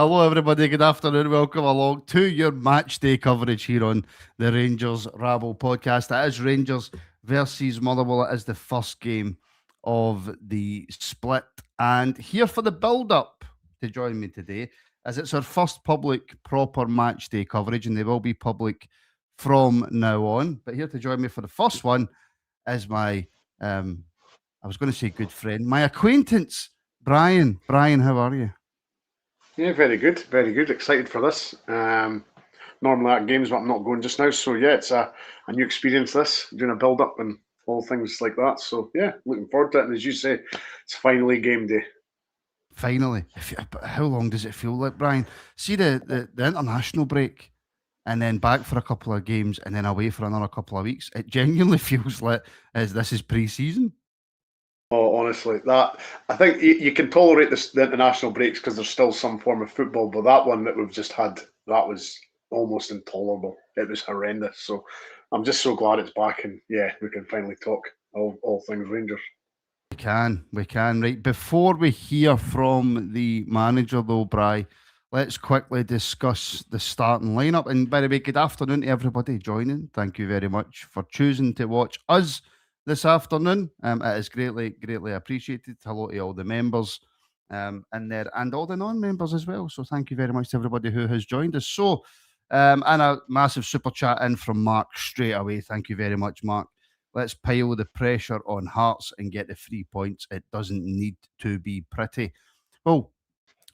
Hello, everybody. Good afternoon. Welcome along to your match day coverage here on the Rangers Rabble Podcast. It is Rangers versus Motherwell. It is the first game of the split. And here for the build-up to join me today, as it's our first public proper match day coverage, and they will be public from now on. But here to join me for the first one is my, I was going to say good friend, my acquaintance, Brian. Brian, how are you? Yeah, very good, very good. Excited for this. Normally at games, but I'm not going just now. So yeah, it's a new experience. This doing a build up and all things like that. So yeah, looking forward to it. And as you say, it's finally game day. Finally. But how long does it feel like, Brian? See the international break and then back for a couple of games and then away for another couple of weeks. It genuinely feels like as this is pre-season. Oh, honestly, that I think you can tolerate the international breaks because there's still some form of football. But that one that we've just had, that was almost intolerable. It was horrendous. So I'm just so glad it's back, and yeah, we can finally talk all things Rangers. We can. Right, before we hear from the manager though, Bri, let's quickly discuss the starting lineup. And by the way, good afternoon to everybody joining. Thank you very much for choosing to watch us this afternoon. It is greatly appreciated. Hello to all the members and all the non-members as well. So thank you very much to everybody who has joined us. So and a massive super chat in from Mark straight away. Thank you very much, Mark. Let's pile the pressure on Hearts and get the 3 points. It doesn't need to be pretty. Well,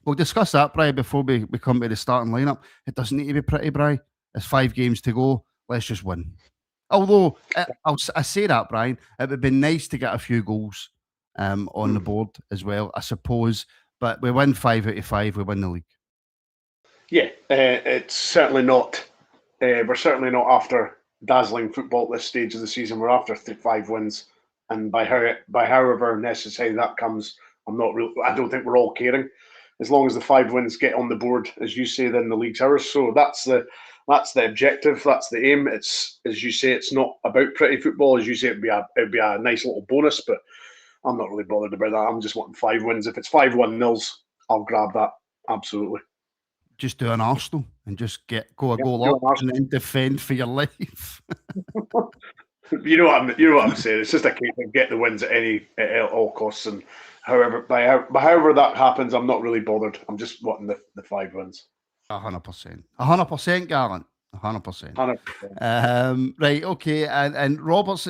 we'll discuss that, Bri, before we come to the starting lineup. It doesn't need to be pretty, Bri. There's 5 games to go. Let's just win. Although, I say that, Brian, it would be nice to get a few goals on the board as well, I suppose. But we win 5 out of 5, we win the league. Yeah, it's certainly not. We're certainly not after dazzling football at this stage of the season. We're after 5 wins, and by however necessary that comes, I don't think we're all caring. As long as the 5 wins get on the board, as you say, then the league's ours. So that's the objective. That's the aim. It's, as you say, it's not about pretty football. As you say, it'd be a nice little bonus, but I'm not really bothered about that. I'm just wanting 5 wins. If it's 5-1-0s, I'll grab that absolutely. Just do an Arsenal and just go a goal up and then defend for your life. You know what I'm saying. It's just a case of get the wins at all costs, and however that happens, I'm not really bothered. I'm just wanting the 5 wins. 100%, Garland. 100%. Right, okay, and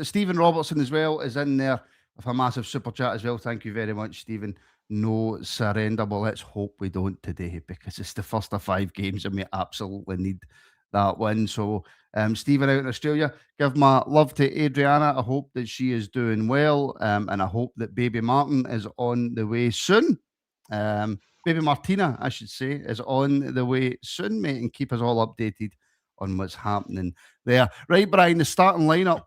Stephen Robertson as well is in there with a massive super chat as well. Thank you very much, Stephen. No surrender. Well, let's hope we don't today because it's the first of 5 games and we absolutely need that win. So, Stephen out in Australia, give my love to Adriana. I hope that she is doing well, and I hope that baby Martin is on the way soon. Baby Martina, I should say, is on the way soon, mate, and keep us all updated on what's happening there. Right, Brian, the starting lineup.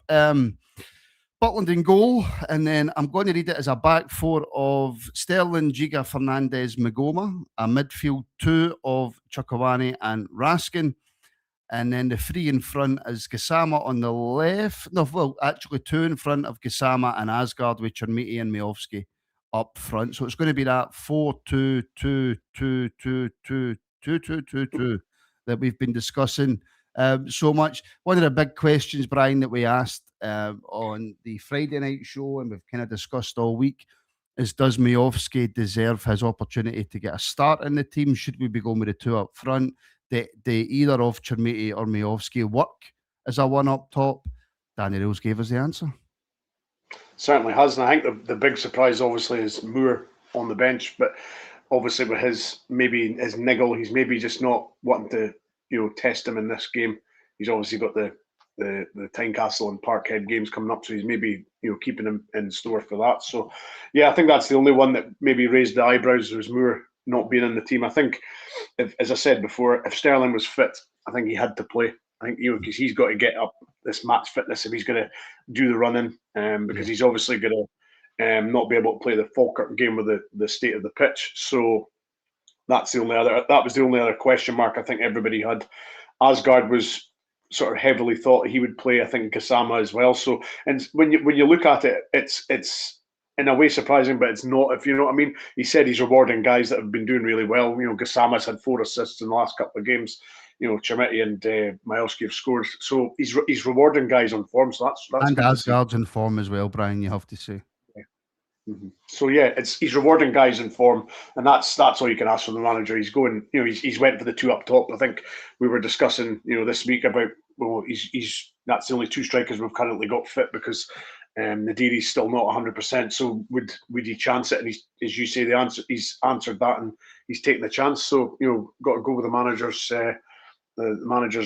Butland in goal, and then I'm going to read it as a back 4 of Sterling, Giga, Fernandez, Magoma, a midfield 2 of Chukwueze and Raskin, and then the 3 in front is Gassama on the left. No, well, actually 2 in front of Gassama and Asgard with Chermiti and Miovski up front. So it's going to be that 4-2-2-2-2-2-2-2-2 that we've been discussing so much. One of the big questions, Brian, that we asked on the Friday night show and we've kind of discussed all week is, does Miovski deserve his opportunity to get a start in the team? Should we be going with the 2 up front? Do either of Chermiti or Miovski work as a 1 up top? Danny Rose gave us the answer. Certainly has, and I think the big surprise obviously is Moore on the bench, but obviously with his niggle, he's maybe just not wanting to test him in this game. He's obviously got the Tynecastle and Parkhead games coming up, so he's maybe keeping him in store for that. So yeah, I think that's the only one that maybe raised the eyebrows, was Moore not being in the team. I think, as I said before, if Sterling was fit, I think he had to play. I think because he's got to get up this match fitness if he's going to do the running, because he's obviously going to not be able to play the Falkirk game with the state of the pitch. So that was the only other question mark I think everybody had. Asgard was sort of heavily thought he would play. I think Gassama as well. So, and when you look at it, it's in a way surprising, but it's not, if you know what I mean. He said he's rewarding guys that have been doing really well. Gassama's had 4 assists in the last couple of games. Chermiti and Majowski have scored. So he's rewarding guys on form. So that's And good to see. Asgard's in form as well, Brian, you have to say. Mm-hmm. So yeah, he's rewarding guys in form, and that's all you can ask from the manager. He's going, he's went for the 2 up top. I think we were discussing, this week about, well, he's that's the only 2 strikers we've currently got fit because Nadiri's still not 100%. So would he chance it? And he's, as you say, he's answered that, and he's taken the chance. So got to go with the manager's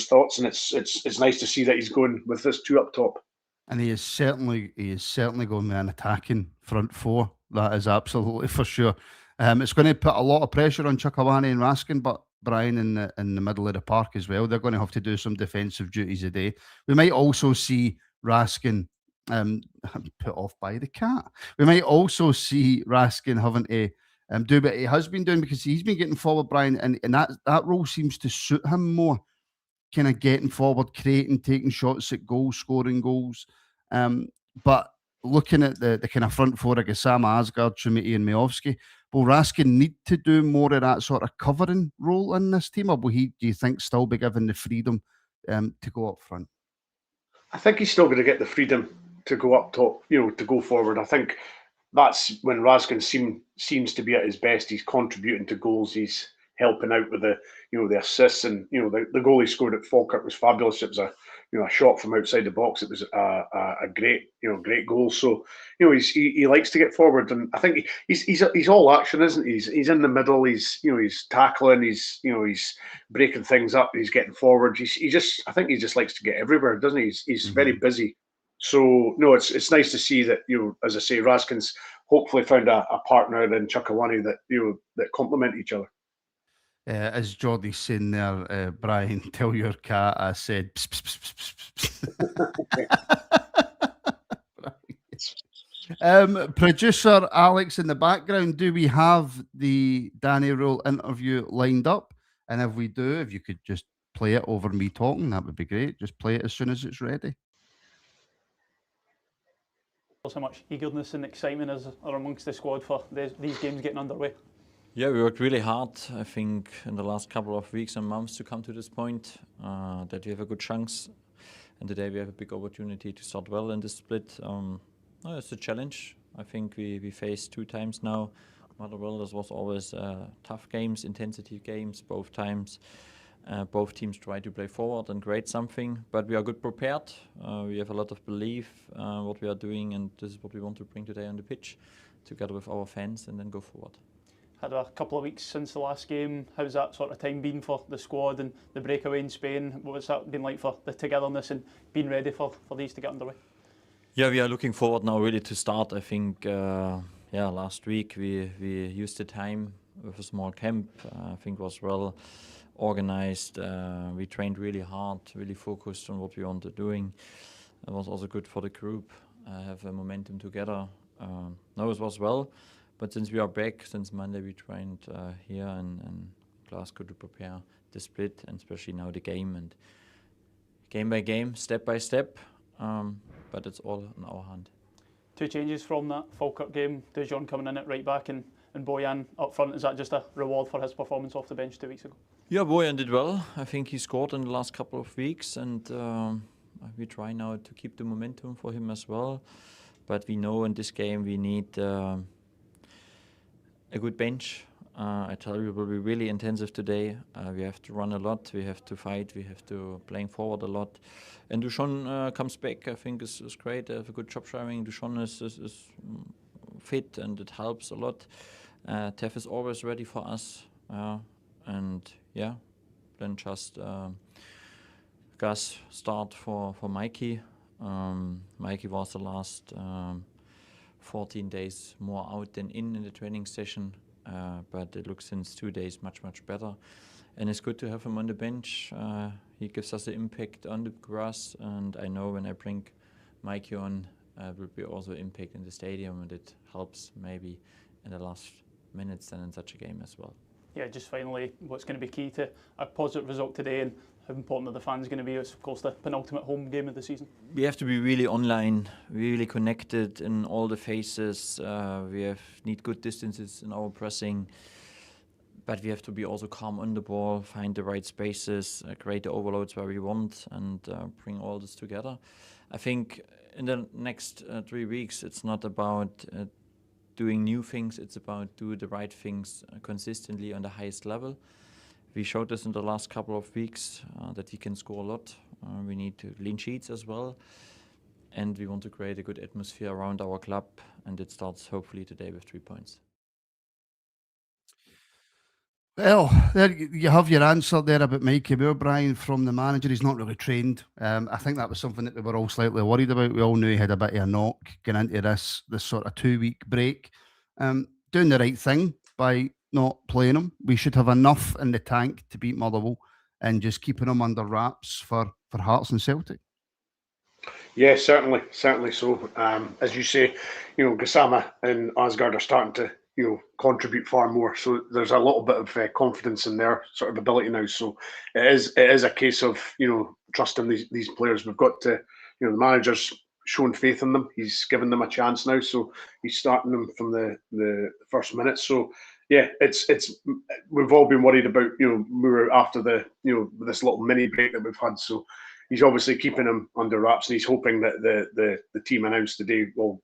thoughts, and it's nice to see that he's going with this 2 up top. And he is certainly going with an attacking front 4. That is absolutely for sure. It's going to put a lot of pressure on Chukwueze and Raskin, but Brian in the middle of the park as well. They're going to have to do some defensive duties today. We might also see Raskin put off by the cat. We might also see Raskin having to do what he has been doing, because he's been getting forward, Brian, and that role seems to suit him more. Kind of getting forward, creating, taking shots at goals, scoring goals. But looking at the kind of front 4 of Gassama, Asgard, Chermiti and Majowski, will Raskin need to do more of that sort of covering role in this team, or will he, do you think, still be given the freedom to go up front? I think he's still going to get the freedom to go up top, to go forward. I think that's when Raskin seems to be at his best. He's contributing to goals. He's helping out with the assists, and the goal he scored at Falkirk was fabulous. It was a shot from outside the box. It was a great goal. So he likes to get forward, and I think he's all action, isn't he? He's in the middle. He's tackling. He's breaking things up. He's getting forward. I think he just likes to get everywhere, doesn't he? He's very busy. So no, it's nice to see that as I say, Raskin's hopefully found a partner in Chukwueze that that complement each other. As Geordie's saying there, Brian, tell your cat I said pss, pss, pss, pss, pss. Producer Alex in the background, do we have the Danny Rule interview lined up? And if we do, if you could just play it over me talking, that would be great. Just play it as soon as it's ready. How much eagerness and excitement are amongst the squad for these games getting underway? Yeah, we worked really hard, I think, in the last couple of weeks and months to come to this point, that we have a good chance. And today we have a big opportunity to start well in this split. It's a challenge. I think we faced 2 times now. Motherwell, this was always tough games, intensity games, both times. Both teams try to play forward and create something, but we are good prepared. We have a lot of belief what we are doing, and this is what we want to bring today on the pitch, together with our fans, and then go forward. Had a couple of weeks since the last game. How's that sort of time been for the squad and the breakaway in Spain? What's that been like for the togetherness and being ready for these to get underway? Yeah, we are looking forward now really to start. I think, last week we used the time with a small camp. I think it was well organized. We trained really hard, really focused on what we wanted doing. It was also good for the group, have a momentum together. No, it was well. But since we are back, since Monday, we trained here in Glasgow to prepare the split, and especially now the game, and game by game, step by step. But it's all in our hand. 2 changes from that Falkirk game. Dejon coming in at right back and Bojan up front. Is that just a reward for his performance off the bench 2 weeks ago? Yeah, Bojan did well. I think he scored in the last couple of weeks, and we try now to keep the momentum for him as well. But we know in this game we need a good bench. I tell you, it will be really intensive today. We have to run a lot, we have to fight, we have to playing forward a lot. And Dušan comes back, I think is great. They have a good job sharing. Dušan is fit, and it helps a lot. Tef is always ready for us. And yeah, then just Gus start for Mikey. Mikey was the last 14 days more out than in the training session, but it looks since 2 days much better, and it's good to have him on the bench. He gives us the impact on the grass, and I know when I bring Mikey on, will be also impact in the stadium, and it helps maybe in the last minutes and in such a game as well. Yeah, just finally, what's going to be key to a positive result today, and how important are the fans going to be? It's of course the penultimate home game of the season. We have to be really online, really connected in all the phases. Need good distances in our pressing, but we have to be also calm on the ball, find the right spaces, create the overloads where we want, and bring all this together. I think in the next 3 weeks, it's not about doing new things, it's about do the right things consistently on the highest level. We showed this in the last couple of weeks that we can score a lot. We need to clean sheets as well. And we want to create a good atmosphere around our club. And it starts hopefully today with 3 points. Well, there you have your answer there about Mikey Moore, Brian, from the manager. He's not really trained. I think that was something that we were all slightly worried about. We all knew he had a bit of a knock going into this sort of 2-week break. Doing the right thing by not playing him. We should have enough in the tank to beat Motherwell and just keeping him under wraps for Hearts and Celtic. Yeah, certainly so. As you say, Gassama and Asgard are starting to contribute far more. So there's a little bit of confidence in their sort of ability now. So it is a case of trusting these players. We've got to the manager's shown faith in them. He's given them a chance now. So he's starting them from the first minute. So yeah, it's we've all been worried about Moore after the this little mini break that we've had. So he's obviously keeping him under wraps, and he's hoping that the team announced today will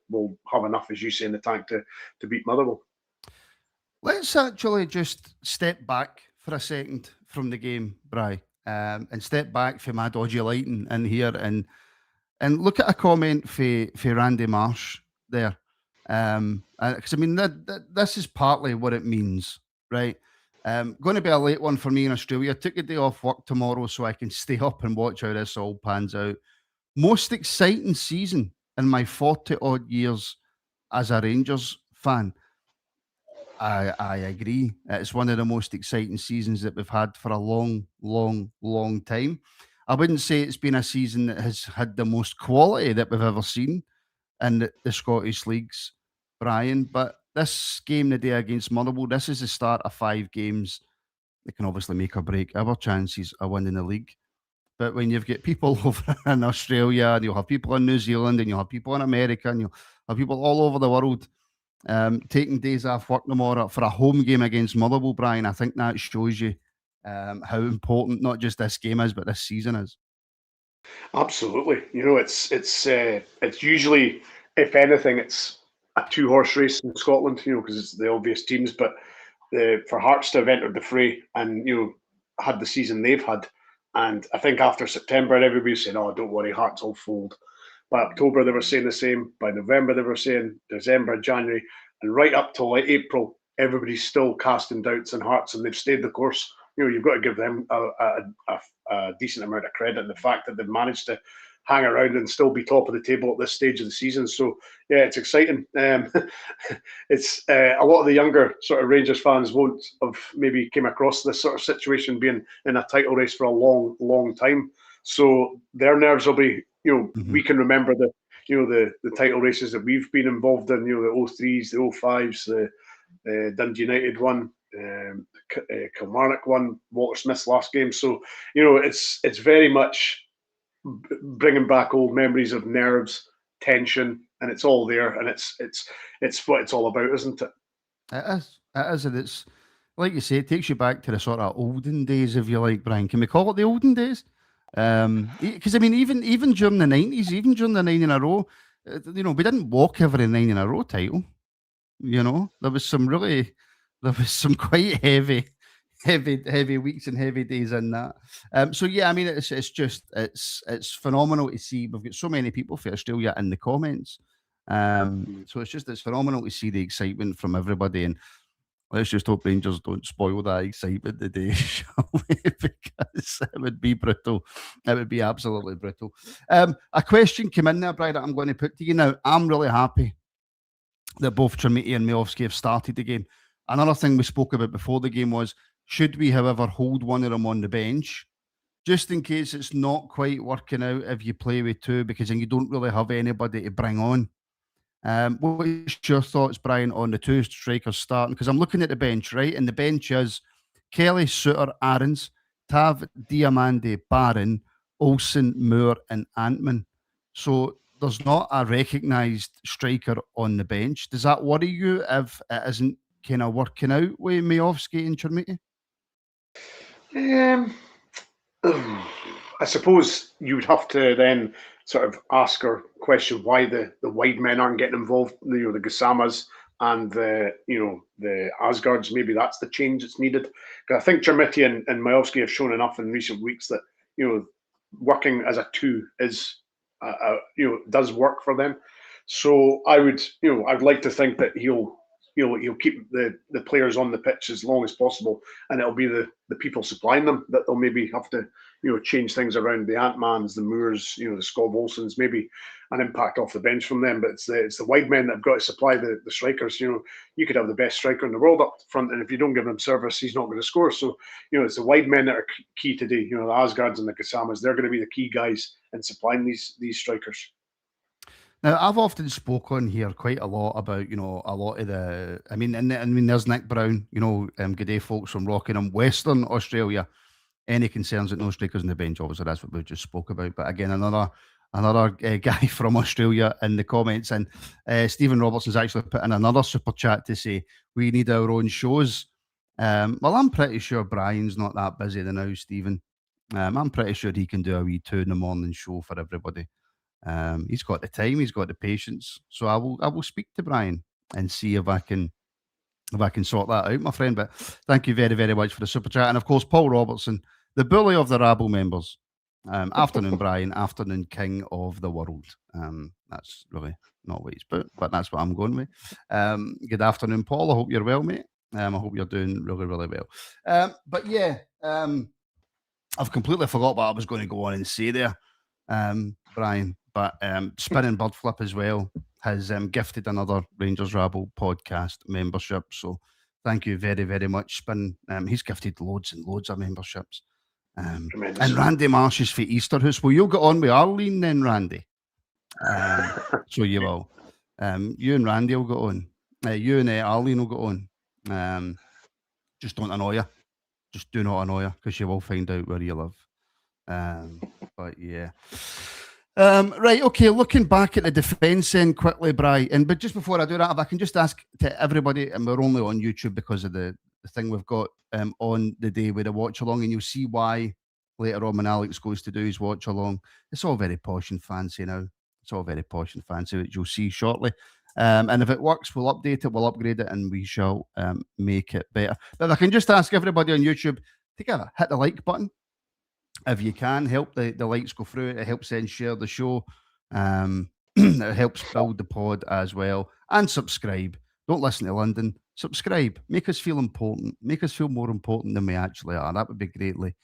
have enough, as you say, in the tank to beat Motherwell. Let's actually just step back for a second from the game, Bri, and step back from my dodgy lighting in here and look at a comment for Randy Marsh there. Because I mean, this is partly what it means, right? Going to be a late one for me in Australia. Took a day off work tomorrow so I can stay up and watch how this all pans out. Most exciting season in my 40 odd years as a Rangers fan. I agree. It's one of the most exciting seasons that we've had for a long, long, long time. I wouldn't say it's been a season that has had the most quality that we've ever seen in the Scottish leagues, Brian. But this game today against Motherwell, this is the start of 5 games that can obviously make or break our chances of winning the league. But when you've got people over in Australia, and you'll have people in New Zealand, and you'll have people in America, and you'll have people all over the world taking days off work tomorrow for a home game against Motherwell, Brian, I think that shows you how important not just this game is, but this season is. Absolutely. It's usually, if anything, it's a 2-horse race in Scotland, because it's the obvious teams. But for Hearts to have entered the fray and had the season they've had, and I think after September, everybody's saying, "Oh, don't worry, Hearts will fold." By October, they were saying the same. By November, they were saying December, January, and right up till April, everybody's still casting doubts on Hearts, and they've stayed the course. You've got to give them a decent amount of credit in the fact that they've managed to hang around and still be top of the table at this stage of the season. So yeah, it's exciting. It's a lot of the younger sort of Rangers fans won't have maybe came across this sort of situation being in a title race for a long, long time. So their nerves will be, we can remember the title races that we've been involved in, the 03s, the 05s, the Dundee United one, Kilmarnock one, Walter Smith's last game. So, it's very much bringing back old memories of nerves, tension, and it's all there, and it's what it's all about, isn't it? It is, and it's like you say, it takes you back to the sort of olden days, if you like, Brian. Can we call it the olden days? Because I mean, even during the 90s, even during the 9 in a row, we didn't walk every 9 in a row title. There was some quite heavy weeks and heavy days in that. So yeah, I mean, it's phenomenal to see. We've got so many people from Australia in the comments. So it's phenomenal to see the excitement from everybody, and let's just hope Rangers don't spoil that excitement today, shall we? Because it would be brutal. It would be absolutely brutal. A question came in there, Brian, that I'm going to put to you now. I'm really happy that both Trimiti and Miovski have started the game. Another thing we spoke about before the game was, should we, however, hold one of them on the bench, just in case it's not quite working out if you play with 2, because then you don't really have anybody to bring on. What's your thoughts, Brian, on the 2 strikers starting? Because I'm looking at the bench, right? And the bench is Kelly, Suter, Aarons, Tav, Diamande, Barron, Olsen, Moore, and Antman. So there's not a recognised striker on the bench. Does that worry you if it isn't kind of working out with Miovski and Chermiti? I suppose you would have to then sort of ask or question why the wide men aren't getting involved. The Gasamas and the Asgards. Maybe that's the change that's needed. Because I think Chermiti and Majowski have shown enough in recent weeks that working as a two is does work for them. So I'd like to think that he'll keep the players on the pitch as long as possible, and it'll be the people supplying them that they'll maybe have to change things around. The Antmans, the Moores, the Scott Olsons, maybe an impact off the bench from them. But it's the wide men that have got to supply the strikers. You could have the best striker in the world up front, and if you don't give him service, he's not going to score. So it's the wide men that are key today. The Asgards and the Kasamas, they're going to be the key guys in supplying these strikers. Now, I've often spoken here quite a lot about, a lot of there's Nick Brown, good day folks from Rockingham, Western Australia. Any concerns that no strikers on the bench? Obviously, that's what we just spoke about. But again, another guy from Australia in the comments. And Stephen Robertson's actually put in another super chat to say, we need our own shows. Well, I'm pretty sure Brian's not that busy now, Stephen. I'm pretty sure he can do a wee 2 a.m. show for everybody. He's got the time, he's got the patience. So I will speak to Brian and see if I can sort that out, my friend. But thank you very, very much for the super chat. And of course, Paul Robertson, the bully of the Rabble members. Afternoon, Brian, afternoon king of the world. That's really not what he's put, but that's what I'm going with. Good afternoon, Paul. I hope you're well, mate. I hope you're doing really, really well. But yeah, I've completely forgot what I was going to go on and say there, Brian. But Spinning Bird Flip as well has gifted another Rangers Rabble podcast membership. So thank you very, very much, Spin. He's gifted loads and loads of memberships. And Randy Marsh is for Easterhouse. Well, you'll get on with Arlene then, Randy. So you will. You and Randy will get on. You and Arlene will get on. Just don't annoy her. Just do not annoy her, because you will find out where you live. But yeah. Right, okay, looking back at the defence then quickly, Brian, but just before I do that, if I can just ask to everybody, and we're only on YouTube because of the thing we've got on the day with the watch-along, and you'll see why later on when Alex goes to do his watch-along. It's all very posh and fancy now. It's all very posh and fancy, which you'll see shortly. And if it works, we'll update it, we'll upgrade it, and we shall make it better. But if I can just ask everybody on YouTube to hit the like button. If you can, help the likes go through. It helps then share the show. It helps build the pod as well. And subscribe. Don't listen to London. Subscribe. Make us feel important. Make us feel more important than we actually are. That would be greatly,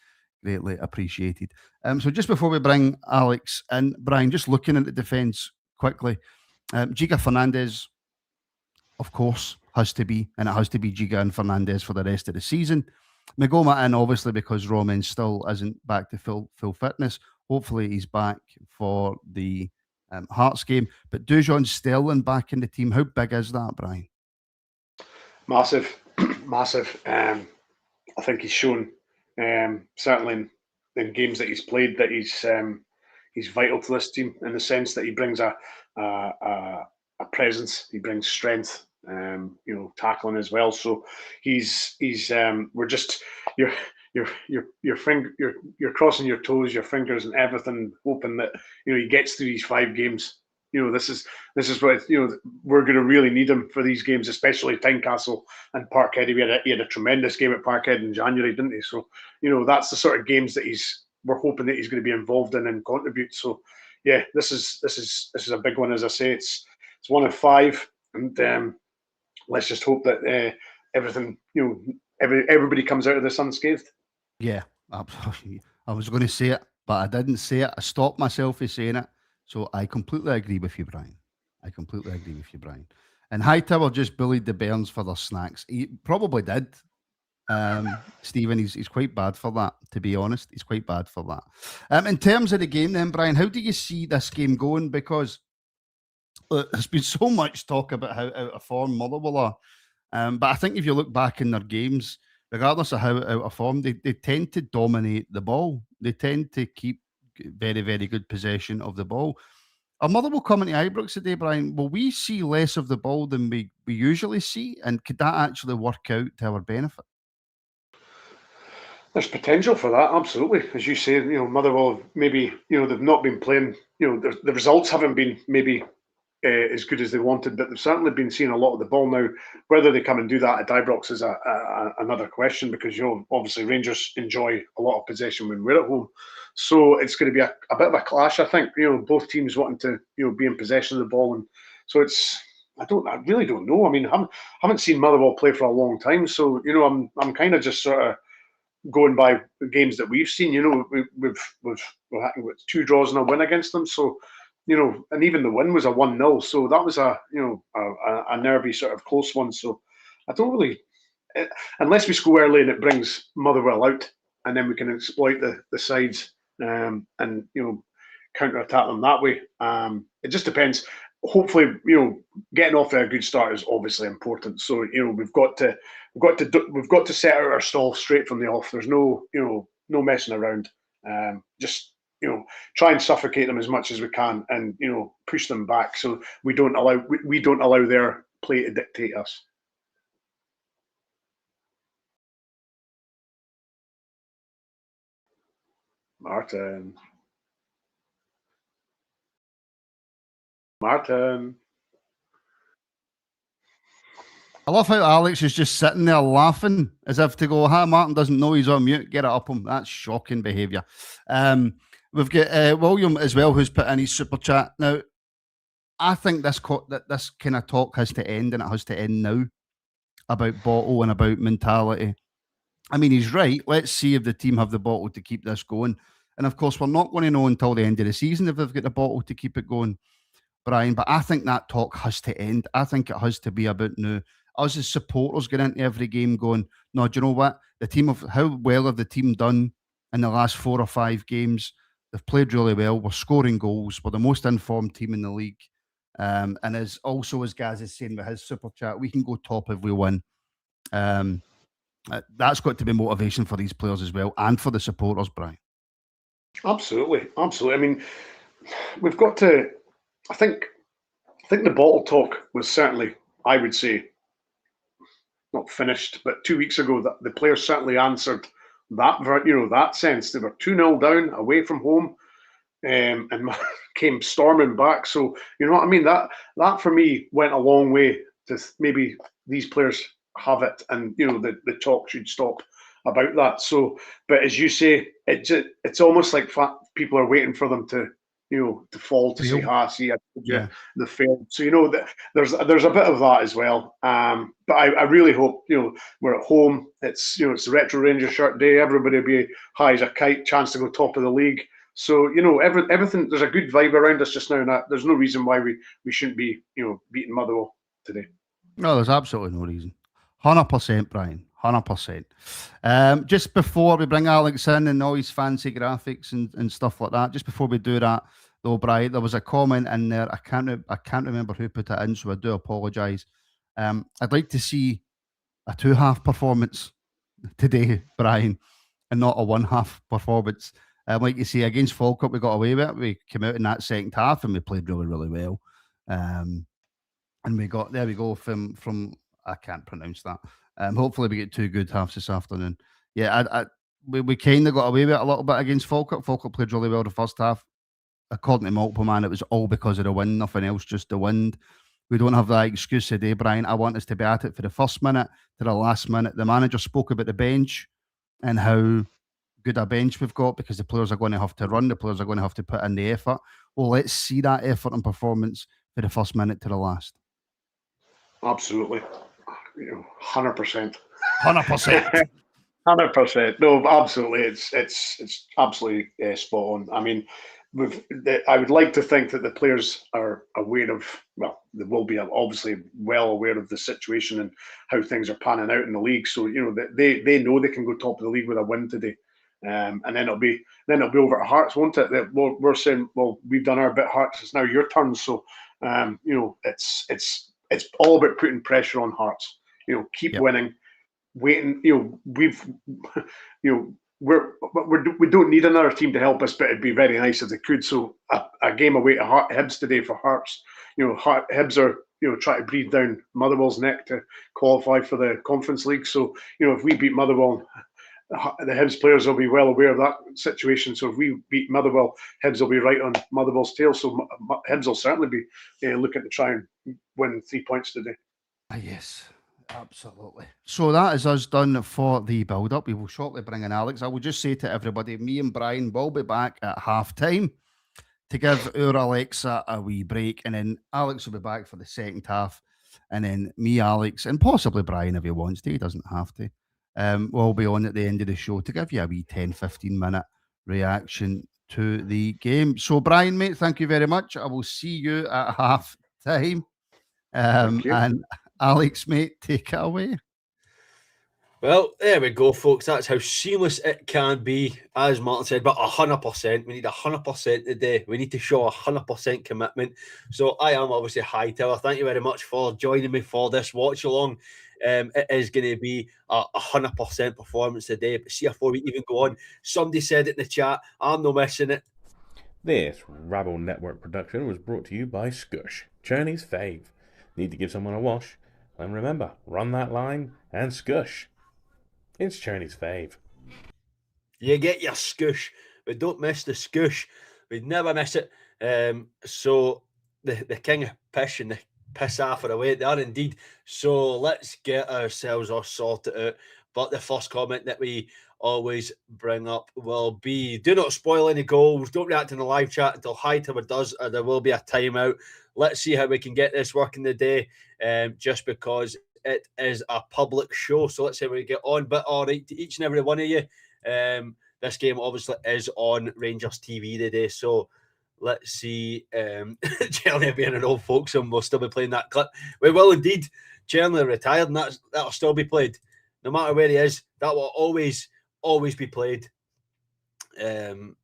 greatly appreciated. So just before we bring Alex and Brian, just looking at the defence quickly. Giga Fernandez, of course, has to be. And it has to be Giga and Fernandez for the rest of the season. Magoma in, obviously, because Roman still isn't back to full fitness. Hopefully he's back for the Hearts game. But Dujon's still back in the team. How big is that, Brian? Massive. Massive. I think he's shown, certainly in games that he's played, that he's vital to this team in the sense that he brings a presence. He brings strength. Tackling as well. So he's we're just you're crossing your toes, your fingers, and everything, hoping that he gets through these 5 games. This is what we're going to really need him for these games, especially Tynecastle and Parkhead. He had a tremendous game at Parkhead in January, didn't he? So that's the sort of games that we're hoping that he's going to be involved in and contribute. So yeah, this is a big one. As I say, it's 1 of 5, and let's just hope that everything, everybody comes out of this unscathed. Yeah, absolutely. I was going to say it, but I didn't say it. I stopped myself from saying it. So I completely agree with you, Brian. And Hightower just bullied the Bairns for their snacks. He probably did. Stephen, he's quite bad for that, to be honest. He's quite bad for that. In terms of the game then, Brian, how do you see this game going? Because there's been so much talk about how out of form Motherwell are. But I think if you look back in their games, regardless of how out of form, they tend to dominate the ball. They tend to keep very, very good possession of the ball. Our Motherwell coming to Ibrox today, Brian, will we see less of the ball than we usually see? And could that actually work out to our benefit? There's potential for that, absolutely. As you say, Motherwell maybe, they've not been playing, the results haven't been maybe as good as they wanted, but they've certainly been seeing a lot of the ball now. Whether they come and do that at Ibrox is another question, because obviously Rangers enjoy a lot of possession when we're at home, so it's going to be a bit of a clash. I think both teams wanting to be in possession of the ball, and so I really don't know. I mean, I haven't seen Motherwell play for a long time, so I'm kind of just sort of going by the games that we've seen. We've had 2 draws and a win against them, so. And even the win was a 1-0, so that was a nervy sort of close one. So I don't really, unless we score early and it brings Motherwell out, and then we can exploit the sides and counter attack them that way. It just depends. Hopefully, getting off to a good start is obviously important. So we've got to set out our stall straight from the off. There's no messing around. Just try and suffocate them as much as we can, and push them back, so we don't allow their play to dictate us. Martin. I love how Alex is just sitting there laughing as if to go, Martin doesn't know he's on mute. Get it up him. That's shocking behaviour. We've got William as well, who's put in his super chat. Now, I think this kind of talk has to end, and it has to end now, about bottle and about mentality. I mean, he's right. Let's see if the team have the bottle to keep this going. And of course, we're not going to know until the end of the season if they've got the bottle to keep it going, Brian. But I think that talk has to end. I think it has to be about now. Us as supporters get into every game going, no, do you know what? How well have the team done in the last 4 or 5 games? They've played really well. We're scoring goals. We're the most informed team in the league. And as Gaz is saying with his super chat, we can go top if we win. That's got to be motivation for these players as well, and for the supporters, Brian. Absolutely. I mean, we've got to. I think the bottle talk was certainly, I would say, not finished, but 2 weeks ago that the players certainly answered that sense. They were 2-0 down away from home, and came storming back. So you know what I mean. That for me went a long way to maybe these players have it, and the talk should stop about that. So, but as you say, it's almost like people are waiting for them to to fall to say, see, I told you the failed. So that there's a bit of that as well. But I really hope we're at home. It's it's the Retro Rangers shirt day. Everybody will be high as a kite, chance to go top of the league. So everything. There's a good vibe around us just now, and there's no reason why we shouldn't be beating Motherwell today. No, there's absolutely no reason. 100%, Brian. 100%. Just before we bring Alex in and all his fancy graphics and stuff like that, just before we do that, though, Brian, there was a comment in there. I can't remember who put it in, so I do apologise. I'd like to see a 2-half performance today, Brian, and not a 1-half performance. Like you say, against Falkirk, we got away with it. We came out in that second half and we played really, really well. And we got, there we go, from I can't pronounce that. Hopefully we get 2 good halves this afternoon. Yeah, we kind of got away with it a little bit against Falkirk. Falkirk played really well the first half. According to multiple man, it was all because of the wind, nothing else, just the wind. We don't have that excuse today, Brian. I want us to be at it for the first minute to the last minute. The manager spoke about the bench and how good a bench we've got, because the players are going to have to run, the players are going to have to put in the effort. Well, let's see that effort and performance for the first minute to the last. Absolutely. 100%. 100%. 100%. No, absolutely. It's absolutely spot on. I mean, I would like to think that the players are aware of, well, they will be obviously well aware of the situation and how things are panning out in the league. So they know they can go top of the league with a win today, and then it'll be over at Hearts, won't it? We're saying, well, we've done our bit, Hearts. It's now your turn. So it's all about putting pressure on Hearts. Keep winning. waiting. We don't need another team to help us, but it'd be very nice if they could. So a game away to Hibs today for Hearts. Hibs are trying to breathe down Motherwell's neck to qualify for the Conference League. So if we beat Motherwell, the Hibs players will be well aware of that situation. So if we beat Motherwell, Hibs will be right on Motherwell's tail. So Hibs will certainly be looking to try and win 3 points today. Yes, absolutely. So that is us done for the build-up. We will shortly bring in Alex. I will just say to everybody, me and Brian will be back at half-time to give our Alexa a wee break, and then Alex will be back for the second half, and then me, Alex, and possibly Brian if he wants to. He doesn't have to. We'll be on at the end of the show to give you a wee 10-15 minute reaction to the game. So Brian, mate, thank you very much. I will see you at half-time. And Alex, mate, take it away. Well, there we go, folks. That's how seamless it can be, as Martin said, but 100%. We need 100% today. We need to show 100% commitment. So I am obviously Hightower. Thank you very much for joining me for this watch-along. It is going to be a 100% performance today. But see before we even go on, somebody said it in the chat. I'm not missing it. This Rabble Network production was brought to you by Skush, Journey's fave. Need to give someone a wash? And remember, run that line and Skush. It's Journey's fave. You get your Skush, but don't miss the Skush. We'd never miss it. So the king of piss and the piss off are away. They are indeed. So let's get ourselves all sorted out. But the first comment that we always bring up will be, do not spoil any goals. Don't react in the live chat until Hightower does, or there will be a timeout. Let's see how we can get this working today, just because it is a public show. So let's see how we get on. But all right, to each and every one of you, this game obviously is on Rangers TV today. So let's see. Charlie being an old folks and we'll still be playing that clip. We will indeed. Charlie retired, and that'll still be played. No matter where he is, that will always be played. And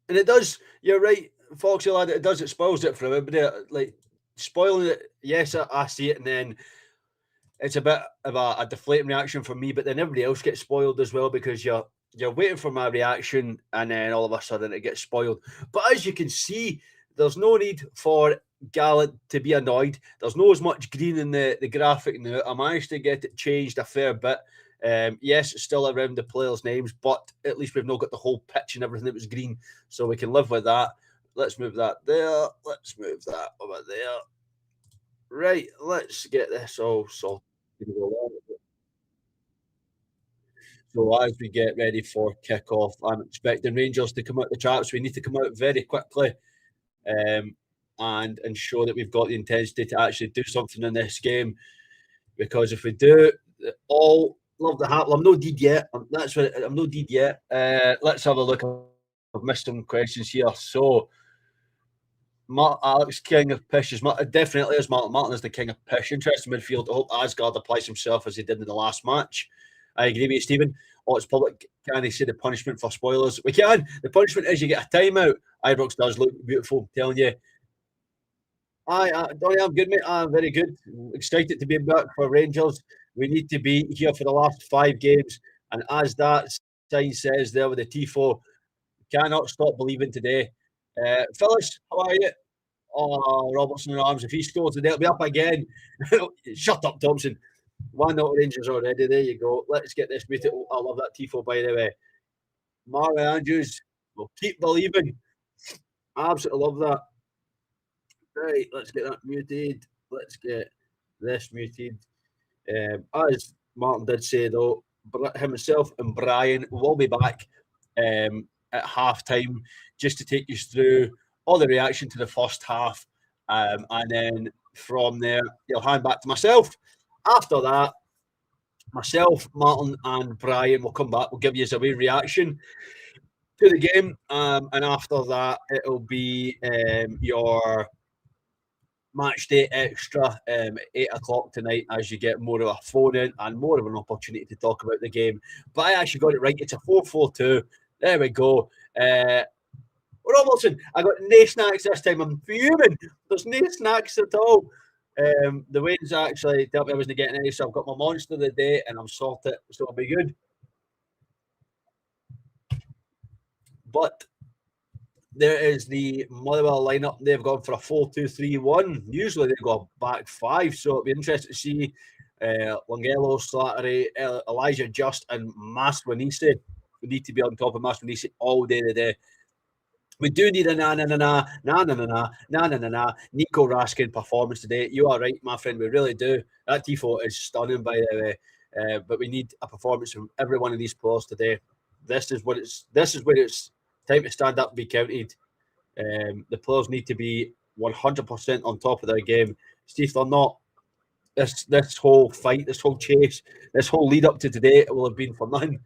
it does, you're right, Foxy lad, it does, it spoils it for everybody. Like, spoiling it, yes, I see it, and then it's a bit of a deflating reaction for me, but then everybody else gets spoiled as well, because you're waiting for my reaction, and then all of a sudden it gets spoiled. But as you can see, there's no need for Gallant to be annoyed. There's no as much green in the graphic now. I managed to get it changed a fair bit. Yes, it's still around the players' names, but at least we've not got the whole pitch and everything that was green, so we can live with that. Let's move that there. Let's move that over there. Right, let's get this all sorted. So as we get ready for kick-off, I'm expecting Rangers to come out the traps. We need to come out very quickly and ensure that we've got the intensity to actually do something in this game. Because if we do, all love the hat. Well, I'm no deed yet. I'm no deed yet. Let's have a look. I've missed some questions here. So, Alex, king of pish, definitely is Martin. Martin is the king of pish. Interesting midfield. I hope Asgard applies himself as he did in the last match. I agree with you, Stephen. Oh, it's public. Can they say the punishment for spoilers? We can. The punishment is you get a timeout. Ibrox does look beautiful, I'm telling you. Donny, I'm good, mate. I'm very good. Excited to be back for Rangers. We need to be here for the last 5 games. And as that sign says there with the Tifo, cannot stop believing today. Phyllis, how are you? Oh, Robertson in arms. If he scores today, it'll be up again. Shut up, Thompson. 1-0 Rangers already. There you go. Let's get this muted. I love that Tifo, by the way. Marlon Andrews will keep believing. Absolutely love that. Right, let's get that muted. Let's get this muted. As Martin did say, though, himself and Brian will be back at half-time just to take you through all the reaction to the first half. And then from there, he'll hand back to myself. After that, myself, Martin, and Brian will come back. We'll give you a wee reaction to the game. And after that, it'll be your match day extra at 8 o'clock tonight, as you get more of a phone in and more of an opportunity to talk about the game. But I actually got it right. It's a 4-4-2. There we go. Robertson, I got no snacks this time. I'm fuming. There's no snacks at all. The wins actually dealt me I wasn't getting any, so I've got my monster of the day and I'm sorted, so it'll be good. But there is the Motherwell lineup. They've gone for a 4-2-3-1. Usually they go back five, so it'll be interesting to see Langelo, Slattery, Elijah Just, and Maswanise. We need to be on top of Maswanise all day today. We do need a na-na-na-na, na-na-na-na, Nico Raskin performance today. You are right, my friend. We really do. That tifo is stunning, by the way. But we need a performance from every one of these players today. This is where it's time to stand up and be counted. The players need to be 100% on top of their game. Steve, they're not. This whole fight, this whole chase, this whole lead up to today will have been for nothing.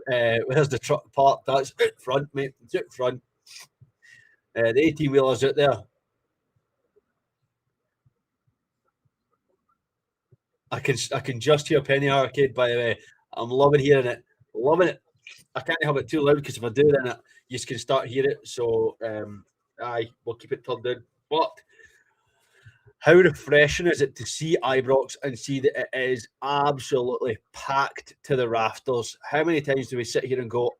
Where's the truck park? That's out front, mate. It's out front. The 18-wheeler's out there. I can just hear Penny Arcade, by the way. I'm loving hearing it. Loving it. I can't have it too loud because if I do, then you can start hearing it. So, we'll keep it turned down. But how refreshing is it to see Ibrox and see that it is absolutely packed to the rafters? How many times do we sit here and go,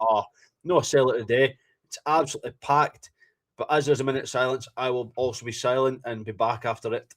no sell it today? It's absolutely packed. But as there's a minute of silence, I will also be silent and be back after it.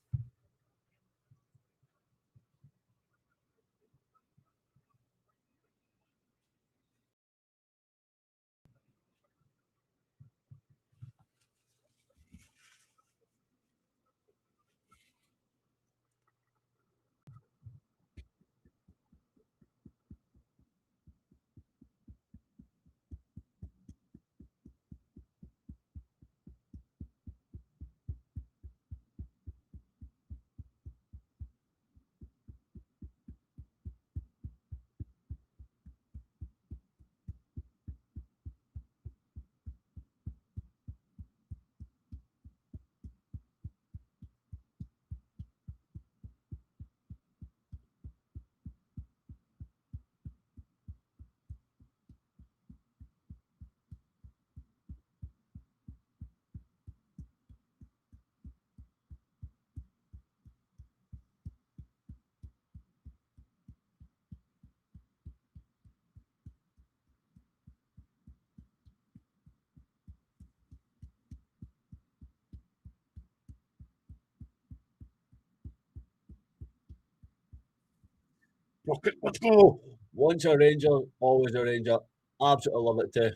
Let's go. Once a Ranger, always a Ranger. Absolutely love it too.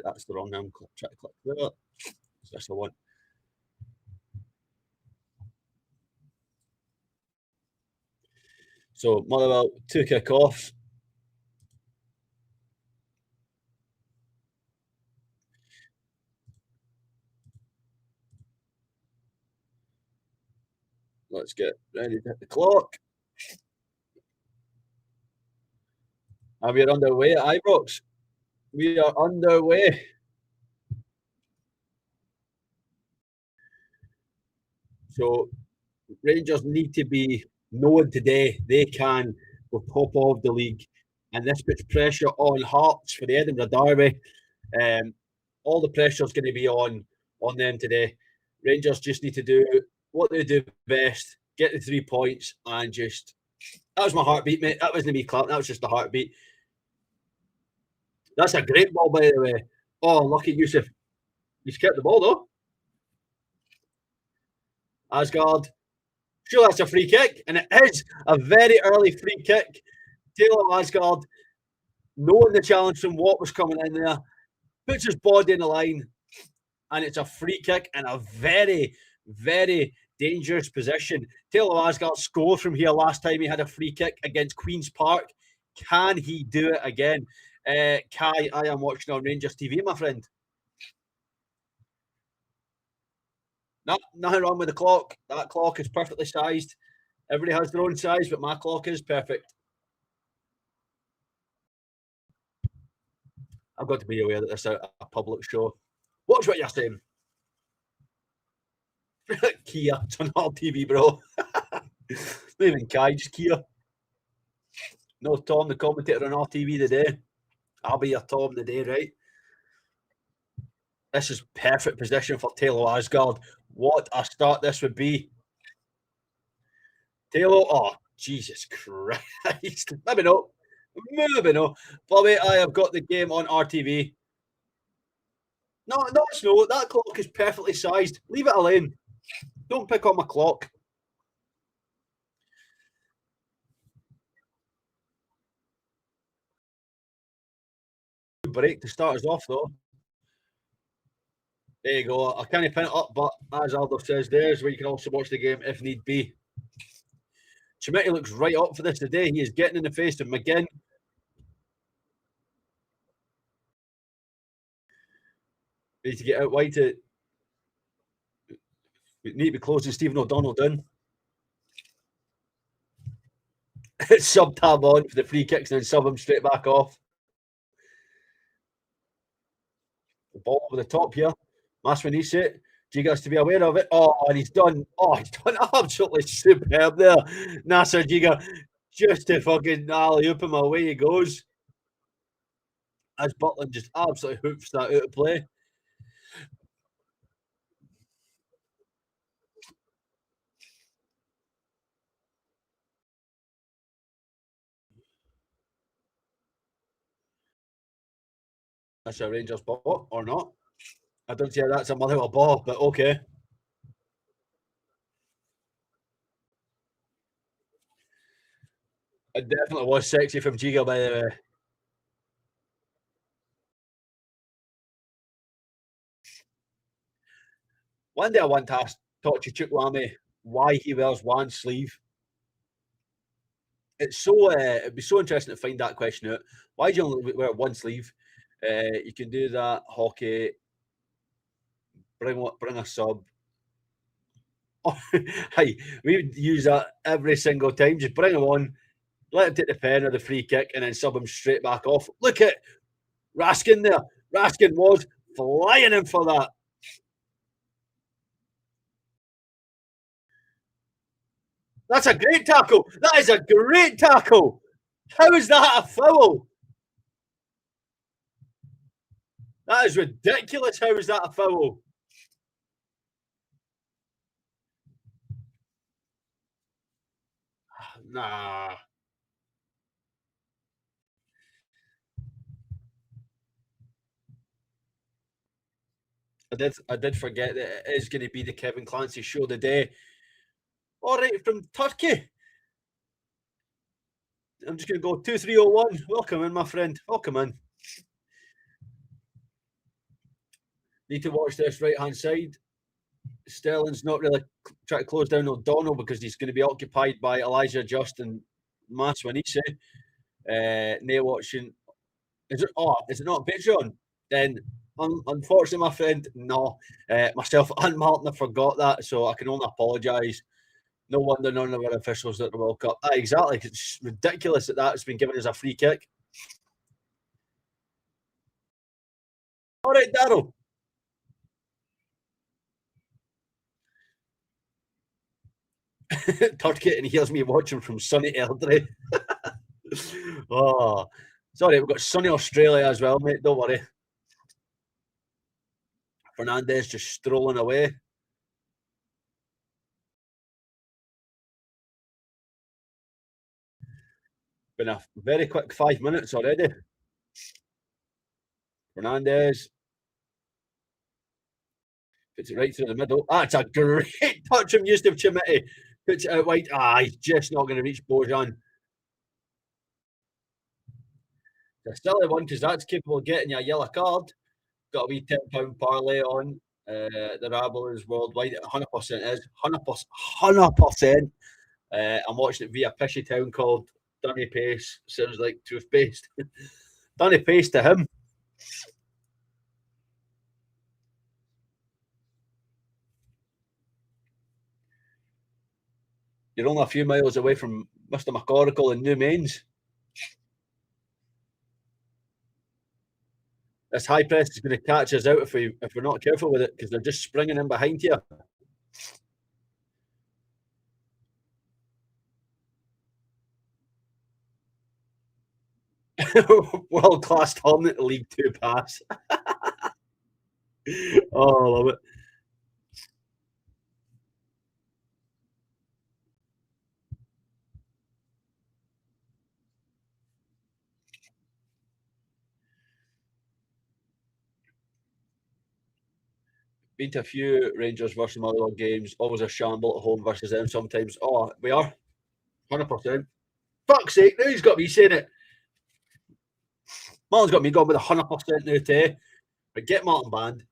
That's the wrong name. Try to click there. That's the one. So Motherwell 2 kick-offs. Let's get ready to hit the clock. And we are underway at Ibrox. We are underway. So Rangers need to be knowing today they can go top of the league. And this puts pressure on Hearts for the Edinburgh Derby. All the pressure is going to be on them today. Rangers just need to do what they do best, get the 3 points, and just... That was my heartbeat, mate. That wasn't me clapping. That was just a heartbeat. That's a great ball, by the way. Oh, lucky Yusuf. He's kept the ball, though. Asgard. Sure, that's a free kick, and it is a very early free kick. Taylor Asgard, knowing the challenge from what was coming in there, puts his body in the line, and it's a free kick in a very, very dangerous position. Taylor Asgard scored from here last time he had a free kick against Queen's Park. Can he do it again? Kai, I am watching on Rangers TV, my friend. No, nothing wrong with the clock. That clock is perfectly sized. Everybody has their own size, but my clock is perfect. I've got to be aware that this is a public show. Watch what you're saying. Kia, it's on our TV, bro. Not even Kai, just Kia. No Tom, the commentator on our TV today. I'll be your Tom today, right? This is perfect position for Taylor Asgard. What a start this would be. Taylor, oh, Jesus Christ. Maybe not. Maybe not. Bobby, I have got the game on RTV. No, it's no. That clock is perfectly sized. Leave it alone. Don't pick on my clock. Break to start us off, though. There you go. I can't pin it up, but as Aldo says, there's where you can also watch the game if need be. Chimeti looks right up for this today. He is getting in the face of McGinn. We need to get out wide to. We need to be closing Stephen O'Donnell down. Sub tab on for the free kicks and then sub him straight back off. The ball over the top here. Maswanise. Giga has to be aware of it. Oh, and he's done absolutely superb there. Nasser Giga just to fucking alley-oop him, away he goes. As Butland just absolutely hoops that out of play. That's a Rangers ball or not. I don't see how that's a Motherwell ball, but okay. It definitely was sexy from Giga, by the way. One day I want to ask Tochi Chukwueme why he wears one sleeve. It's so it'd be so interesting to find that question out. Why do you only wear one sleeve? You can do that hockey. Bring a sub. Oh, hey, we use that every single time. Just bring him on, let him take the pen or the free kick, and then sub him straight back off. Look at Raskin there. Raskin was flying in for that. That's a great tackle. That is a great tackle. How is that a foul? That is ridiculous. How is that a foul? Nah. I did forget that it is going to be the Kevin Clancy show today. All right, from Turkey. I'm just going to go 2301. Welcome in, my friend. Welcome in. Need to watch this right-hand side. Sterling's not really trying to close down O'Donnell because he's going to be occupied by Elijah Just and Maswanise. Near watching. Is it not Patreon? Then unfortunately, my friend, no. Myself and Martin have forgot that, so I can only apologise. No wonder none of our officials at the World Cup. Exactly. It's ridiculous that that's been given as a free kick. All right, Daryl. Turkey, and he hears me watching from sunny Airdrie. Oh, sorry, we've got sunny Australia as well, mate. Don't worry. Fernandez just strolling away. Been a very quick 5 minutes already. Fernandez puts it right through the middle. That's a great touch from Yusuf Chimiti. Puts it out wide. He's just not going to reach Bojan. It's a silly one because that's capable of getting you a yellow card. Got a wee £10 parlay on. The Rabble is worldwide. 100% is. 100%. I'm watching it via a pishy town called Dunny Pace. Sounds like toothpaste. Dunny Pace to him. You're only a few miles away from Mr. McCorrickle in New Mains. This high press is going to catch us out if we're not careful with it because they're just springing in behind here. World-class Tomlin League 2 pass. Oh, I love it. Been to a few Rangers versus Motherwell games. Always a shamble at home versus them sometimes. Oh, we are. 100%. Fuck's sake, now he's got me saying it. Martin's got me going with 100% now too. But get Martin banned.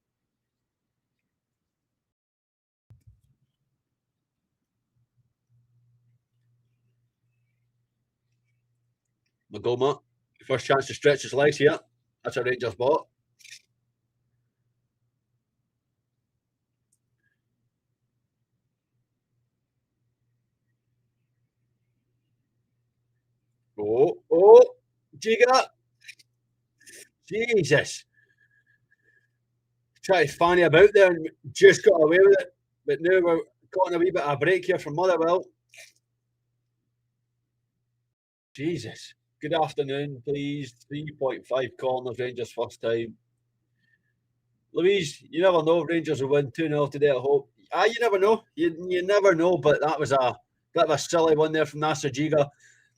Magoma, first chance to stretch his legs here. That's a Rangers ball. Oh, Giga. Jesus. Try to fanny about there and just got away with it. But now we're caught a wee bit of a break here from Motherwell. Jesus. Good afternoon, please. 3.5 corners, Rangers first time. Louise, you never know if Rangers will win 2-0 today at home. You never know. You never know, but that was a bit of a silly one there from Nasser Giga.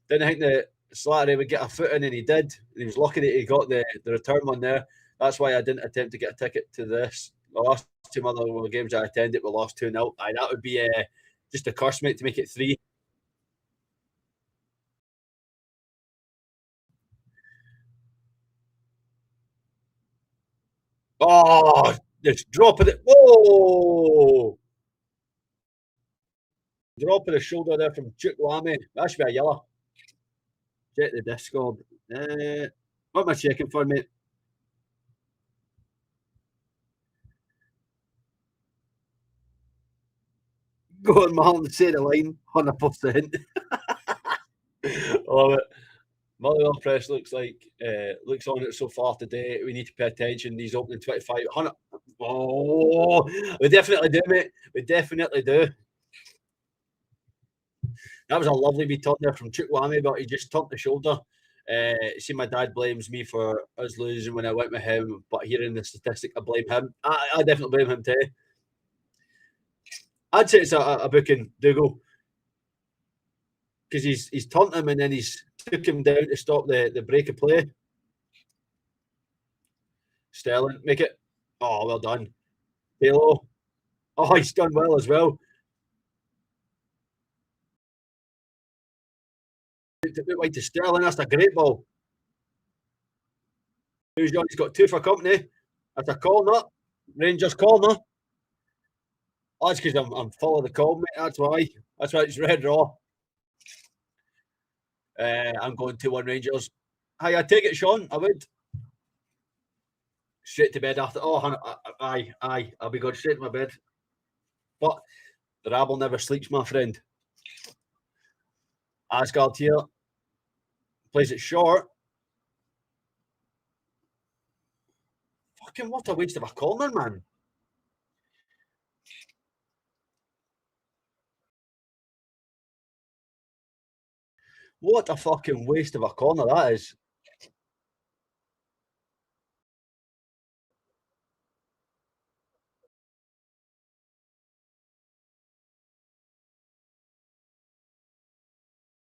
Didn't think that Slattery would get a foot in, and he did. He was lucky that he got the return one there. That's why I didn't attempt to get a ticket to this. The last two Motherwell games I attended, we lost 2-0. That would be just a curse, mate, to make it 3. Oh, just dropping it. Whoa! Drop of the shoulder there from Chukwame. That should be a yellow. Check the Discord. What am I checking for, mate? Go on, Martin, say the line. 100%. Love it. Motherwell press looks on it so far today. We need to pay attention. These opening 25. 100. Oh, we definitely do, mate. We definitely do. That was a lovely wee turn there from Chukwame, but he just turned the shoulder. See, my dad blames me for us losing when I went with him, but hearing the statistic, I blame him. I definitely blame him too. I'd say it's a booking, Dougal, because he's turned him and then he's took him down to stop the break of play. Sterling, make it. Oh, well done. Taylor. Oh, he's done well as well. Wide to Sterling, that's a great ball. He's got 2 for company. That's a corner. Rangers corner. Oh, that's because I'm full of the cold, mate. That's why. That's why it's red raw. I'm going 2-1 Rangers. Hi, I take it, Sean. I would. Straight to bed after. Oh, aye. I'll be going straight to my bed. But the rabble never sleeps, my friend. Asgard here. Plays it short. Fucking what a waste of a corner, man. What a fucking waste of a corner that is.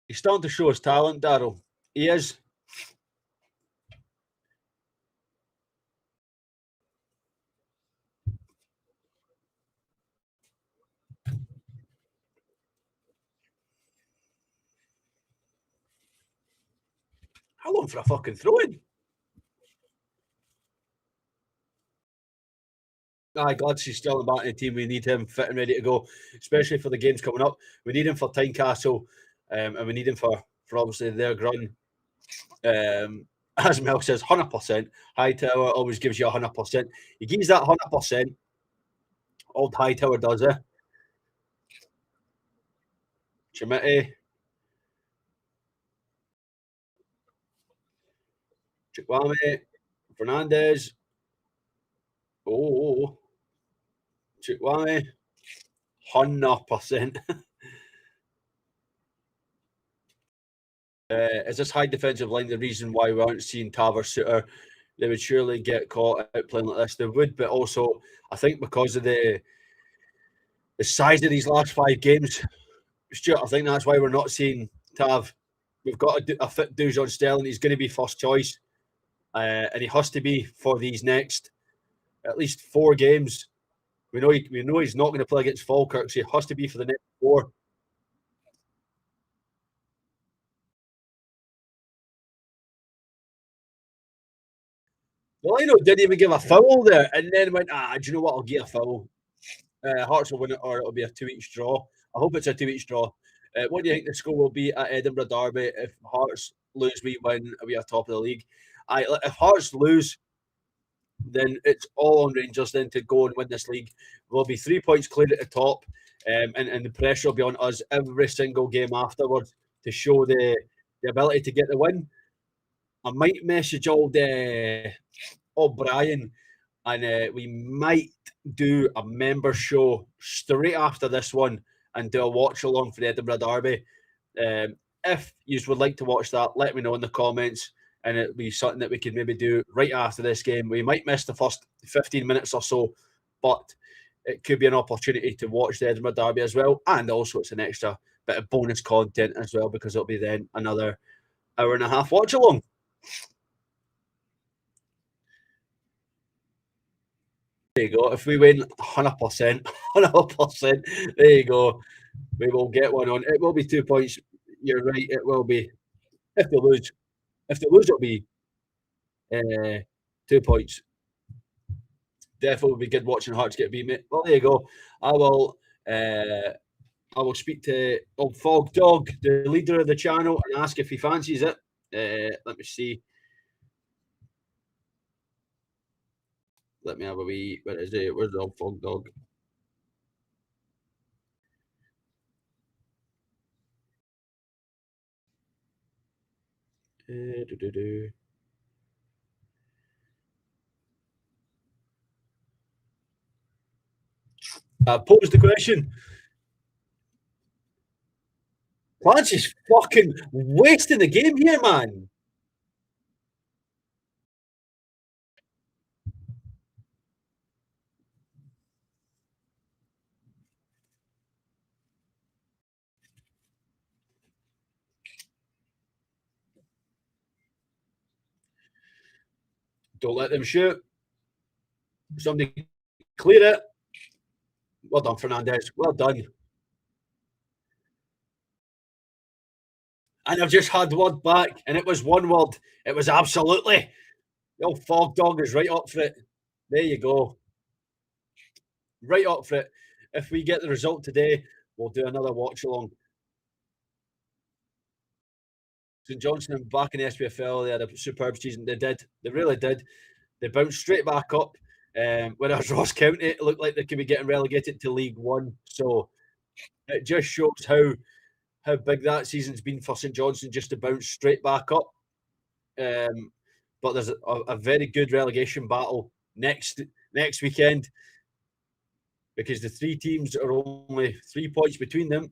He's starting to show his talent, Daryl. He is. How long for a fucking throw-in? Gladsy's still in the back of the team. We need him fit and ready to go, especially for the games coming up. We need him for Tynecastle, and we need him for obviously their run. As Mel says, 100%. Hightower always gives you 100%. He gives that 100%. Old Hightower does it. Chimete. Chukwame. Fernandez. Oh. Chukwame. 100%. Is this high defensive line the reason why we aren't seeing Tav or Suter? They would surely get caught out playing like this. They would, but also I think because of the size of these last 5 games, Stuart, I think that's why we're not seeing Tav. We've got a fit Dujon Sterling. He's going to be first choice, and he has to be for these next at least 4 games. We know he's not going to play against Falkirk, so he has to be for the next 4. Well, I know didn't even give a foul there, and then went, do you know what? I'll get a foul. Hearts will win it, or it'll be a 2 each draw. I hope it's a 2 each draw. What do you think the score will be at Edinburgh Derby if Hearts lose? We win. We are top of the league. If Hearts lose, then it's all on Rangers then to go and win this league. We'll be 3 points clear at the top, and the pressure will be on us every single game afterwards to show the ability to get the win. I might message old O'Brien, and we might do a member show straight after this one and do a watch along for the Edinburgh Derby. If you would like to watch that, let me know in the comments, and it'll be something that we could maybe do right after this game. We might miss the first 15 minutes or so, but it could be an opportunity to watch the Edinburgh Derby as well, and also it's an extra bit of bonus content as well, because it'll be then another hour and a half watch along. There you go. If we win 100%, 100%, there you go. We will get one on. It will be 2 points. You're right. It will be. If they lose, it'll be 2 points. Definitely will be good watching Hearts get beat, mate. Well, there you go. I will speak to old Fog Dog, the leader of the channel, and ask if he fancies it. Let me see. Let me have a wee. Where is it? Where's the old Fog Dog? I posed the question. Clancy's fucking wasting the game here, man. Don't let them shoot. Somebody clear it. Well done, Fernandez. Well done. And I've just had word back, and it was one word. It was absolutely. The old Fog Dog is right up for it. There you go. Right up for it. If we get the result today, we'll do another watch along. St Johnstone back in the SPFL. They had a superb season. They did. They really did. They bounced straight back up. Whereas Ross County, it looked like they could be getting relegated to League One. So it just shows how big that season's been for St Johnstone, just to bounce straight back up. But there's a very good relegation battle next weekend, because the 3 teams are only 3 points between them.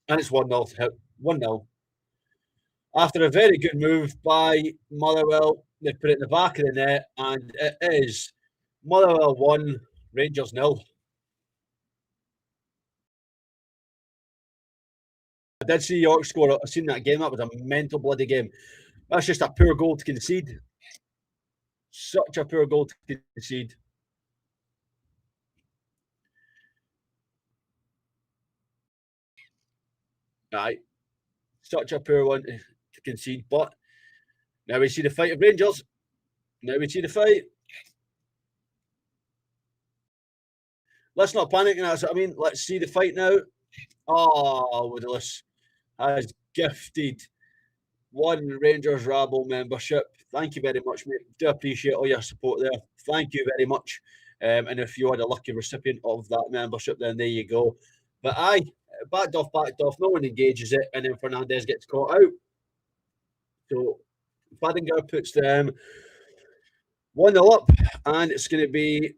And it's 1-0. 1-0. After a very good move by Motherwell, they put it in the back of the net, and it is Motherwell 1, Rangers 0. I did see York score. I've seen that game. That was a mental bloody game. That's just a poor goal to concede. Such a poor goal to concede. Right. Such a poor one to concede. But now we see the fight of Rangers. Now we see the fight. Let's not panic. That's what I mean. Let's see the fight now. Oh, Woodless has gifted 1 Rangers Rabble membership. Thank you very much, mate. Do appreciate all your support there. Thank you very much. And if you are the lucky recipient of that membership, then there you go. But aye, backed off. No one engages it, and then Fernandez gets caught out. So Fadinger puts them 1-0 up, and it's going to be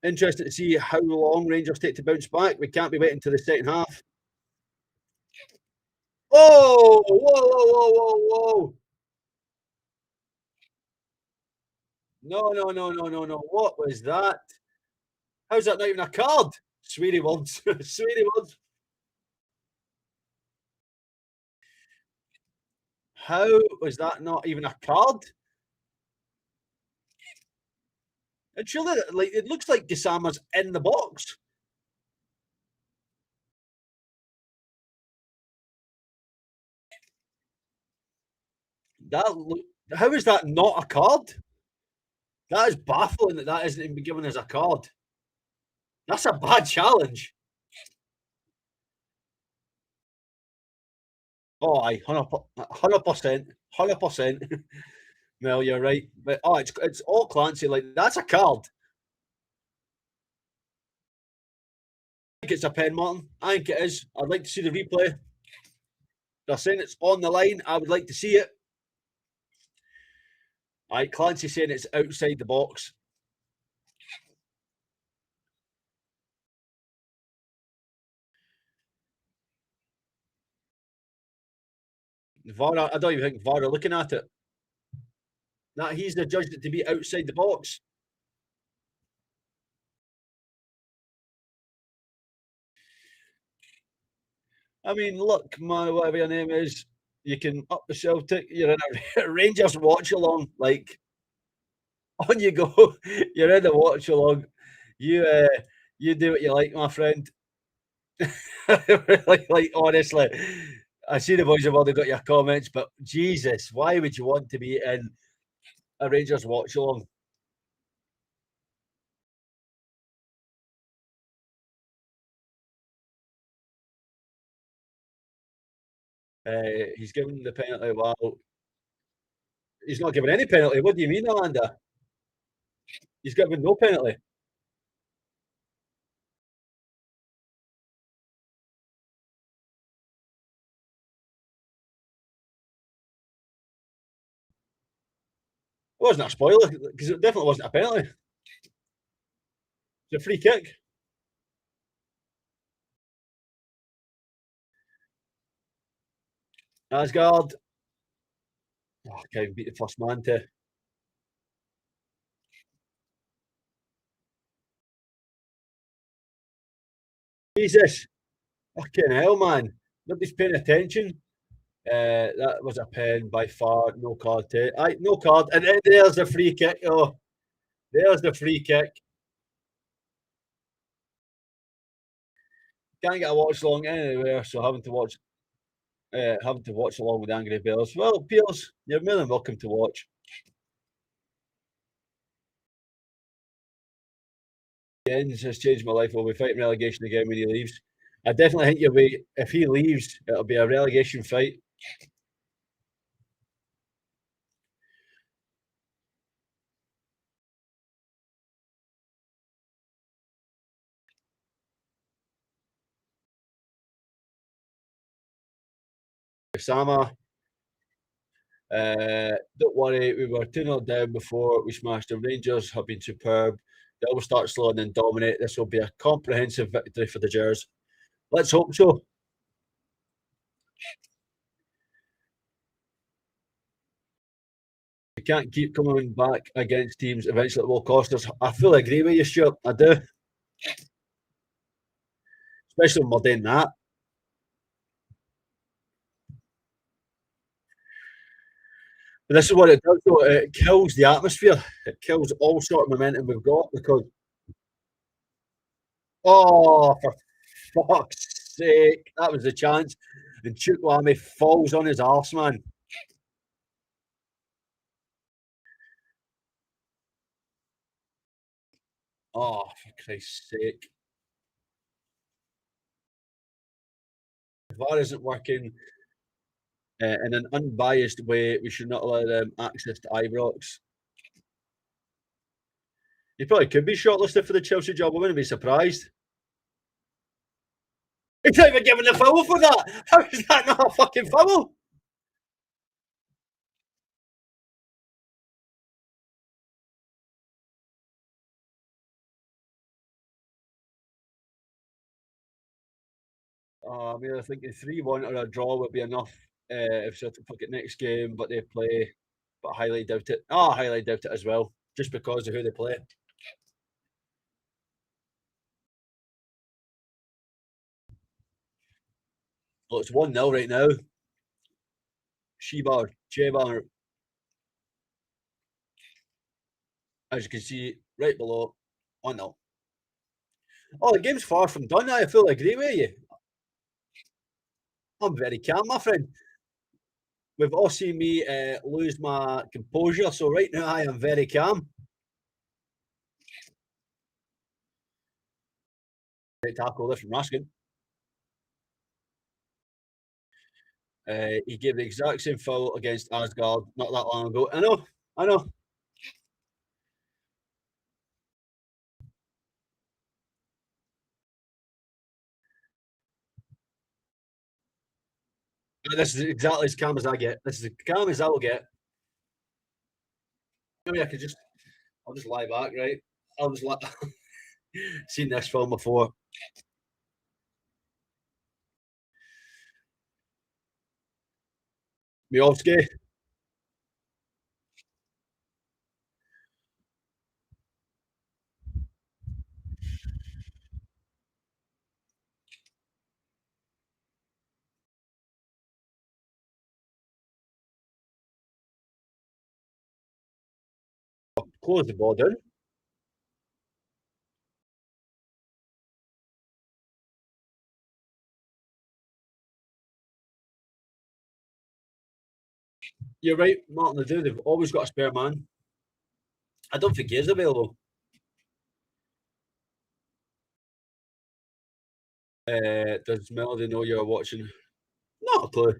interesting to see how long Rangers take to bounce back. We can't be waiting till the second half. Oh, whoa. No. What was that? How's that not even a card? Sweetie words. Sweetie words. How was that not even a card? And surely, like, it looks like Gassama's in the box. How is that not a card? That is baffling that isn't even given as a card. That's a bad challenge. Oh, aye, 100%. Well, you're right. But it's all Clancy. Like, that's a card. I think it's a pen, Martin. I think it is. I'd like to see the replay. They're saying it's on the line. I would like to see it. Aye, Clancy saying it's outside the box. VAR, I don't even think VAR are looking at it. Nah, he's judged it to be outside the box. I mean, look, whatever your name is, you can up the Celtic. You're in a Rangers watch along. Like, on you go. You're in the watch along. You do what you like, my friend. like honestly, I see the boys have already got your comments, but Jesus, why would you want to be in a Rangers watch along? He's given the penalty. Well, he's not given any penalty. What do you mean, Amanda? He's given no penalty. It wasn't a spoiler because it definitely wasn't a penalty. It's a free kick. Asgard. Oh, can't beat the first man to. Jesus. Fucking hell, man. Nobody's paying attention. That was a pen by far. No card to. Aye, no card. And then there's the free kick. Oh, there's the free kick. Can't get a watch along anywhere, so having to watch along with Angry Bears. Well, Piers, you're more than welcome to watch. Jens has changed my life. We'll be fighting relegation again when he leaves. I definitely think you'll be. If he leaves, it'll be a relegation fight. Sama, don't worry, we were 2-0 down before we smashed the Rangers, have been superb. They will start slow and then dominate. This will be a comprehensive victory for the Gers. Let's hope so. We can't keep coming back against teams eventually it will cost us. I fully agree with you, Stuart. I do. Especially when we're doing that. But this is what it does, though. It kills the atmosphere. It kills all sort of momentum we've got because. Oh, for fuck's sake. That was the chance. And Chukwueze falls on his arse, man. Oh, for Christ's sake. If VAR isn't working in an unbiased way, we should not allow them access to Ibrox. He probably could be shortlisted for the Chelsea job. I wouldn't be surprised. He's not even given the foul for that. How is that not a fucking foul? I mean, I think a 3-1 or a draw would be enough if Celtic fuck it next game, but they play. But I highly doubt it. I highly doubt it as well, just because of who they play. Well, it's 1-0 right now. Chebar. As you can see, right below. 1-0. Oh, the game's far from done. I fully agree with you. I'm very calm, my friend. We've all seen me lose my composure, so right now I am very calm. Great tackle there from Raskin. He gave the exact same foul against Asgard not that long ago. I know. This is exactly as calm as I get. This is as calm as I will get. Maybe I'll just lie back, right? I'll just seen this film before. Miovski. Close the ball down. You're right, Martin Ledoux. They've always got a spare man. I don't think he is available. Does Melody know you're watching? Not a clue.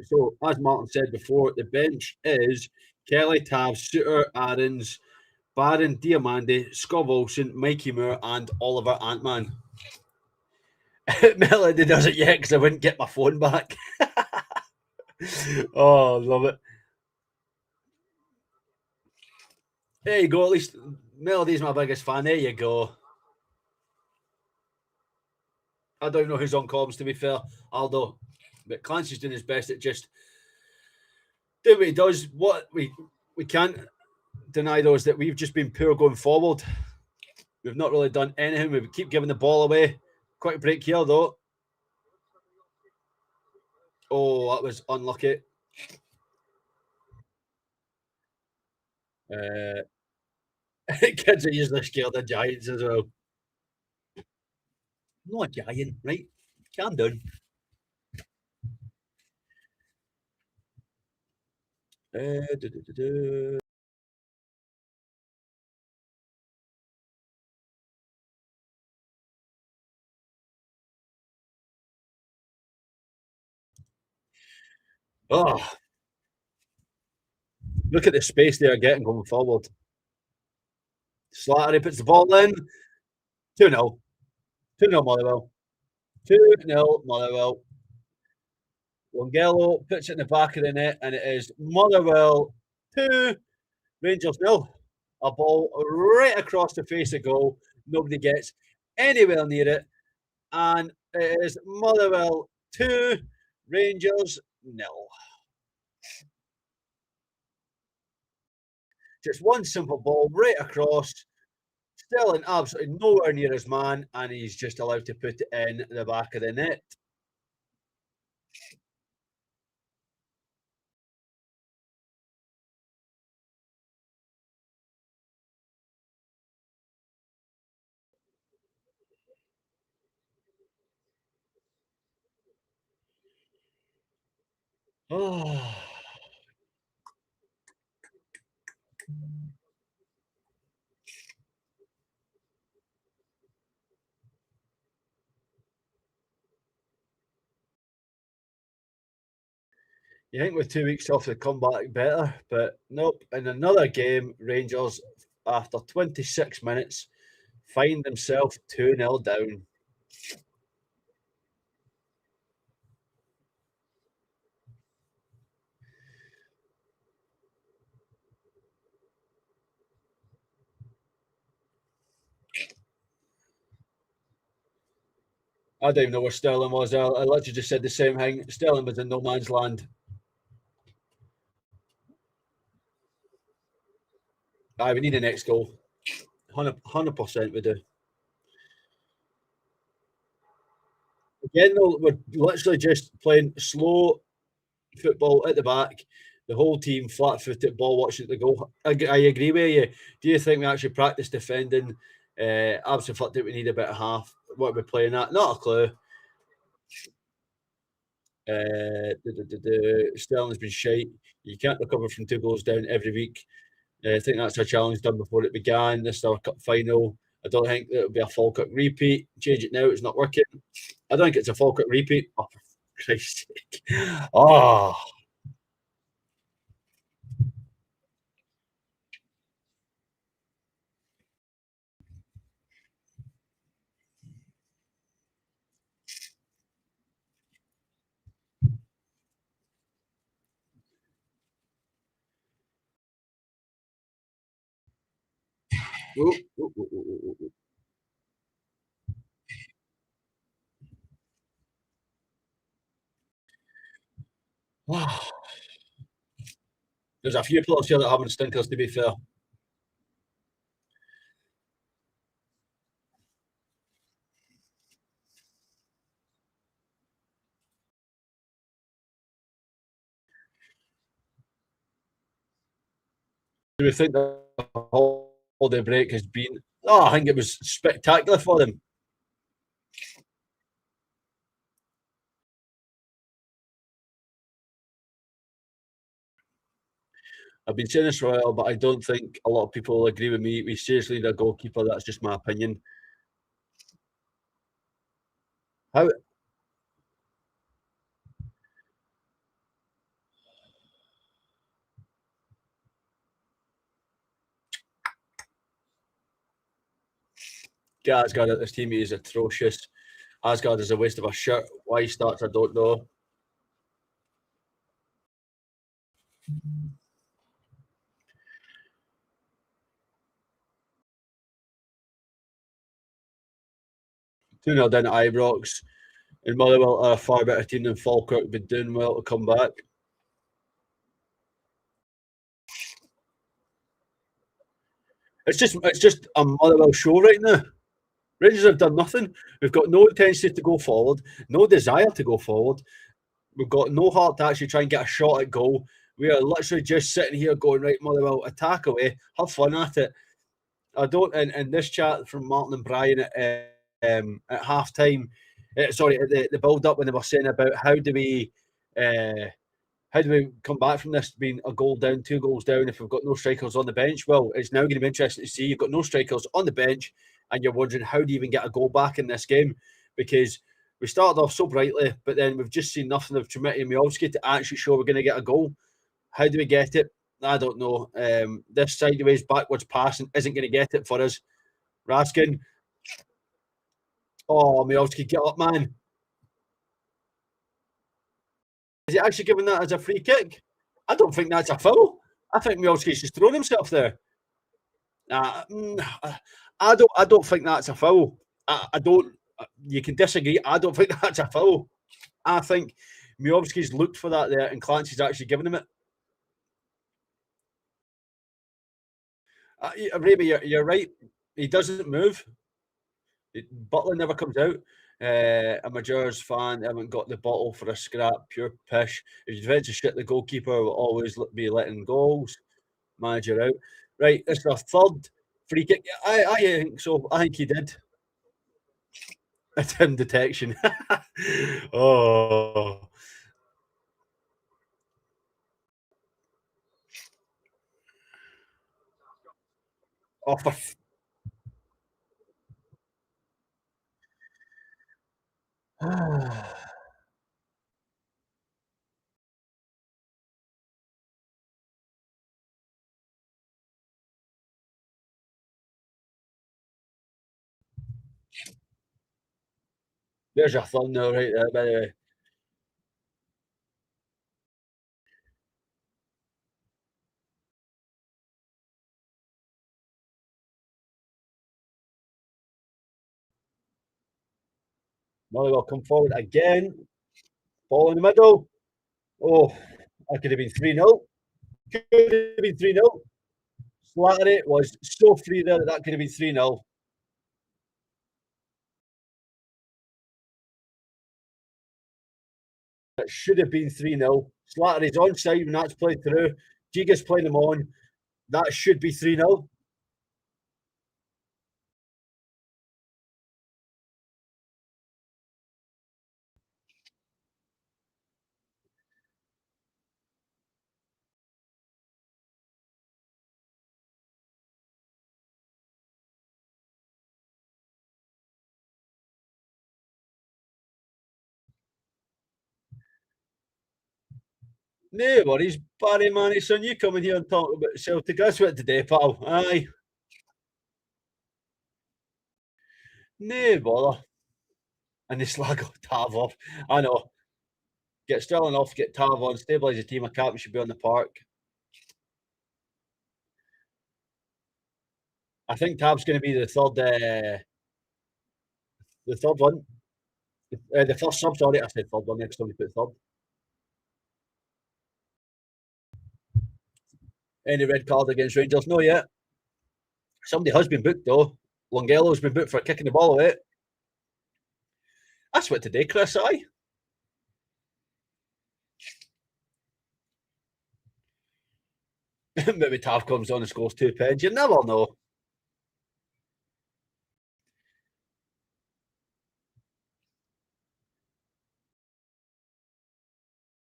So, as Martin said before, the bench is Kelly, Tav, Suter, Aarons, Barron, Diamandi, Scott Wilson, Mikey Moore, and Oliver Antman. Melody doesn't yet because I wouldn't get my phone back. Oh, love it. There you go. At least Melody's my biggest fan. There you go. I don't know who's on comms, to be fair, Aldo. But Clancy's doing his best at just doing what he does. What we can't deny, though, is that we've just been poor going forward. We've not really done anything. We keep giving the ball away. Quick break here, though. Oh, that was unlucky. Kids are usually scared of giants as well. Not a giant, right? Calm down. Oh, look at the space they are getting going forward. Slattery puts the ball in. 2-0. 2-0 Motherwell. 2-0 Motherwell. Longello puts it in the back of the net, and it is Motherwell 2, Rangers 0. A ball right across the face of goal. Nobody gets anywhere near it. And it is Motherwell 2, Rangers 0. Just one simple ball right across. Sterling absolutely nowhere near his man, and he's just allowed to put it in the back of the net. Oh. You think with 2 weeks off, they come back better, but nope. In another game, Rangers, after 26 minutes, find themselves 2-0 down. I don't even know where Sterling was. I literally just said the same thing. Sterling was in no man's land. We need a next goal. 100% we do. Again, though, we're literally just playing slow football at the back. the whole team flat-footed, ball watching the goal. I agree with you. Do you think we actually practice defending? Absolutely, we need a bit of half. What are we playing at? Not a clue. Sterling's been shite. You can't recover from 2 goals down every week. I think that's a challenge done before it began. This is our cup final. I don't think it'll be a Falkirk repeat. Change it now. It's not working. I don't think it's a Falkirk repeat. Oh, for Christ's sake. Oh. There's a few players here that haven't stinkers, to be fair. Do we think the holiday break has been? Oh, I think it was spectacular for them. I've been saying this for a while, but I don't think a lot of people will agree with me. We seriously need a goalkeeper. That's just my opinion. How? Get Asgard at this team. He is atrocious. Asgard is a waste of a shirt. Why he starts, I don't know. Two 0 down at Ibrox, and Motherwell are a far better team than Falkirk. Been doing well to come back. It's just a Motherwell show right now. Rangers have done nothing. We've got no intensity to go forward, no desire to go forward. We've got no heart to actually try and get a shot at goal. We are literally just sitting here going, right, Motherwell, attack away, have fun at it. I don't, in this chat from Martin and Brian at half time, at the build up when they were saying about how do we come back from this being a goal down, 2 goals down if we've got no strikers on the bench? Well, it's now going to be interesting to see. You've got no strikers on the bench and you're wondering how do you even get a goal back in this game, because we started off so brightly, but then we've just seen nothing of Tremiti and Miovski to actually show we're going to get a goal. How do we get it? I don't know. This sideways, backwards passing isn't going to get it for us. Raskin. Oh, Miovski, get up, man. Is he actually giving that as a free kick? I don't think that's a foul. I think Miovski's just thrown himself there. I don't think that's a foul. I don't. You can disagree. I don't think that's a foul. I think Miovski's looked for that there, and Clancy's actually given him it. Raby, you're right. He doesn't move. Butler never comes out. I'm a Jers fan. I haven't got the bottle for a scrap. Pure pish. If you defend to shit, the goalkeeper will always be letting goals. Manager out. Right, this is our third free kick. I think so. I think he did. Attempt detection. Oh. Oh, for There's your thumbnail right there, by the way. Motherwell come forward again. Ball in the middle. Oh, that could have been 3-0. Could have been 3-0. Slattery was so free there that could have been 3-0. It should have been 3-0. Slattery's onside when that's played through. Giga's playing him on. That should be 3-0. No worries, Barry Manison. You coming here and talking about Celtic. That's what today, pal. Aye. No bother. And they slag Tav off. I know. Get Sterling off, get Tav on, stabilise the team. A captain should be on the park. I think Tav's going to be the third one. The first sub, sorry. I said third one next time we put third. Any red card against Rangers? No yet. Somebody has been booked though. Longello's been booked for kicking the ball away. That's what today, Chris. Aye. Maybe Tav comes on and scores 2 pens. You never know.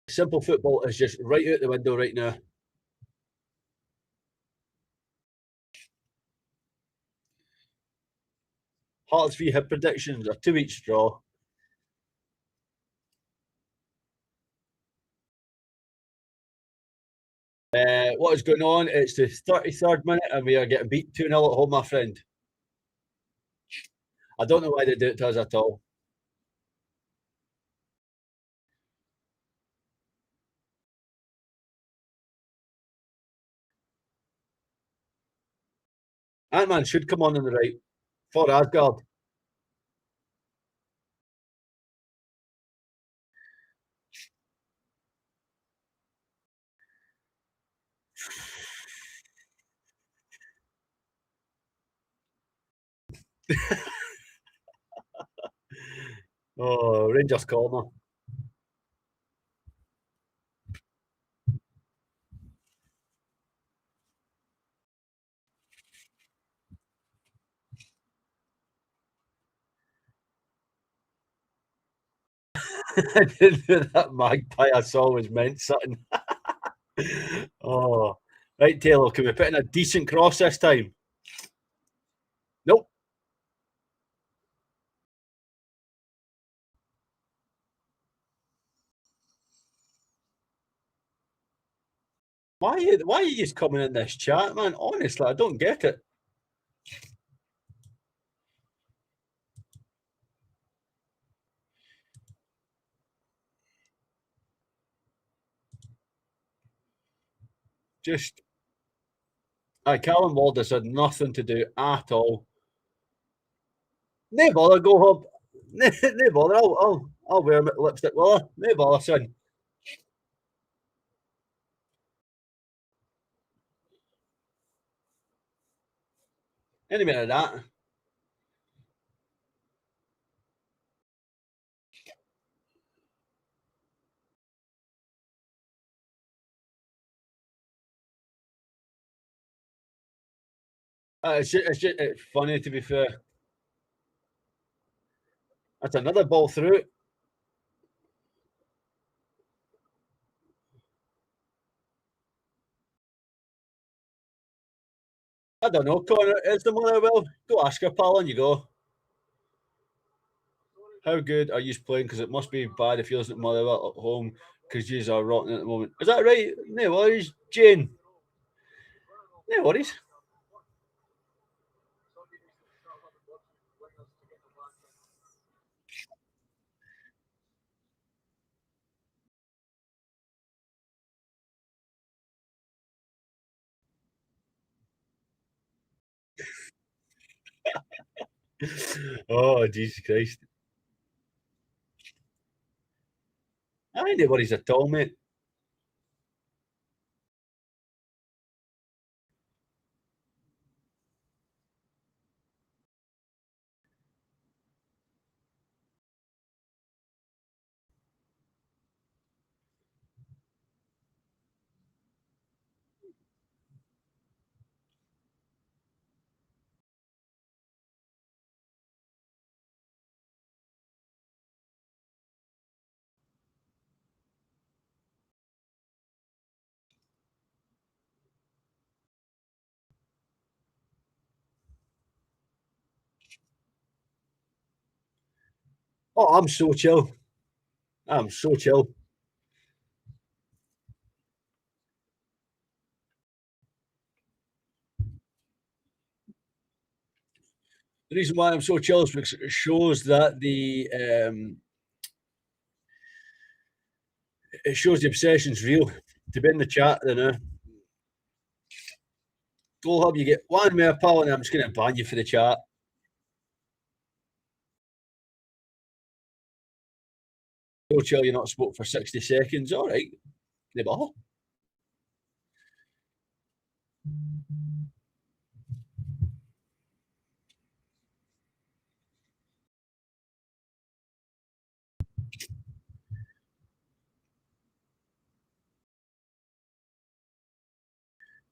Simple football is just right out the window right now. Hearts v Hib predictions are 2 each draw. What is going on? It's the 33rd minute and we are getting beat 2-0 at home, my friend. I don't know why they do it to us at all. Ant-Man should come on the right for Asgard. Oh, Rangers corner. I didn't know that magpie I saw was meant something. Oh, right, Taylor. Can we put in a decent cross this time? Nope. Why are you just coming in this chat, man? Honestly, I don't get it. Just, Callum Walder's had nothing to do at all. No bother, go home. No bother. I'll wear lipstick, will I? No bother, son. Any minute of that. It's funny, to be fair. That's another ball through. I don't know, Connor. Is the Motherwell? Go ask her, pal, on you go. How good are you playing? Because it must be bad if you're listening to Motherwell at home because you are rotten at the moment. Is that right? No worries, Jane. No worries. Oh, Jesus Christ. I ain't no worries at all, mate. Oh, I'm so chill. I'm so chill. The reason why I'm so chill is because it shows that it shows the obsession's real. To be in the chat, you know. Go Hub, you get one more pal, and I'm just going to ban you for the chat. So chill, you're not spoke for 60 seconds. All right. The ball.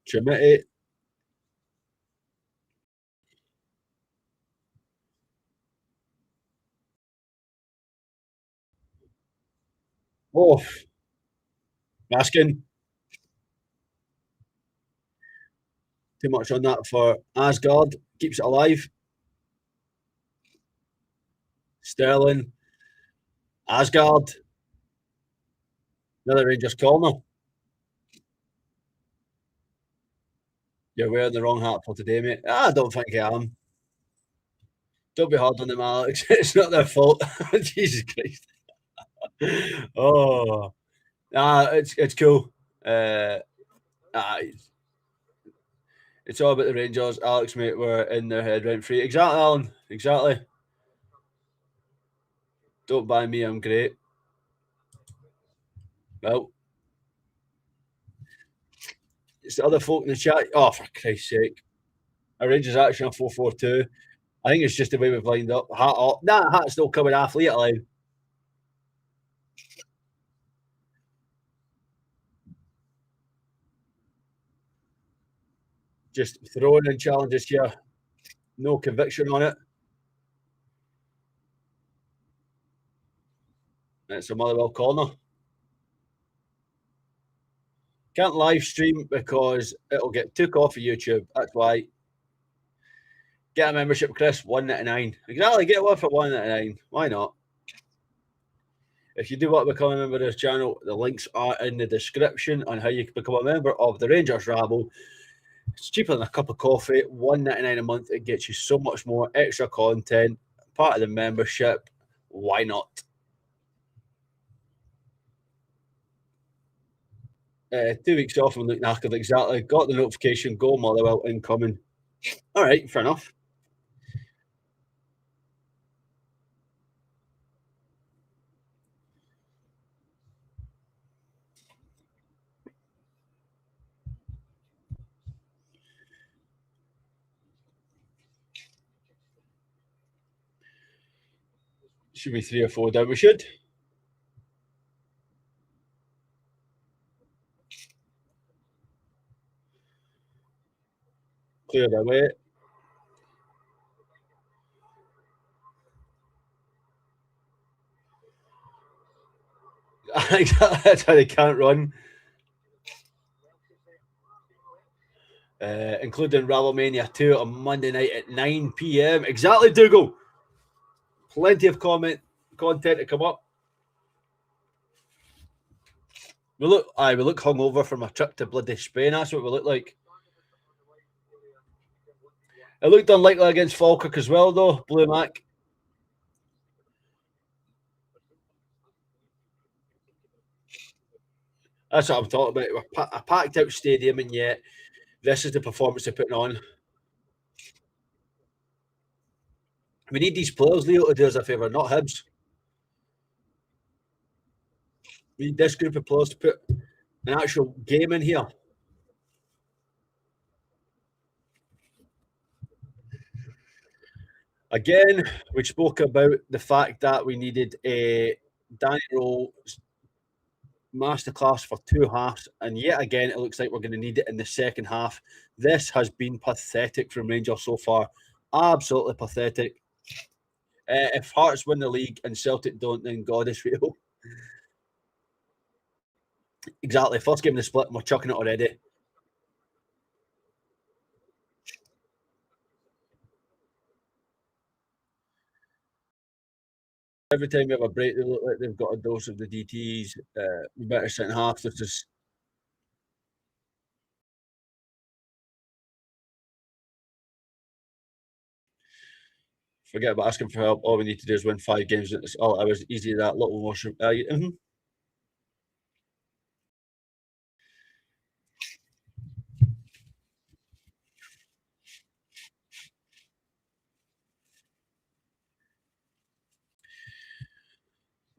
Trimity. Oh, Maskin. Too much on that for Asgard. Keeps it alive. Sterling. Asgard. Another Rangers corner. You're wearing the wrong hat for today, mate. I don't think I am. Don't be hard on them, Alex. It's not their fault. Jesus Christ. Oh, it's cool. It's all about the Rangers. Alex, mate, we're in their head rent free. Exactly, Alan. Exactly. Don't buy me. I'm great. Well, it's the other folk in the chat. Oh, for Christ's sake. A Rangers action on 4-4-2. I think it's just the way we've lined up. Hat up. Nah, hat's still coming athlete alive. Just throwing in challenges here. No conviction on it. It's a Motherwell corner. Can't live stream because it'll get took off of YouTube. That's why. Get a membership, Chris. $1.99. Exactly. Get one for $1.99. Why not? If you do want to become a member of this channel, the links are in the description on how you can become a member of the Rangers Rabble. It's cheaper than a cup of coffee. $1.99 a month. It gets you so much more extra content. Part of the membership. Why not? 2 weeks off and look knackered. Exactly. Got the notification. Go Motherwell incoming. All right, fair enough. Should be 3 or 4 down. We should. Clear the way. That's how they can't run. Including Rabble Mania 2 on Monday night at 9 p.m. Exactly, Dougal. Plenty of content to come up. We look hungover from a trip to bloody Spain. That's what we look like. It looked unlikely against Falkirk as well, though. Blue Mac. That's what I'm talking about. We're a packed out stadium, and yet this is the performance they're putting on. We need these players, Leo, to do us a favour, not Hibs. We need this group of players to put an actual game in here. Again, we spoke about the fact that we needed a Danny Rowe masterclass for 2 halves, and yet again, it looks like we're going to need it in the second half. This has been pathetic from Rangers so far. Absolutely pathetic. If Hearts win the league and Celtic don't, then God is real. Exactly. First game of the split, and we're chucking it already. Every time we have a break, they look like they've got a dose of the DTs. We better centre half. This is forget about asking for help. All we need to do is win 5 games. It's all hours easy. That little more.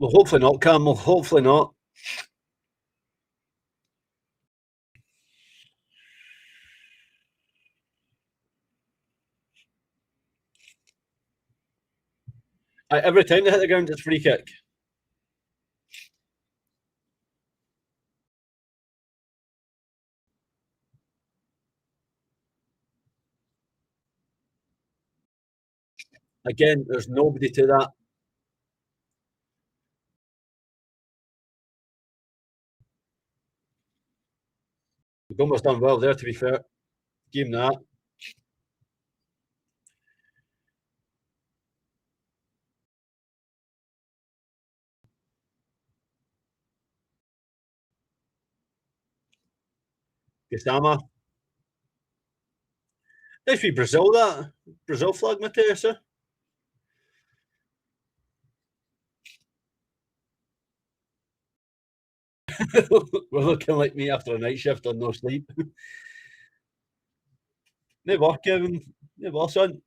Well, hopefully not, Cam. Well, hopefully not. Every time they hit the ground, it's free kick. Again, there's nobody to that. The goalkeeper's done well there, to be fair. Give him that. Gisama. Nice be Brazil, that. Brazil flag, Mateusa. We're looking like me after a night shift on no sleep. No more, Kevin. No more, son.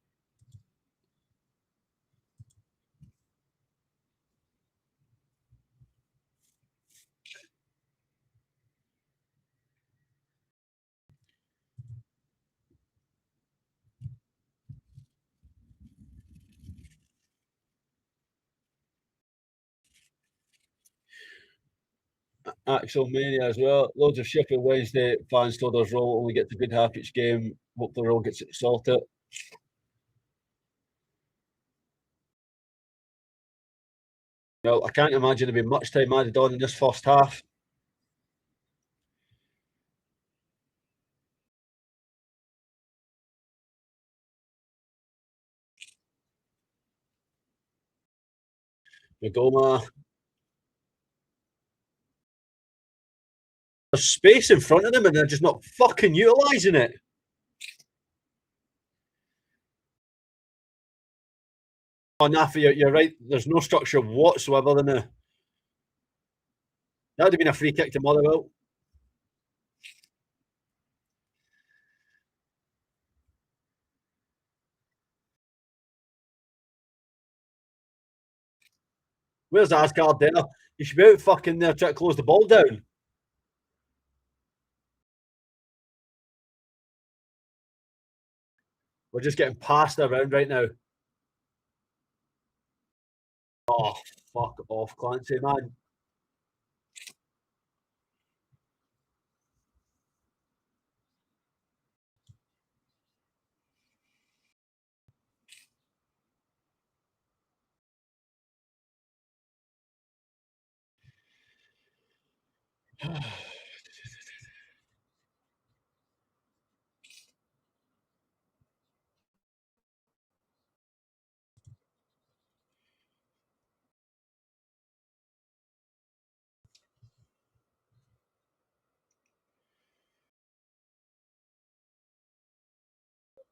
Axel Mania as well. Loads of Sheffield Wednesday fans told us Roll only gets a good half each game. Hopefully Roll gets it sorted. Well, I can't imagine there'll be much time added on in this first half. Magoma. There's space in front of them and they're just not fucking utilising it. Oh, Nafi, you're right. There's no structure whatsoever in there. That would have been a free kick to Motherwell. Where's Asgard there? You should be out fucking there trying to close the ball down. We're just getting passed around right now. Oh, fuck off, Clancy, man.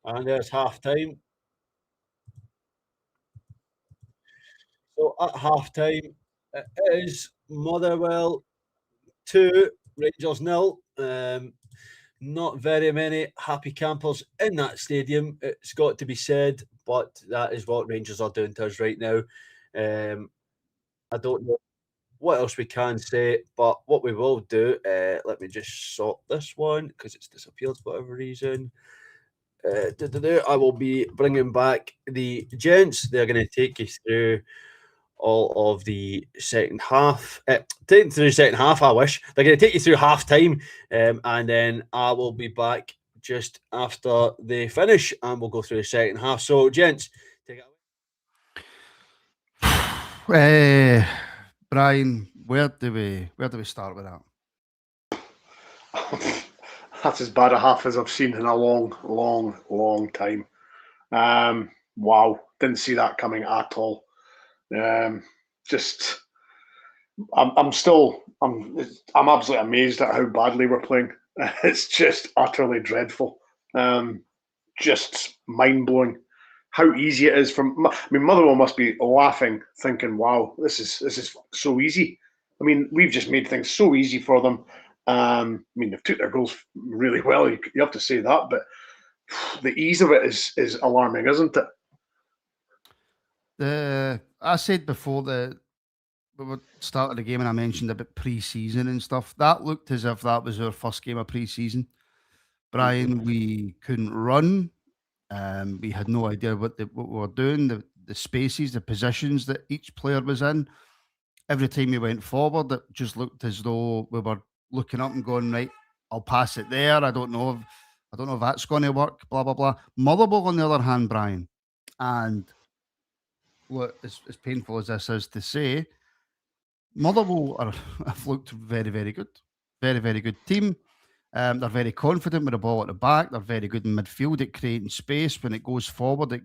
And there's half time. So at half time, it is Motherwell 2, Rangers 0. Not very many happy campers in that stadium, it's got to be said, but that is what Rangers are doing to us right now. I don't know what else we can say, but what we will do, let me just sort this one because it's disappeared for whatever reason. I will be bringing back the gents. They're going to take you through all of the second half. Taking through the second half, I wish. They're going to take you through half time, and then I will be back just after they finish, and we'll go through the second half. So, gents, take it away. Brian, where do we start with that? That's as bad a half as I've seen in a long time. Wow, didn't see that coming at all. just, I'm absolutely amazed at how badly we're playing. It's just utterly dreadful. Just mind blowing. How easy it is Motherwell must be laughing, thinking, "Wow, this is so easy." I mean, we've just made things so easy for them. They've took their goals really well. You have to say that, but the ease of it is alarming, isn't it? I said before that we were starting the game and I mentioned about pre-season and stuff. That looked as if that was our first game of pre-season. Brian, we couldn't run. We had no idea what we were doing, the spaces, the positions that each player was in. Every time we went forward, it just looked as though we were looking up and going, right, I'll pass it there. I don't know if that's going to work, blah, blah, blah. Motherwell, on the other hand, Brian, and look, as painful as this is to say, Motherwell have looked very, very good. Very, very good team. They're very confident with the ball at the back. They're very good in midfield at creating space. When it goes forward,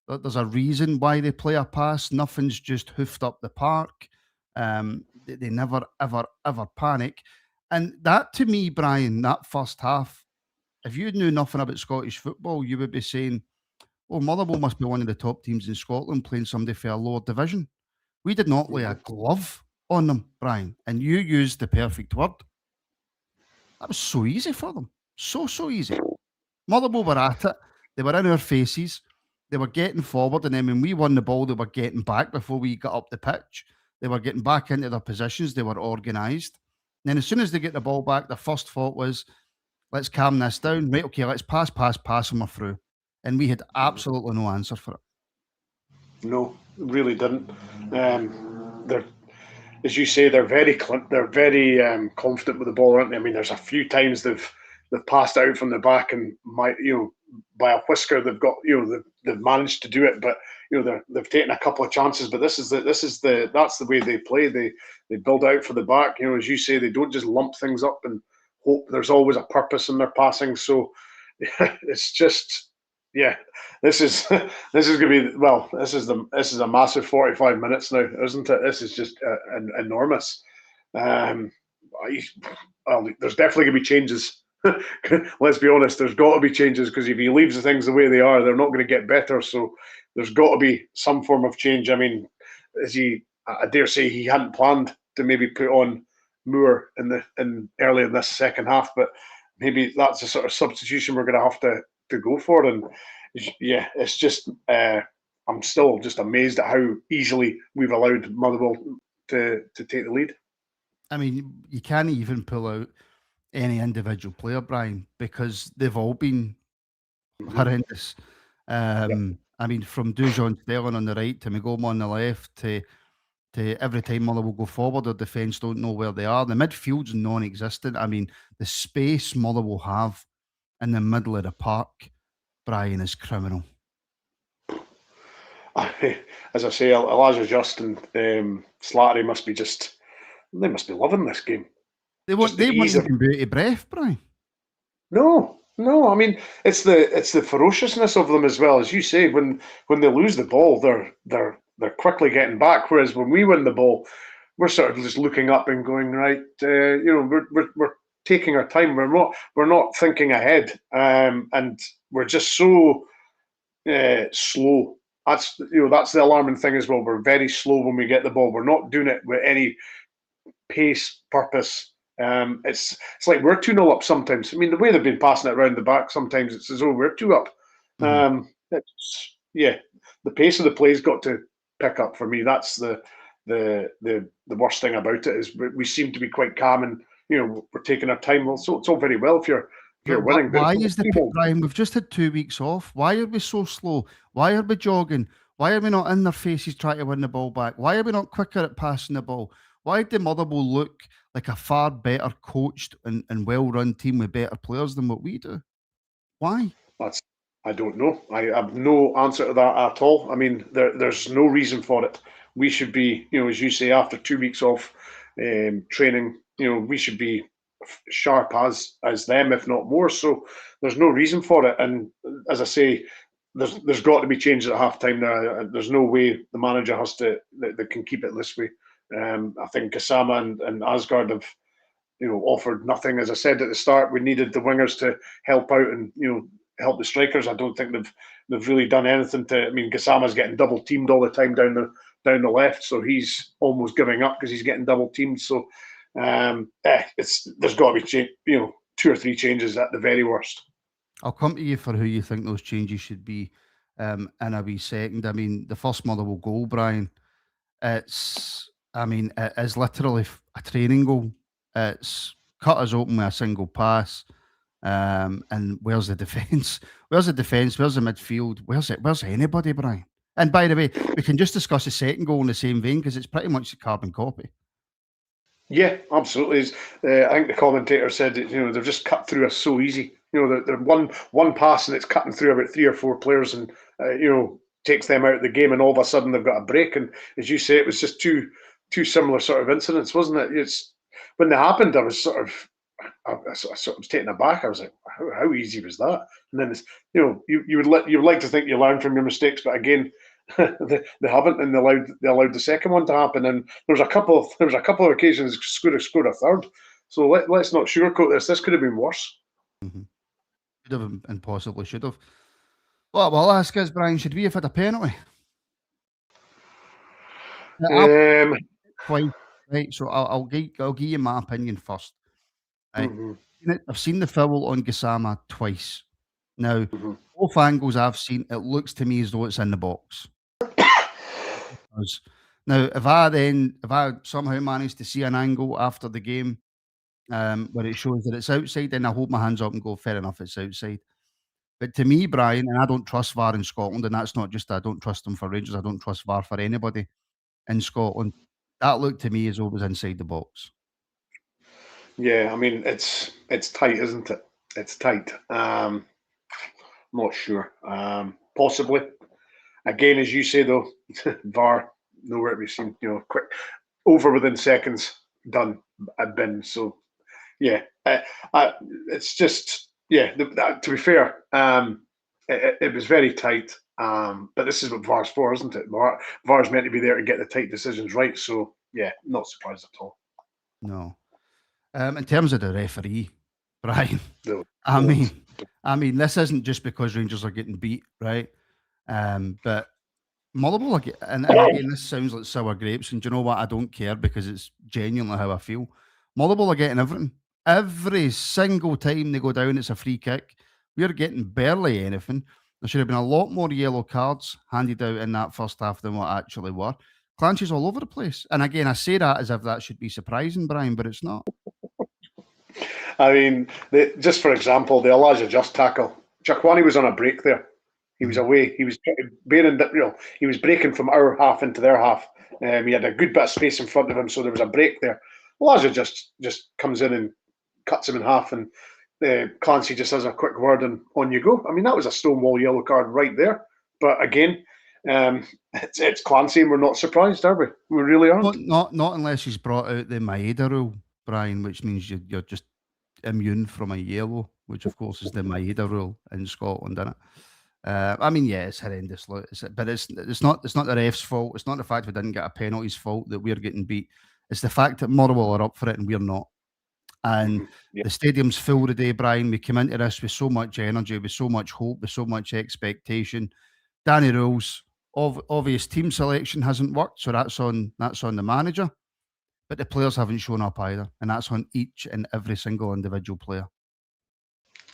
there's a reason why they play a pass. Nothing's just hoofed up the park. They never, ever, ever panic. And that, to me, Brian, that first half, if you knew nothing about Scottish football, you would be saying, oh, Motherwell must be one of the top teams in Scotland playing somebody for a lower division. We did not lay a glove on them, Brian. And you used the perfect word. That was so easy for them. So easy. Motherwell were at it. They were in our faces. They were getting forward. And then when we won the ball, they were getting back before we got up the pitch. They were getting back into their positions. They were organised. And then as soon as they get the ball back, their first thought was, let's calm this down. Right, okay, let's pass, and we're through. And we had absolutely no answer for it. No, really didn't. They're, as you say, they're very confident with the ball, aren't they? I mean, there's a few times they've passed out from the back, and by a whisker they've got they've managed to do it, but they've taken a couple of chances. But that's the way they play. They build out for the back. As you say, they don't just lump things up and hope. There's always a purpose in their passing. So it's just. Yeah, this is going to be this is a massive 45 minutes now, isn't it? This is just enormous. There's definitely going to be changes. Let's be honest. There's got to be changes, because if he leaves the things the way they are, they're not going to get better. So there's got to be some form of change. I mean, I dare say he hadn't planned to maybe put on Moore early in this second half, but maybe that's the sort of substitution we're going to have to go for. And yeah, it's just I'm still just amazed at how easily we've allowed Motherwell to take the lead. I mean, you can't even pull out any individual player, Brian, because they've all been horrendous. I mean, from Dujon Sterling on the right to Migoma on the left to every time Motherwell go forward, their defence don't know where they are. The midfield's non-existent. I mean, the space Motherwell have in the middle of the park, Brian, is criminal. As I say, Elijah Just and Slattery must be loving this game. They won't even be out of breath, Brian. No. I mean, it's the ferociousness of them as well. As you say, when they lose the ball, they're quickly getting back. Whereas when we win the ball, we're sort of just looking up and going, right, we're taking our time. We're not thinking ahead, and we're just so slow. That's the alarming thing as well. We're very slow when we get the ball. We're not doing it with any pace, purpose. It's like we're 2-0 up sometimes. I mean, the way they've been passing it around the back, sometimes it's as though we're 2 up. The pace of the play's got to pick up for me. That's the worst thing about it, is we seem to be quite calm, and we're taking our time. Well, so it's all very well if you're winning. Why is Brian? We've just had 2 weeks off. Why are we so slow? Why are we jogging? Why are we not in their faces trying to win the ball back? Why are we not quicker at passing the ball? Why did Motherwell look like a far better coached and well-run team with better players than what we do? Why? I don't know. I have no answer to that at all. I mean, there's no reason for it. We should be, as you say, after 2 weeks off training, we should be sharp as them, if not more. So there's no reason for it. And as I say, there's got to be changes at half time now. There's no way the manager has to that can keep it this way. I think Gassama and Asgard have offered nothing. As I said at the start, we needed the wingers to help out and help the strikers. I don't think they've really done anything to. I mean, Gassama's getting double teamed all the time down the left, so he's almost giving up because he's getting double teamed. So there's got to be 2 or 3 changes at the very worst. I'll come to you for who you think those changes should be in a wee second. I mean, the first Motherwell goal, Brian, it is literally a training goal. It's cut us open with a single pass. And where's the defence? Where's the defence? Where's the midfield? Where's anybody, Brian? And by the way, we can just discuss the second goal in the same vein because it's pretty much a carbon copy. Yeah, absolutely. I think the commentator said that, they've just cut through us so easy. They're one pass and it's cutting through about 3 or 4 players and takes them out of the game, and all of a sudden they've got a break. And as you say, it was just two similar sort of incidents, wasn't it? It's when they happened, I was sort of taken aback. I was like, how easy was that? And then you would like to think you learn from your mistakes, but again, they haven't, and they allowed the second one to happen. And there was a couple of occasions could have scored a third. So let's not sugarcoat this. This could have been worse. Mm-hmm. Could have and possibly should have. Well, I'll ask us, Brian, should we have had a penalty? Twice, right? So I'll give you my opinion first. Right? Mm-hmm. I've seen the foul on Gassama twice. Now, both angles I've seen, it looks to me as though it's in the box. Now, if I somehow manage to see an angle after the game where it shows that it's outside, then I hold my hands up and go, fair enough, it's outside. But to me, Brian, and I don't trust VAR in Scotland, and that's not just I don't trust them for Rangers, I don't trust VAR for anybody in Scotland. That looked to me as though it was inside the box. Yeah, I mean, it's tight, isn't it? It's tight. Not sure. Possibly. Again, as you say, though, VAR, nowhere to be seen. Quick, over within seconds, done, bin. So, yeah, it's just, yeah. To be fair, it was very tight. But this is what VAR's for, isn't it? VAR's meant to be there to get the tight decisions right. So, yeah, not surprised at all. No. In terms of the referee, Brian, No. I mean, this isn't just because Rangers are getting beat, right? But Motherwell, and again, this sounds like sour grapes, and do you know what? I don't care because it's genuinely how I feel. Motherwell are getting everything. Every single time they go down, it's a free kick. We're getting barely anything. There should have been a lot more yellow cards handed out in that first half than what actually were. Clancy's all over the place. And again, I say that as if that should be surprising, Brian, but it's not. I mean, just for example, the Elijah Just tackle. Chakwani was on a break there. He was away. He was he was breaking from our half into their half. He had a good bit of space in front of him, so there was a break there. Elijah just comes in and cuts him in half, and Clancy just has a quick word and on you go. I mean, that was a stonewall yellow card right there. But again, it's Clancy, and we're not surprised, are we? We really aren't. Not unless he's brought out the Maeda rule, Brian, which means you're just immune from a yellow, which of course is the Maeda rule in Scotland, isn't it? I mean, yeah, it's horrendous, but it's not the ref's fault. It's not the fact we didn't get a penalty's fault that we're getting beat. It's the fact that Motherwell are up for it and we're not. And the stadium's full today, Brian. We came into this with so much energy, with so much hope, with so much expectation. Danny Rule's obvious team selection hasn't worked, so that's on the manager. But the players haven't shown up either, and that's on each and every single individual player.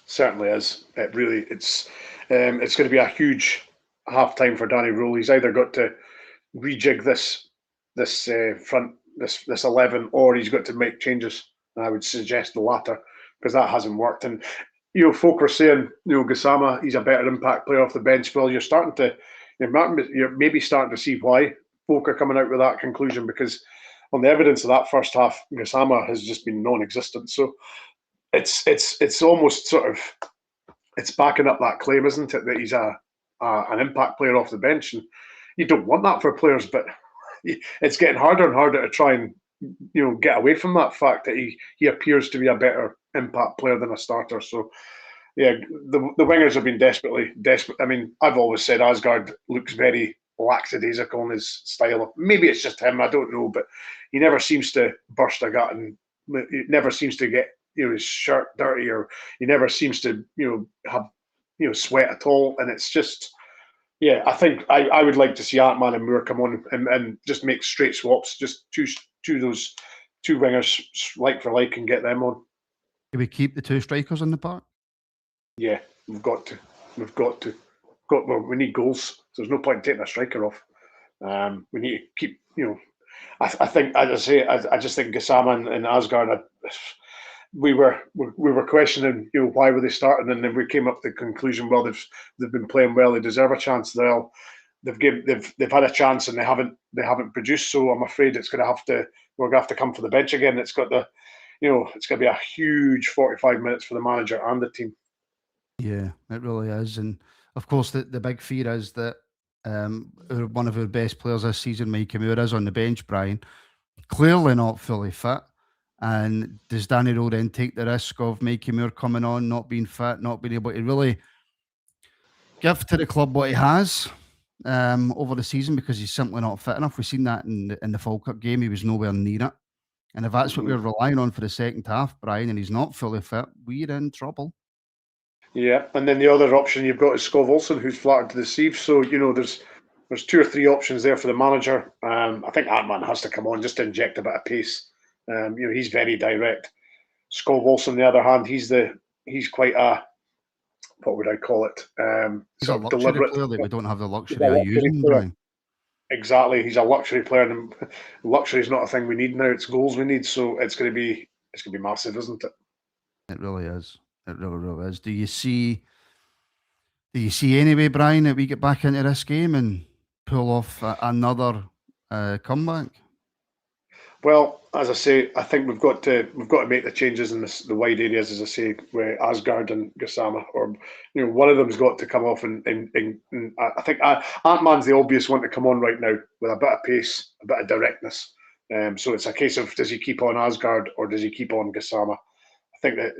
Certainly is. It's going to be a huge half time for Danny Rule. He's either got to rejig this 11, or he's got to make changes. And I would suggest the latter, because that hasn't worked. And folk are saying, Gassama, he's a better impact player off the bench. Well, you're maybe starting to see why folk are coming out with that conclusion, because on the evidence of that first half, Gassama has just been non-existent. So it's almost sort of, it's backing up that claim, isn't it, that he's an impact player off the bench, and you don't want that for players, but it's getting harder and harder to try and get away from that fact that he appears to be a better impact player than a starter. So the wingers have been desperate. I mean, I've always said Asgard looks very lackadaisical in his style. Maybe it's just him, I don't know, but he never seems to burst a gut, and he never seems to get his shirt dirty, or he never seems to have sweat at all. And it's just, I think I would like to see Ant-Man and Moore come on and just make straight swaps, just those two wingers like for like, and get them on. Do we keep the two strikers in the park? Yeah, we've got to. Well, we need goals. So there's no point in taking a striker off. We need to keep, I think, as I say, I just think Gassama and Asgard, we were questioning, why were they starting, and then we came up to the conclusion, well, they've been playing well, they deserve a chance. They've had a chance and they haven't produced. So I'm afraid we're gonna have to come for the bench again. It's got it's going to be a huge 45 minutes for the manager and the team. Yeah, it really is. And of course, the big fear is that one of our best players this season, Mikey Moore, is on the bench, Brian. Clearly not fully fit. And does Danny Rowe then take the risk of Mikey Moore coming on, not being fit, not being able to really give to the club what he has over the season, because he's simply not fit enough? We've seen that in the Falkirk game. He was nowhere near it. And if that's what we're relying on for the second half, Brian, and he's not fully fit, we're in trouble. Yeah, and then the other option you've got is Skov Olsen, who's flattered to deceive. So, there's 2 or 3 options there for the manager. I think Ant-Man has to come on just to inject a bit of pace. He's very direct. Skov Olsen, on the other hand, he's quite a, what would I call it? He's a luxury deliberate player that we don't have the luxury of using, Brian. Exactly, he's a luxury player, and luxury is not a thing we need now. It's goals we need, so it's going to be massive, isn't it? It really is. It really is. Do you see any way, Brian, that we get back into this game and pull off another comeback? Well, as I say, I think we've got to make the changes in the wide areas, as I say, where Asgard and Gassama, or one of them's got to come off, and I think Ant-Man's the obvious one to come on right now with a bit of pace, a bit of directness. So it's a case of, does he keep on Asgard or does he keep on Gassama? I think that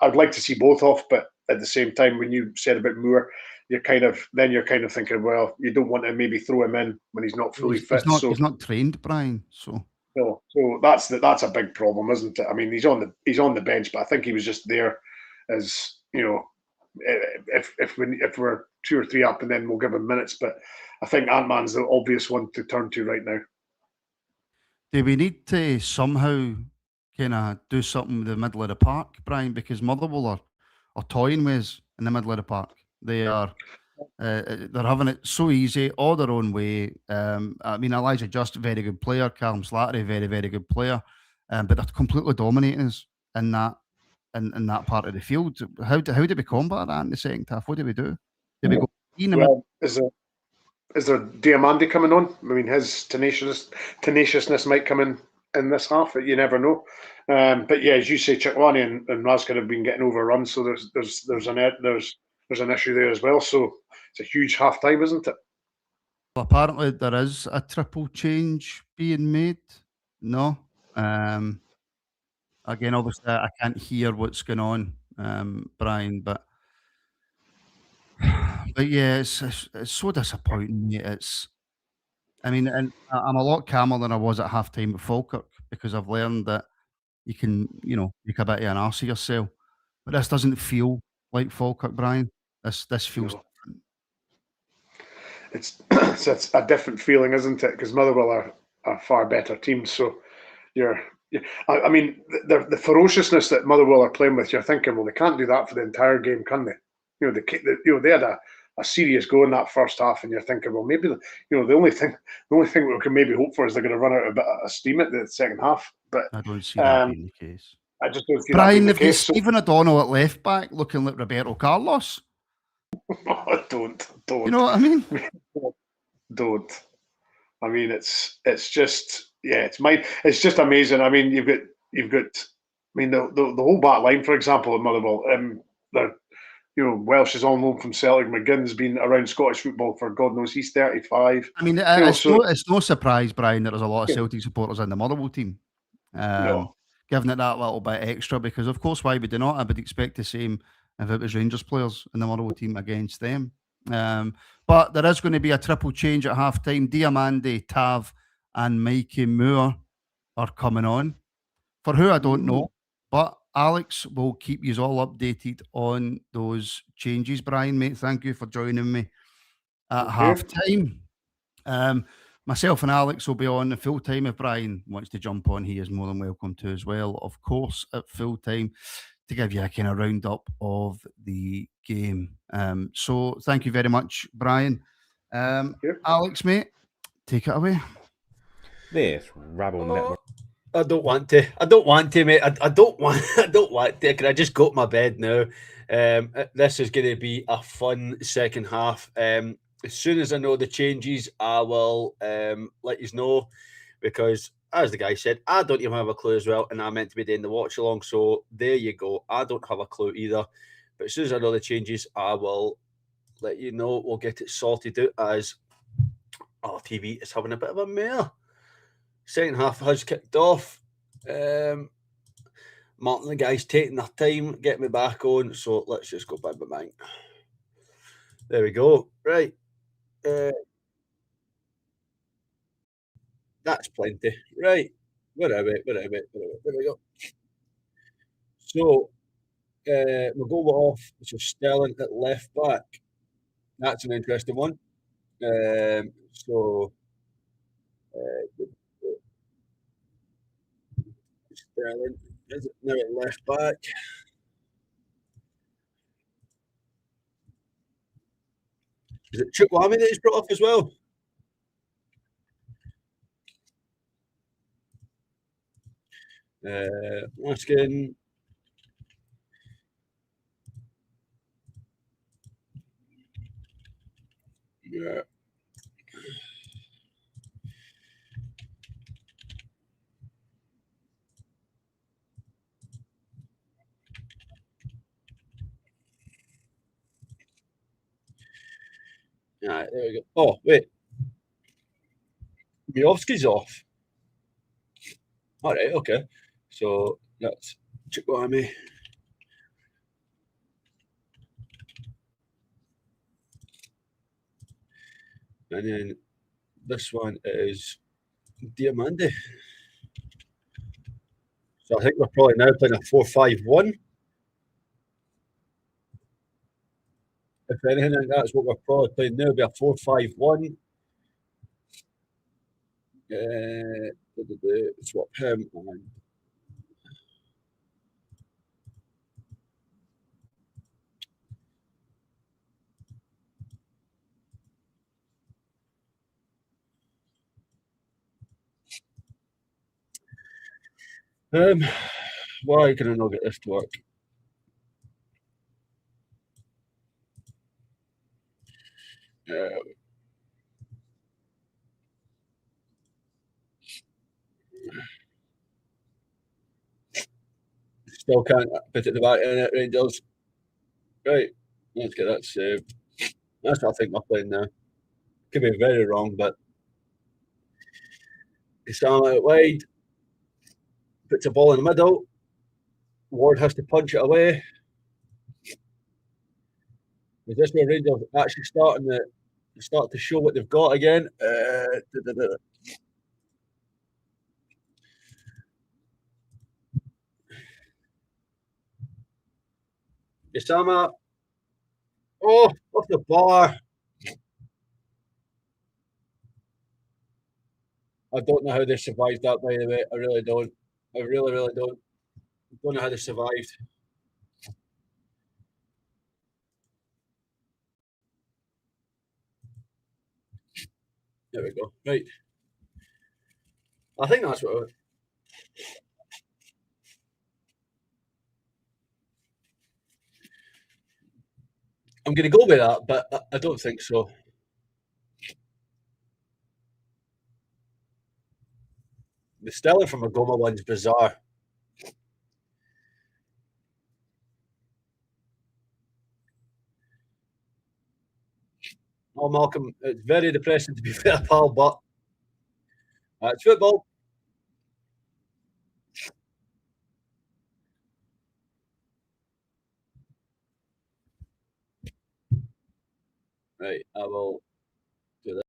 I'd like to see both off, but at the same time, when you said about Moore, you're kind of thinking, well, you don't want to maybe throw him in when he's not fully fit. He's not trained, Brian. So that's a big problem, isn't it? I mean, he's on the bench, but I think he was just there as if we're 2 or 3 up, and then we'll give him minutes. But I think Ant-Man's the obvious one to turn to right now. Do we need to somehow kind of do something with the middle of the park, Brian? Because Motherwell are toying with us in the middle of the park. They are. They're having it so easy, all their own way. I mean, Elijah Just, very good player. Callum Slattery, very, very good player. But they're completely dominating us in that part of the field. How do we combat that in the second half? What do we do? Do we go? Well, is there Diamandi coming on? I mean, his tenaciousness might come in this half. You never know. But yeah, as you say, Chikwani and Razka have been getting overrun, so there's an issue there as well. So it's a huge half time, isn't it? Well, apparently there is a triple change being made. No. Again, obviously I can't hear what's going on, Brian, but yeah, it's so disappointing, mate. And I'm a lot calmer than I was at half time at Falkirk, because I've learned that you can, make a bit of an arse of yourself. But this doesn't feel like Falkirk, Brian. This feels different. It's a different feeling, isn't it? Because Motherwell are a far better team. So I mean, the ferociousness that Motherwell are playing with, you're thinking, well, they can't do that for the entire game, can they? They had a serious go in that first half, and you're thinking, well, maybe the only thing we can maybe hope for is they're going to run out a bit of steam at the second half. But I don't see that being the case. I just don't see Brian, that if being you the case. Stephen O'Donnell at left back looking like Roberto Carlos. Don't. You know what I mean? Don't. I mean, it's just it's just amazing. I mean, you've got. I mean, the whole back line, for example, at Motherwell, Welsh is on loan from Celtic. McGinn's been around Scottish football for God knows, he's 35. I mean, it's no surprise, Brian, that there's a lot of Celtic supporters in the Motherwell team. No. Giving it that little bit extra, because of course, why would they not? I would expect the same if it was Rangers players in the Motherwell team against them. But there is going to be a triple change at half time. Diamande, Tav, and Mikey Moore are coming on. For who, I don't know. But Alex will keep you all updated on those changes. Brian, mate, thank you for joining me at half time. Myself and Alex will be on the full time. If Brian wants to jump on, he is more than welcome to as well, of course, at full time, to give you a kind of roundup of the game. So thank you very much, Brian. Alex, mate, take it away. This Rabble Network. I don't want to. I don't want to, mate. I don't want. I don't want to. Can I just go to my bed now? This is going to be a fun second half. As soon as I know the changes, I will let you know, because as the guy said, I don't even have a clue as well, and I'm meant to be doing the watch along. So there you go. I don't have a clue either. But as soon as I know the changes, I will let you know. We'll get it sorted out, as RTV is having a bit of a mare. Second half has kicked off. Martin, the guys taking their time, getting me back on. So let's just go bang, bang, bang. There we go. Right. That's plenty. Right. Where are we? There we go. So we'll go off. So Sterling at left back. That's an interesting one. So Sterling is it now at left back. Is it Chukwami that he's brought off as well? Asking. Yeah. Right, there we go. Oh, wait. Miovski's off. All right, okay. So that's Chukwami. And then this one is Diamande. So I think we're probably now playing a 4-5-1. If anything, that's what we're probably playing now. It'll be a 4-5-1. Swap him and why can I not get this to work? Still can't put it in the back of it, Rangers. Right, let's get that saved. That's what I think we're playing now. Could be very wrong, but he's out wide, puts a ball in the middle. Ward has to punch it away. Is this where Rangers actually start to show what they've got again? Isama. Oh, off the bar. I don't know how they survived that, by the way. I really don't. I really, really don't. I don't know how they survived. There we go. Right. I think that's what I'm going to go with that, but I don't think so. The Stellar from Agoma one's bizarre. Oh, Malcolm, it's very depressing to be fair, pal, but it's football. Right, I will do that.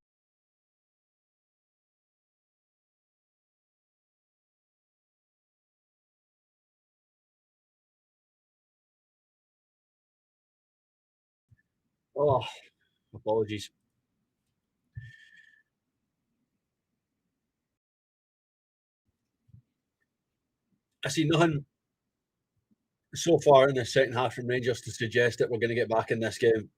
Oh, apologies. I see nothing so far in the second half from Rangers to suggest that we're going to get back in this game.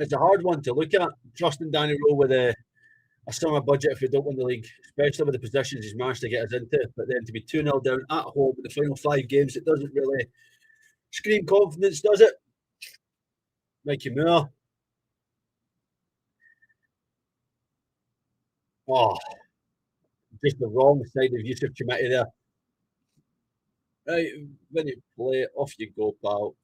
It's a hard one to look at, trusting Danny Rowe with a summer budget if we don't win the league, especially with the positions he's managed to get us into. But then to be 2-0 down at home in the final 5 games, it doesn't really scream confidence, does it? Mikey Moore. Oh, just the wrong side of Yusuf Chimiti there. Right, when you play, off you go, pal.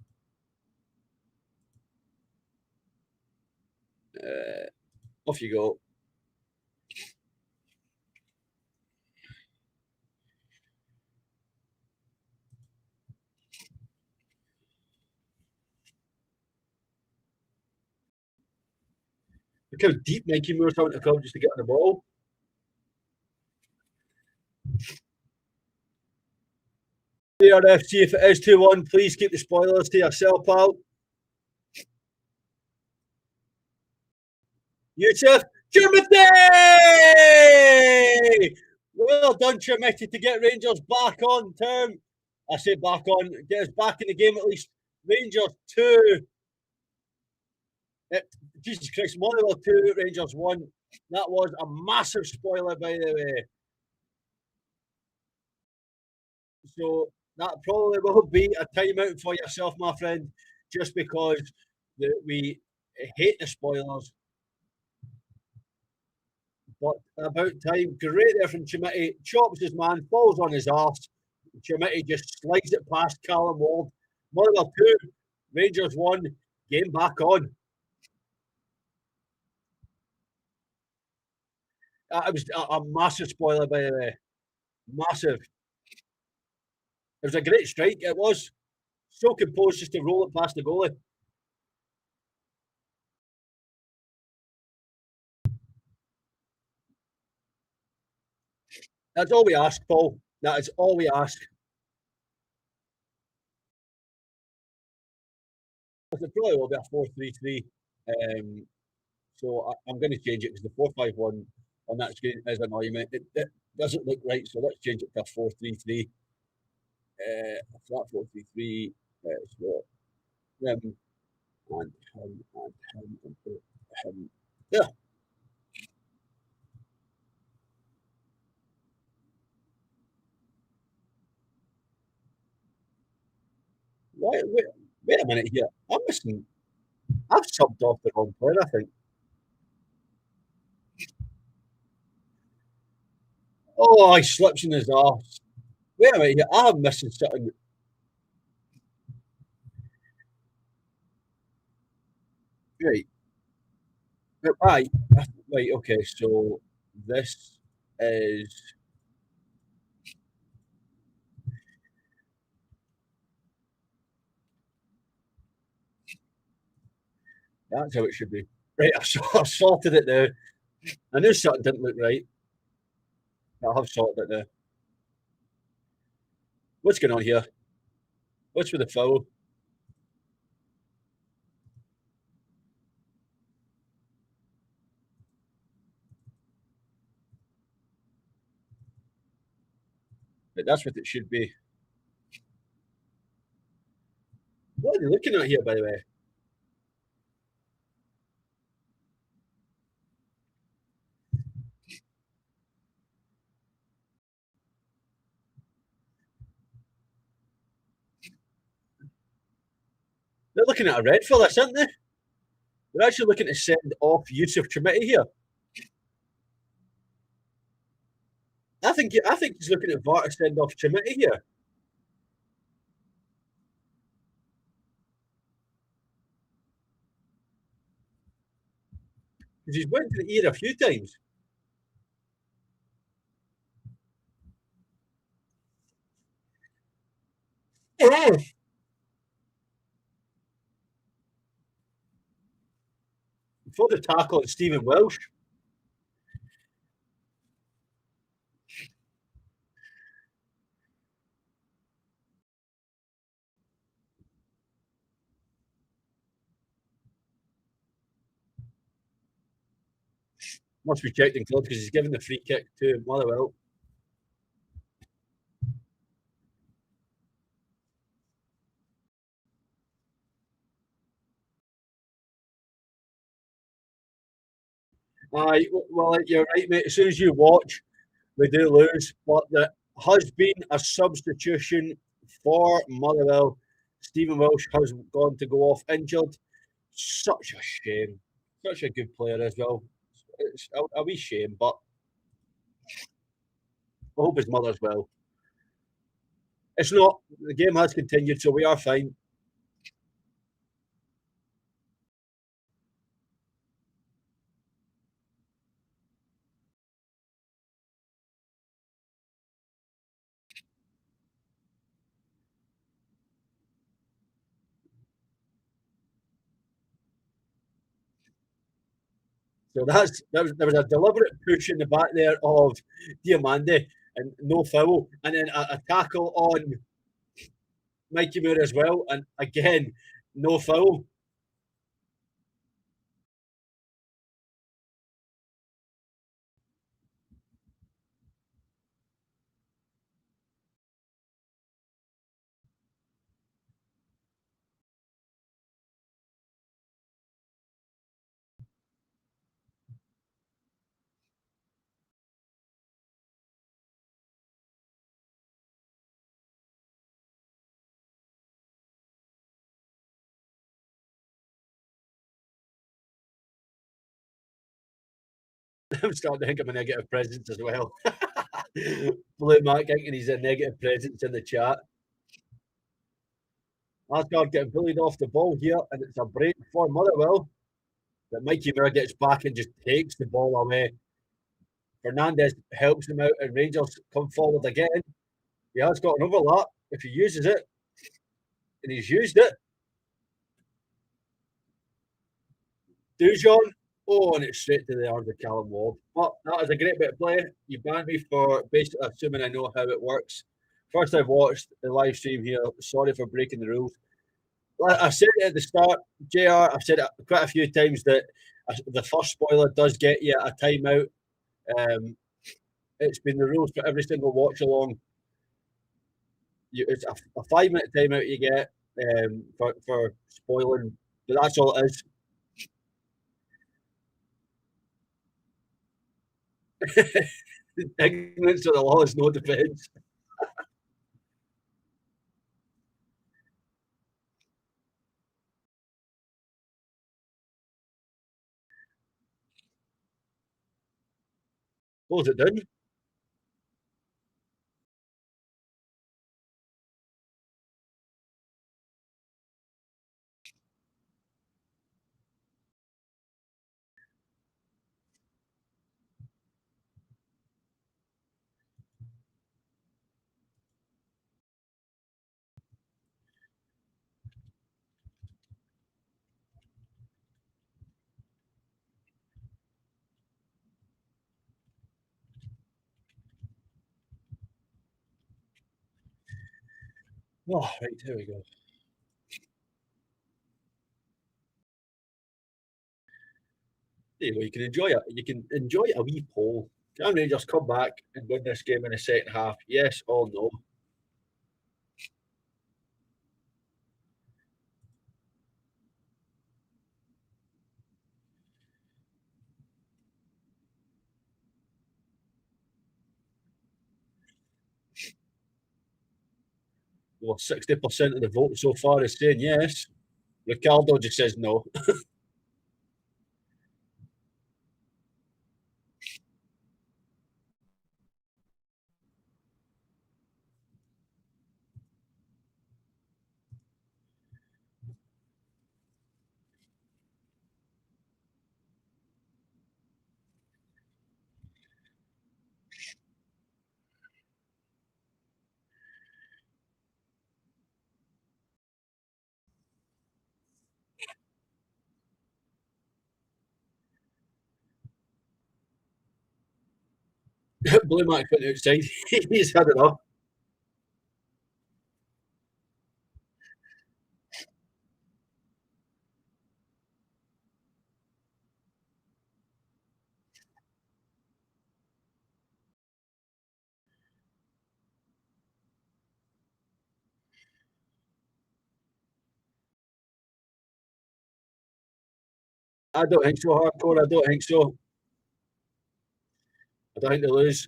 Off you go. Look how deep Mikey Moore's having to come just to get on the ball. BRFC, if it is 2-1, please keep the spoilers to yourself, pal. Yusuf Chimiti! Well done, Chimiti, to get Rangers back on term. I say back on, get us back in the game at least. Rangers 2. Jesus Christ, Motherwell 2, Rangers 1. That was a massive spoiler, by the way. So that probably will be a timeout for yourself, my friend, just because we hate the spoilers. But about time, great there from Chimiti. Chops his man, falls on his arse. Chimiti just slides it past Callum Ward. Motherwell 2, Rangers 1, game back on. It was a massive spoiler, by the way. Massive. It was a great strike. It was so composed just to roll it past the goalie. That's all we ask, Paul. That is all we ask. It probably will be a 4-3-3. So I'm going to change it because the 4-5-1 on that screen is annoying me. It doesn't look right, so let's change it to a 4-3-3. Flat 4-3-3. So him and him and him and him. Yeah. Wait a minute here. I've subbed off the wrong player, I think. Oh, he slips in his arse. Wait a minute here. I'm missing something. Right. Right. Right. Okay. So this is. That's how it should be. Right. I've sorted it now. I knew something didn't look right. I have sorted it now. What's going on here? What's with the foul? Right, that's what it should be. What are they looking at here, by the way? They're looking at a red for this, aren't they? They're actually looking to send off Yusuf Chimiti here. I think he's looking at VAR to send off Chimiti here. He's went to the ear a few times. For the tackle on Stephen Welsh. Must be checked in club because he's given the free kick to Motherwell. Aye, well, you're right, mate. As soon as you watch, we do lose, but there has been a substitution for Motherwell. Stephen Welsh has gone to go off injured. Such a shame. Such a good player as well. It's a wee shame, but I hope his mother's well. It's not. The game has continued, so we are fine. So there was a deliberate push in the back there of Diamande and no foul, and then a tackle on Mikey Moore as well, and again no foul. I'm starting to think I'm a negative presence as well. Blue Mac thinking he's a negative presence in the chat. Asgard getting bullied off the ball here, and it's a break for Motherwell. But Mikey Moore gets back and just takes the ball away. Fernandez helps him out, and Rangers come forward again. He has got an overlap if he uses it, and he's used it. Dujon, oh, and it's straight to the arms of Callum Ward. But that is a great bit of play. You banned me for basically assuming I know how it works. First, I've watched the live stream here. Sorry for breaking the rules. I said it at the start, JR. I've said it quite a few times that the first spoiler does get you a timeout. It's been the rules for every single watch along. It's a 5-minute timeout you get for spoiling, but that's all it is. Ignorance of the law is no defence. Close it down. Oh, right, here we go. There you go. You can enjoy it. You can enjoy a wee poll. Can Rangers come back and win this game in the second half? Yes or no? Well, 60% of the vote so far is saying yes. Ricardo just says no. Blue Mac went outside. He's had enough. I don't think so, hardcore. I don't think so. I don't think they lose.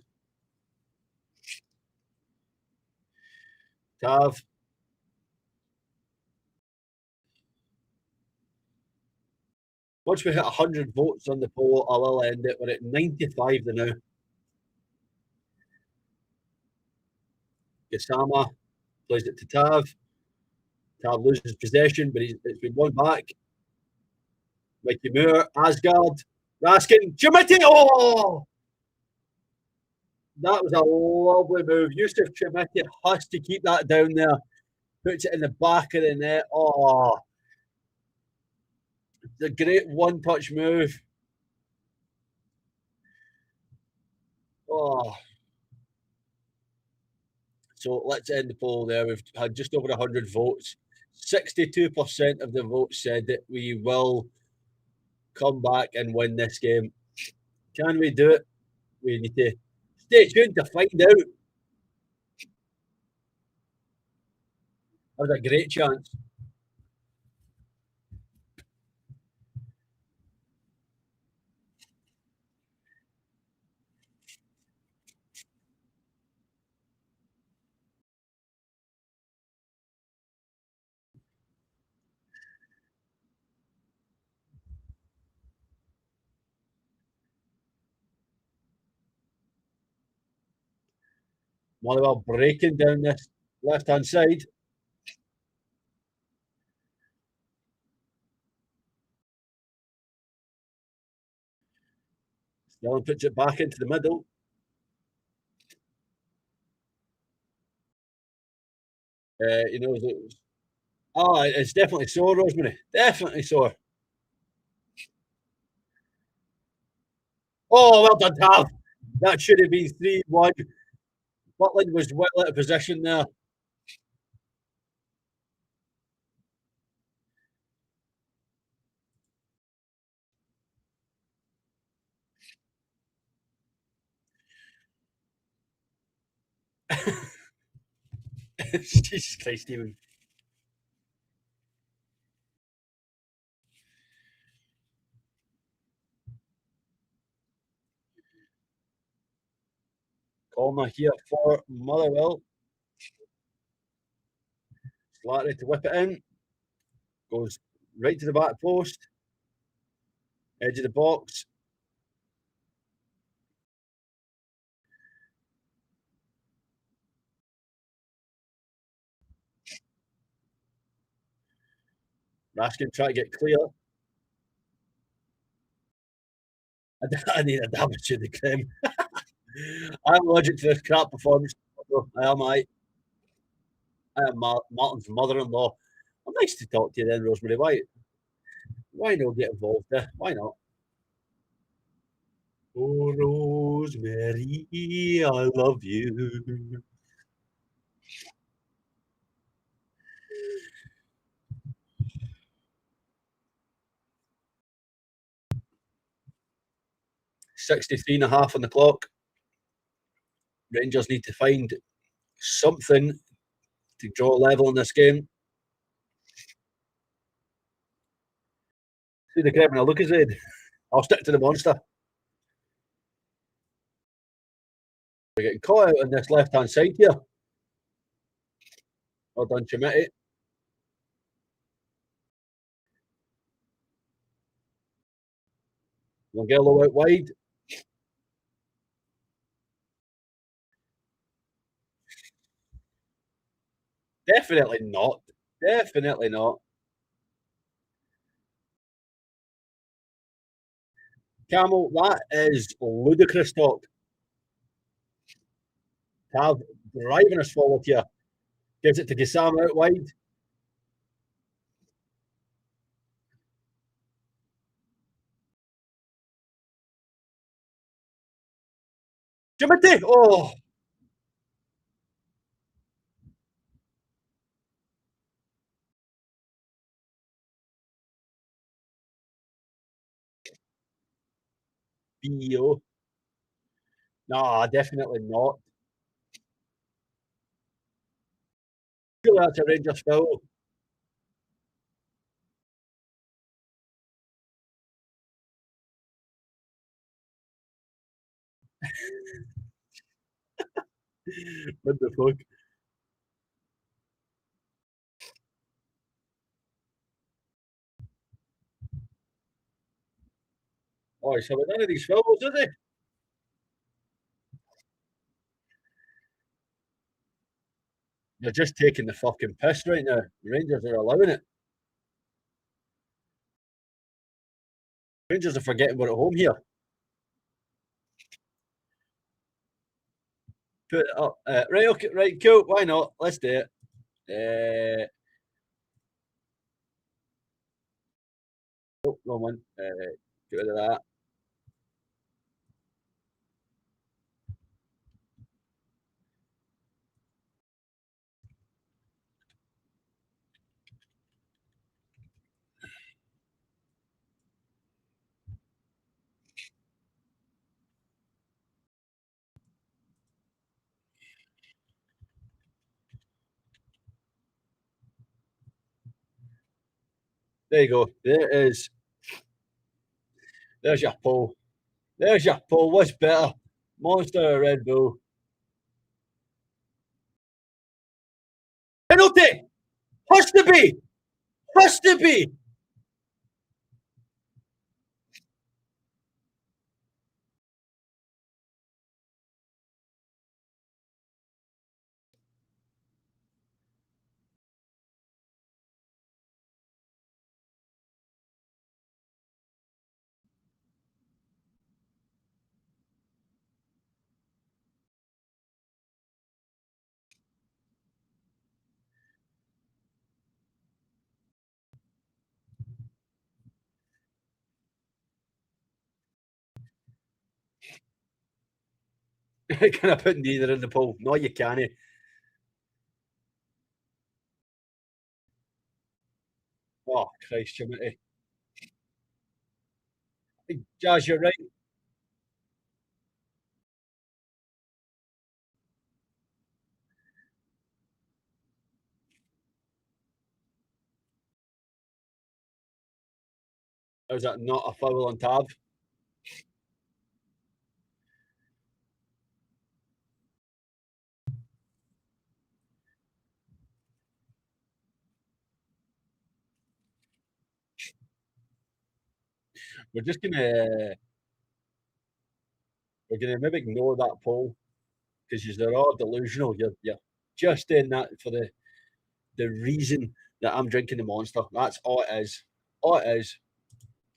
Tav. Once we hit 100 votes on the poll, I will end it. We're at 95 now. Gassama plays it to Tav. Tav loses possession, but it's been won back. Mikey Moore, Asgard, Raskin, Chimiti. Oh! That was a lovely move. Yusuf Chimiti has to keep that down there. Puts it in the back of the net. Oh, it's a great one-touch move. Oh. So let's end the poll there. We've had just over 100 votes. 62% of the votes said that we will come back and win this game. Can we do it? We need to stay tuned to find out. That was a great chance. Motherwell breaking down this left-hand side. Snelling puts it back into the middle. It's definitely sore, Rosemary. Definitely sore. Oh, well done, Tav. That should have been 3-1. Butland was well out of position there. Jesus Christ, Stephen. Corner here for Motherwell. Slattery to whip it in. Goes right to the back post. Edge of the box. Raskin try to get clear. I need a damage to the cream. I'm allergic to this crap performance. I am Martin's mother-in-law. I'm nice to talk to you then, Rosemary. Why not get involved there? Why not? Oh, Rosemary, I love you. .63.5 on the clock. Rangers need to find something to draw level in this game. See the grab when I look at it. I'll stick to the monster. We're getting caught out on this left-hand side here. Well done, Chimiti. Longello out wide. Definitely not. Definitely not. Camel, that is ludicrous talk. Tav driving us forward here. Gives it to Gassama out wide. Jimmy, oh. BO. No, definitely not. Surely that's a Rangers foul. What the fuck? Oh, he's having none of these fouls, is he? They're just taking the fucking piss right now. The Rangers are allowing it. Rangers are forgetting we're at home here. Put it up. Right, okay, right, cool. Why not? Let's do it. Oh, wrong one. Get rid of that. There you go. There it is. There's your pull. There's your pull. What's better? Monster or Red Bull? Penalty! Has to be! Has to be! Can I put neither in the poll? No, you can't. Oh, Christ, Jimmy. Jazz, you're right. Is that not a foul on Tab? We're just gonna maybe ignore that poll because you're all delusional. You're just in that for the reason that I'm drinking the Monster. That's all it is. All it is.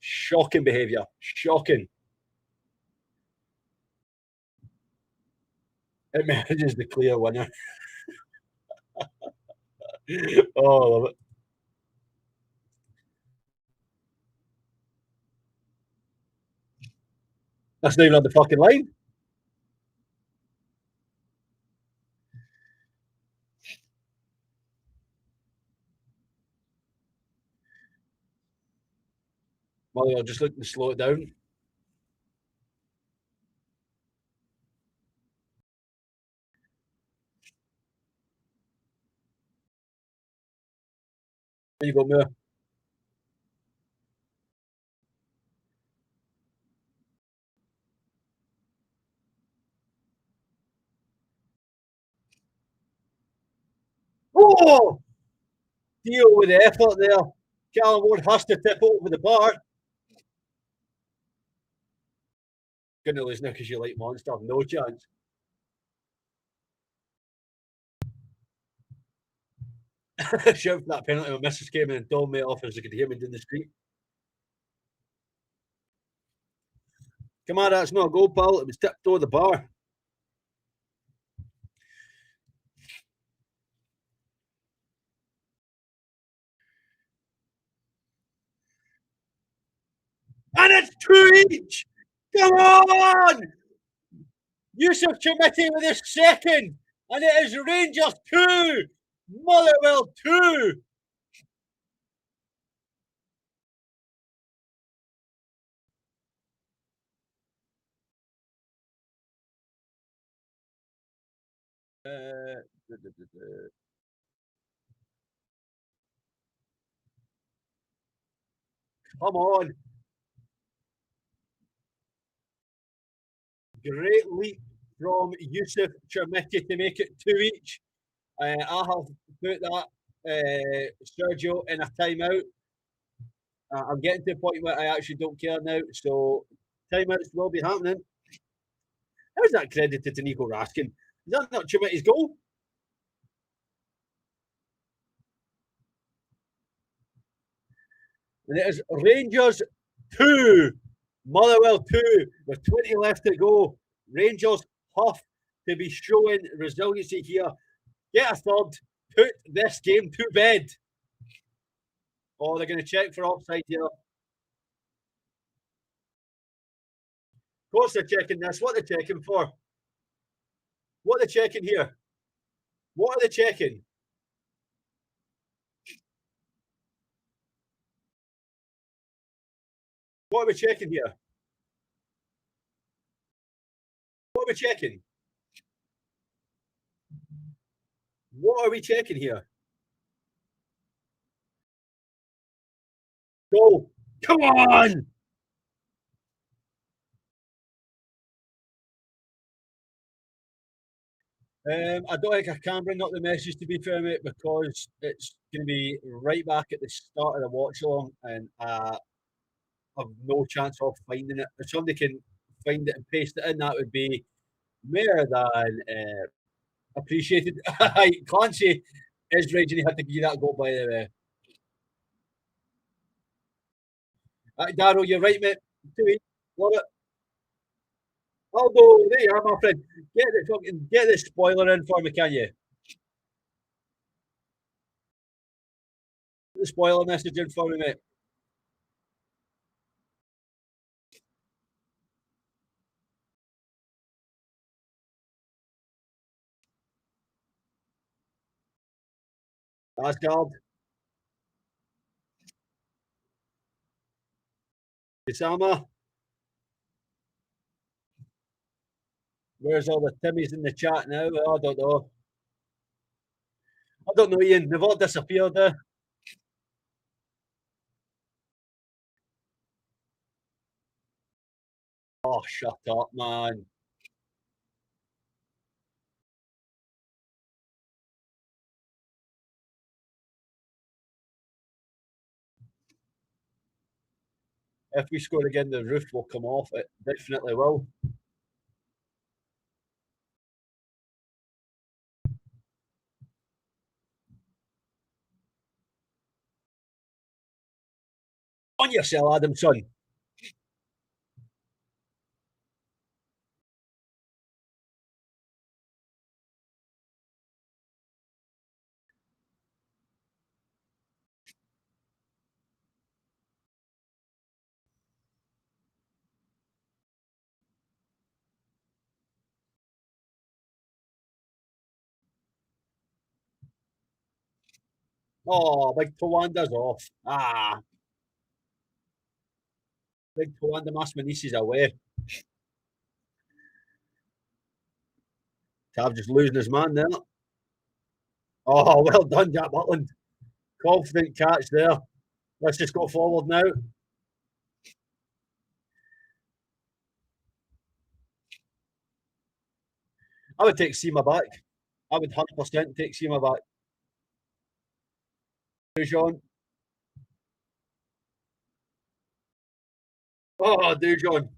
Shocking behaviour. Shocking. It manages the clear winner. Oh, I love it. That's not even on the fucking line. Motherwell just looking to slow it down. There you go, Moore. Oh! Deal with the effort there. Callum Ward has to tip over the bar. Gonna lose now because you like Monster. No chance. Shout for that penalty when Mrs. came in and told me off as I could hear me down the street. Come on, that's not a goal, pal. It was tipped over the bar. And it's 2 each. Come on! Yusuf Chamiti with his second, and it is Rangers 2, Motherwell 2. Come on. Great leap from Yusuf Chamiti to make it 2 each. I have put that Sergio in a timeout. I'm getting to the point where I actually don't care now, so timeouts will be happening. How's that credited to Nico Raskin? Is that not Chamiti's goal? And it is Rangers 2, Motherwell 2, with 20 left to go. Rangers have to be showing resiliency here. Get a third, put this game to bed. Oh, they're going to check for offside here. Of course they're checking this. What are they checking for? What are they checking here? What are they checking? What are we checking here? What are we checking? What are we checking here? Go. Come on! I don't think I can bring up the message, to be fair, mate, because it's going to be right back at the start of the watch-along, and I have no chance of finding it. If somebody can find it and paste it in, that would be more than appreciated. Clancy is raging. He had to give that goal, by the way. Darryl, you're right, mate. Love it. Aldo, there you are, my friend. Get the spoiler in for me, can you? Get the spoiler message in for me, mate. Asgard. Isama. Where's all the Timmies in the chat now? I don't know. I don't know, Ian. They've all disappeared there. Oh, shut up, man. If we score again, the roof will come off. It definitely will. On yourself, Adamson. Oh, Big Tawanda's off. Big Tawanda Masmanisi is away. Tav just losing his man there. Oh, well done, Jack Butland. Confident catch there. Let's just go forward now. I would take Seema back. I would 100% take Seema back. Dujon. Oh, Dujon.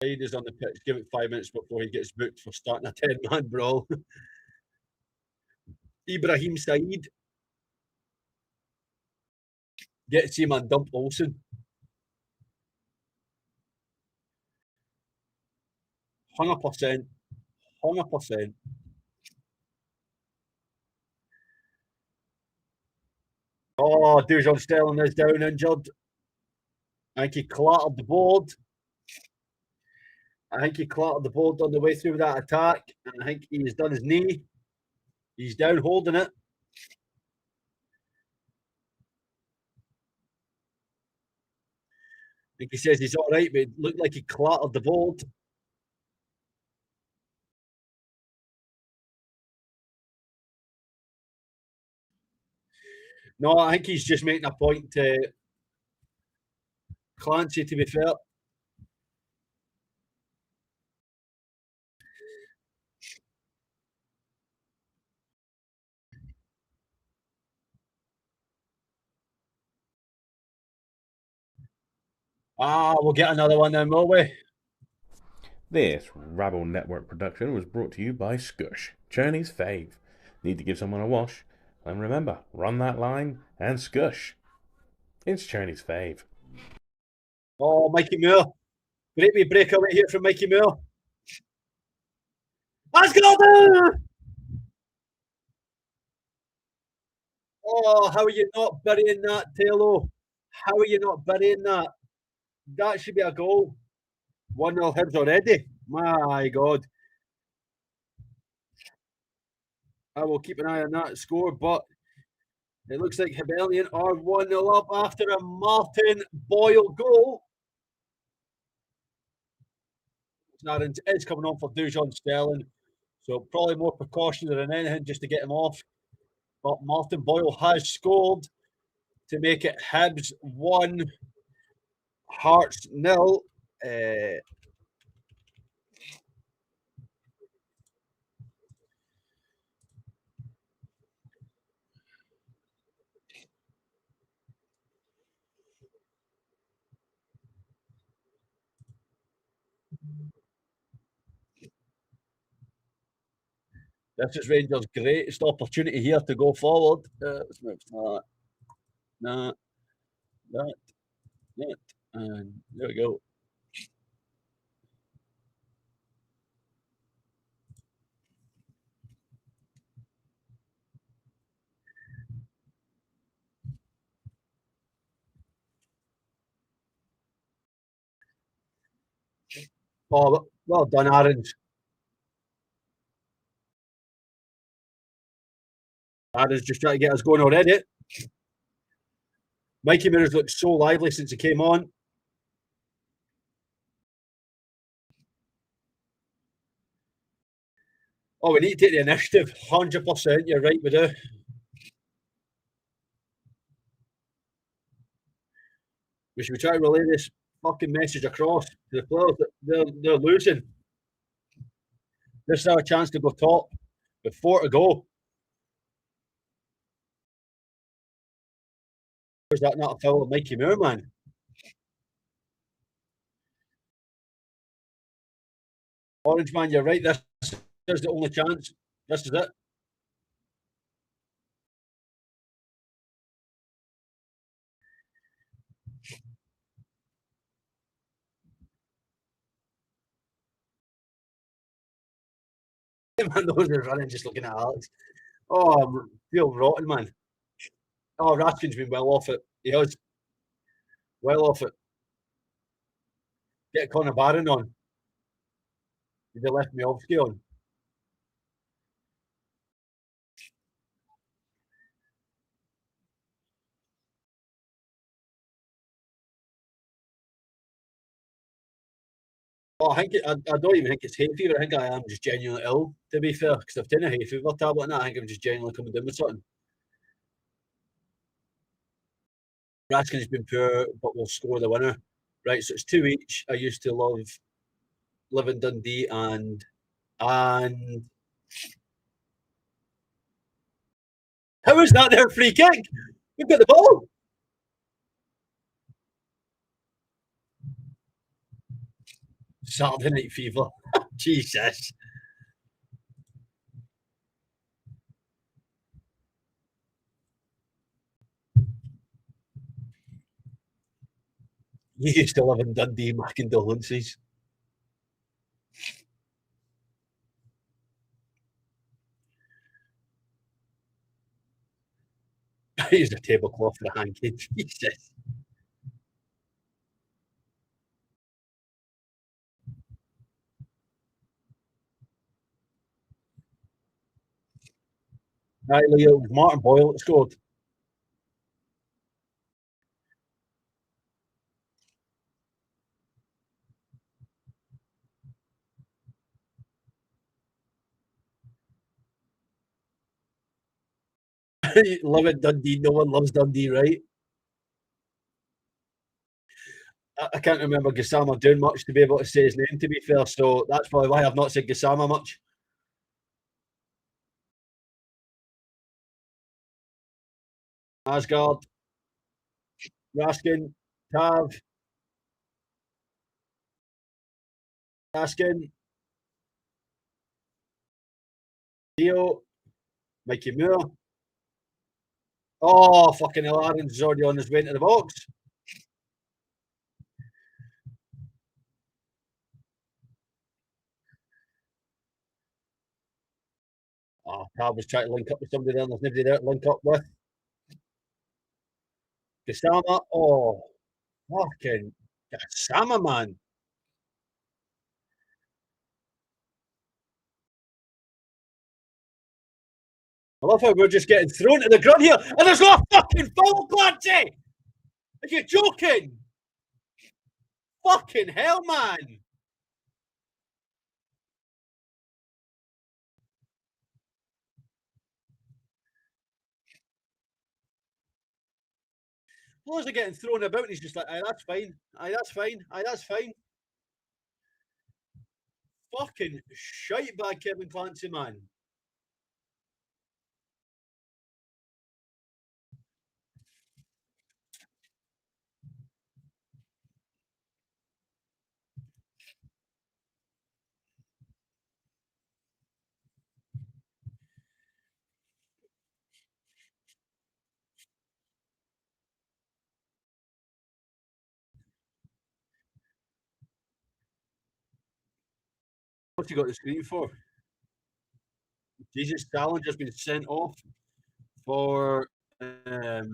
Said is on the pitch. Give it 5 minutes before he gets booked for starting a 10-man brawl. Ibrahim Said. Gets him and dump Olsen. 100%. 100%. Oh, Dujon Sterling is down injured. I think he clattered the board. I think he clattered the board on the way through that attack. And I think he's done his knee. He's down holding it. I think he says he's all right, but it looked like he clattered the board. No, I think he's just making a point to Clancy, to be fair. We'll get another one then, will we? This Rabble Network production was brought to you by Skush, Journey's fave. Need to give someone a wash? And remember, run that line and Skush. It's Journey's fave. Oh, Mikey Moore. Great wee breakaway here from Mikey Moore. Let's go! Oh, how are you not burying that, Taylor? How are you not burying that? That should be a goal. 1-0 Hibs already. My God. I will keep an eye on that score, but it looks like Hibernian are 1-0 up after a Martin Boyle goal. Narrans is coming on for Dujon Sterling, so probably more precaution than anything just to get him off. But Martin Boyle has scored to make it Hibs 1, Hearts 0. This is Rangers' greatest opportunity here to go forward. Let's move that, and there we go. Oh, well done, Aaron. Aaron's just trying to get us going already. Mikey Moore's looked so lively since he came on. Oh, we need to take the initiative. 100%. You're right, we do. We should try to relay this fucking message across to the players that they're losing. This is our chance to go top with 4 to go. Is that not a foul of Mikey Moore, man? Orange man, you're right. This is the only chance. This is it. Man, those are running, just looking at Alex. Oh, I feel rotten, man. Oh, Raskin's been well off it. He has. Well off it. Get Connor Barron on. They left me off on. Oh, I don't even think it's hay fever. I think I am just genuinely ill, to be fair, because I've taken a hay fever tablet and I think I'm just genuinely coming down with something. Raskin's been poor, but will score the winner. Right, so it's 2 each. I used to live in Dundee and how is that their free kick? We've got the ball. Saturday Night Fever. Jesus. You used to live in Dundee, my condolences. I used a tablecloth for a hanky. Jesus. Right, Leo, it was Martin Boyle that scored. Love it, Dundee. No one loves Dundee, right? I can't remember Gassama doing much to be able to say his name, to be fair, so that's probably why I've not said Gassama much. Asgard, Raskin, Tav, Raskin, Theo, Mikey Moore. Oh, fucking hell, Aaron's already on his way into the box. Oh, Tav was trying to link up with somebody there, and there's nobody there to link up with. Gassama, oh, fucking Gassama, man. I love how we're just getting thrown to the ground here, and there's no fucking foul, Clancy! Are you joking? Fucking hell, man! Players are getting thrown about, and he's just like, aye, that's fine. Aye, that's fine. Aye, that's fine. Fucking shite bag, Kevin Clancy, man. What's he got the screen for? Jesus, Challenger's been sent off for Hibs.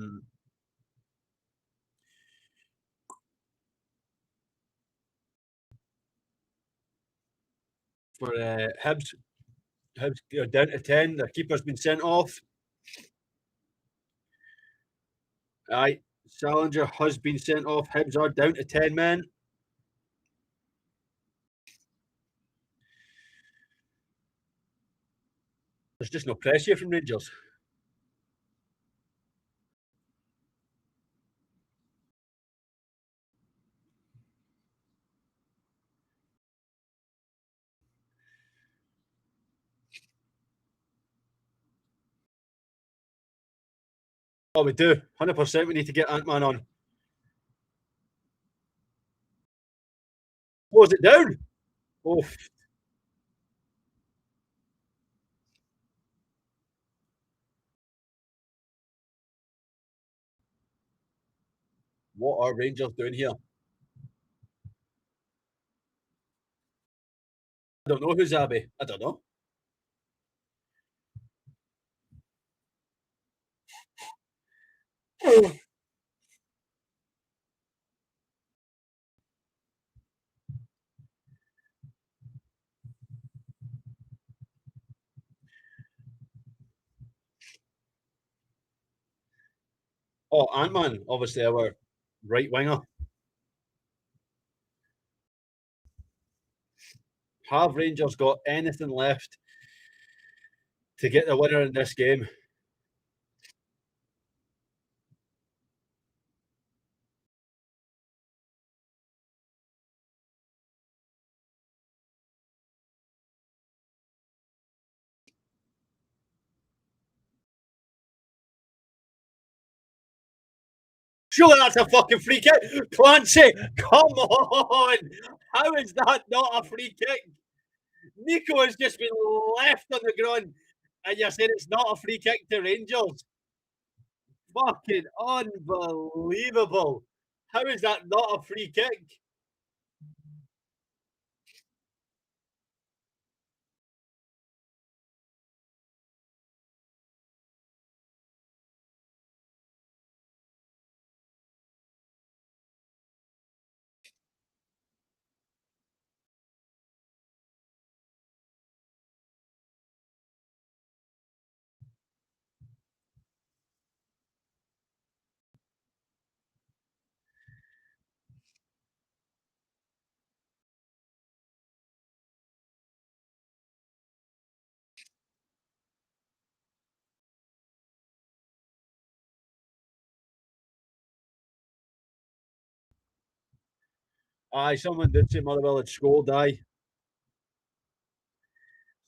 Hibs are down to 10. Their keeper's been sent off. Aye, Salinger has been sent off. Hibs are down to 10 men. There's just no pressure from Rangers. Oh, we do. 100% we need to get Ant-Man on. Close it down. Oh, what are Rangers doing here? I don't know who's Abby. I don't know. Oh, Ant-Man, obviously our right winger. Have Rangers got anything left to get the winner in this game? Surely that's a fucking free kick. Clancy, come on. How is that not a free kick? Nico has just been left on the ground, and you're saying it's not a free kick to Rangers. Fucking unbelievable. How is that not a free kick? Aye, someone did say Motherwell had scored, aye.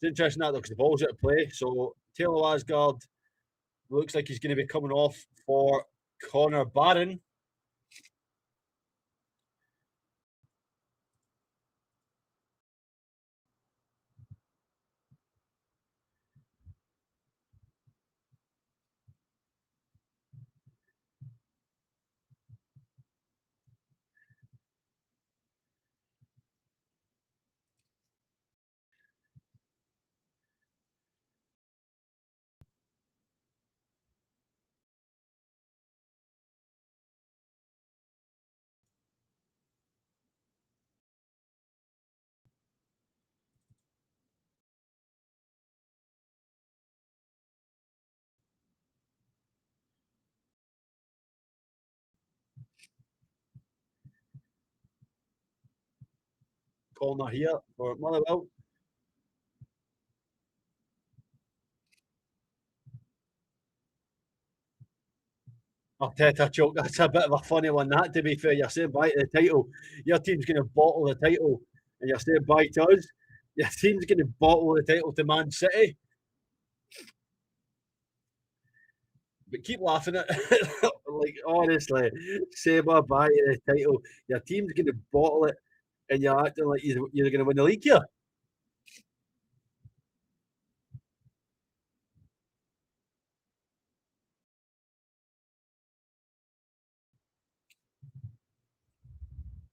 It's interesting that though, because the ball's out of play. So Taylor Asgard looks like he's going to be coming off for Connor Barron. Corner here for Motherwell. Arteta choke. That's a bit of a funny one, that, to be fair. You're saying bye to the title. Your team's going to bottle the title, and you're saying bye to us. Your team's going to bottle the title to Man City. But keep laughing at like, honestly, say bye to the title. Your team's going to bottle it, and you're acting like you're going to win the league here.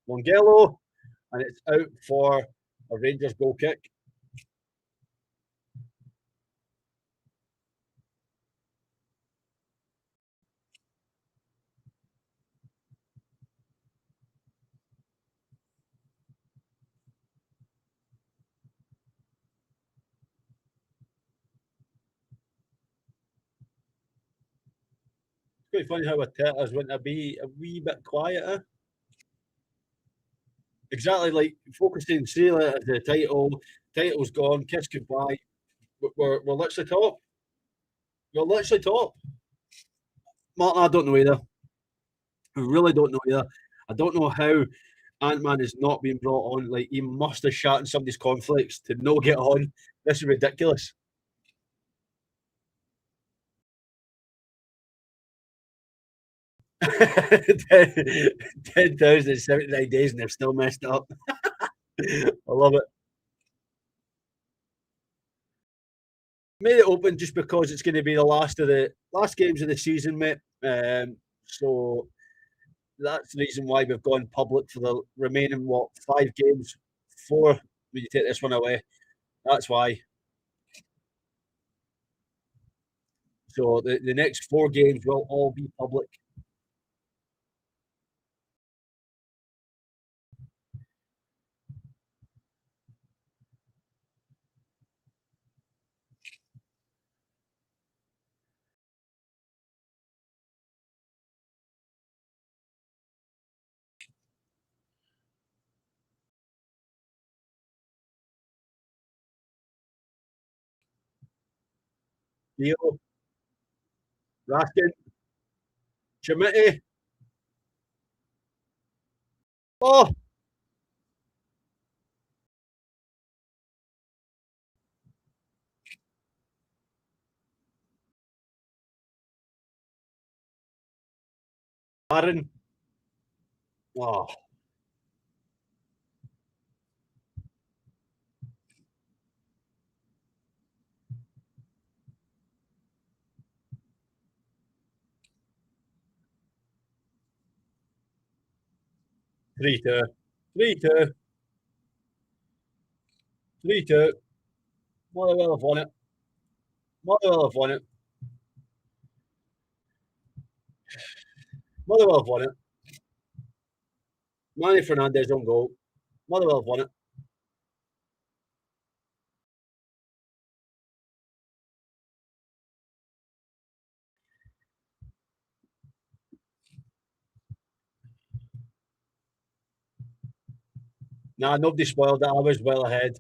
Mongello, and it's out for a Rangers goal kick. It's quite funny how Arteta's went to be a wee bit quieter. Exactly, like focusing Sailor at the title. Title's gone. Kiss goodbye. We're literally top. We're literally top. Martin, I don't know either. I really don't know either. I don't know how Ant-Man is not being brought on. Like, he must have shot in somebody's conflicts to not get on. This is ridiculous. Ten 10,079 days and they've still messed up. I love it. Made it open just because it's going to be the last games of the season, mate. So that's the reason why we've gone public for the remaining 5 games. 4 when you take this one away. That's why. So the next 4 games will all be public. Theo, Raskin, Chimity. Oh, Aaron. Oh, 3-2. 3-2. 3-2. Motherwell have won it. Motherwell have won it. Motherwell have won it. Manny Fernandez on goal. Motherwell have won it. Nah, nobody spoiled it. I was well ahead.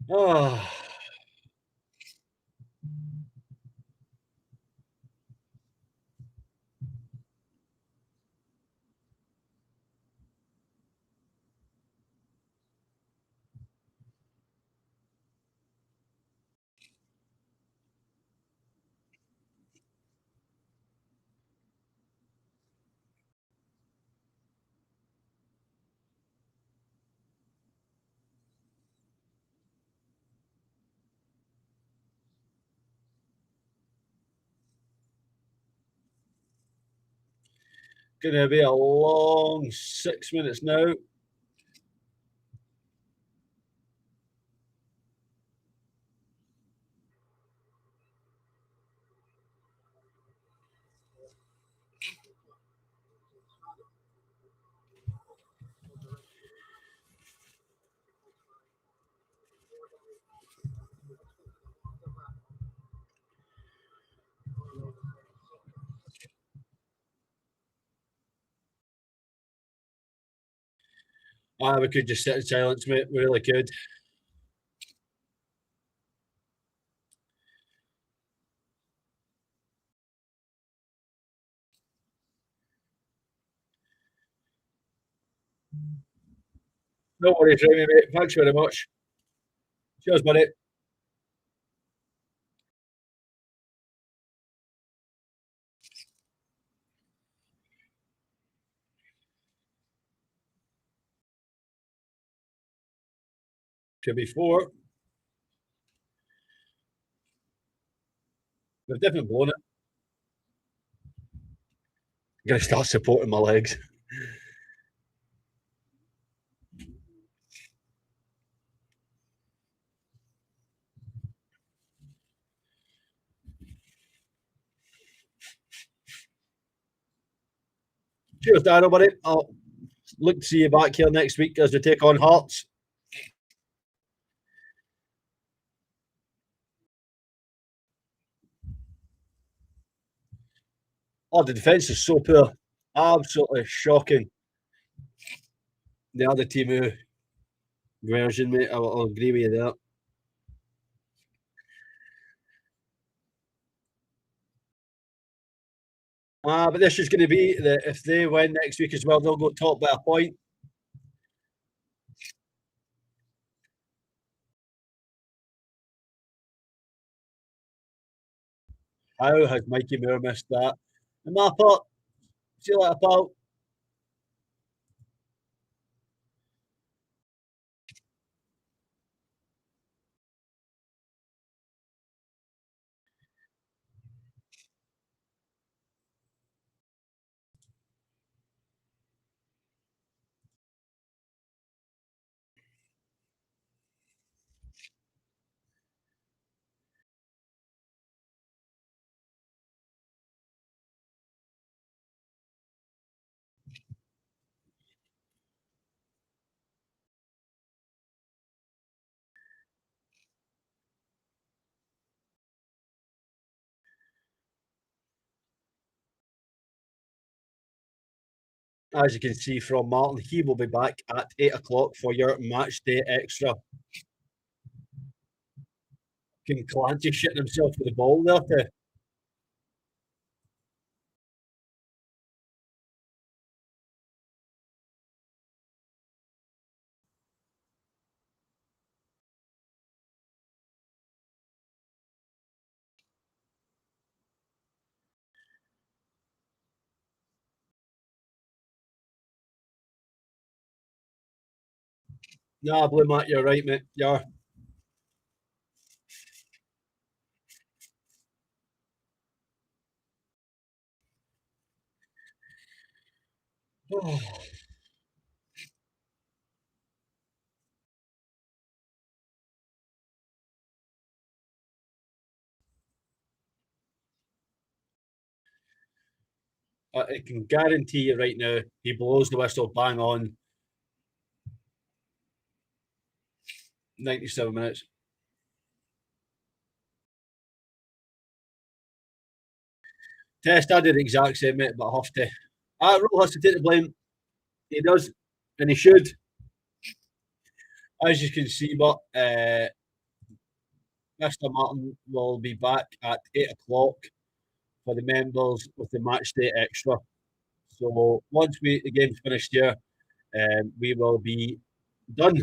Oh. Gonna be a long 6 minutes now. We could just sit in silence, mate. We really could. No worries, Remy, mate. Thanks very much. Cheers, buddy. Could be 4. We've definitely blown it. I'm going to start supporting my legs. Cheers, Darryl, buddy. I'll look to see you back here next week as we take on Hearts. Oh, the defence is so poor. Absolutely shocking. The other team version, mate, I'll agree with you there. But this is going to be if they win next week as well, they'll go top by a point. How has Mikey Moore missed that? And my part, see you later, pal. As you can see from Martin, he will be back at 8 o'clock for your match day extra. Can Clancy shitting himself with the ball there? Nah, Blue Matt, you're right, mate. You're. I can guarantee you right now, he blows the whistle bang on 97 minutes. Test, I did the exact same, mate, but I have to. Rule has to take the blame. He does, and he should. As you can see, but Mr. Martin will be back at 8 o'clock for the members with the match day extra. So once the game's finished here, we will be done.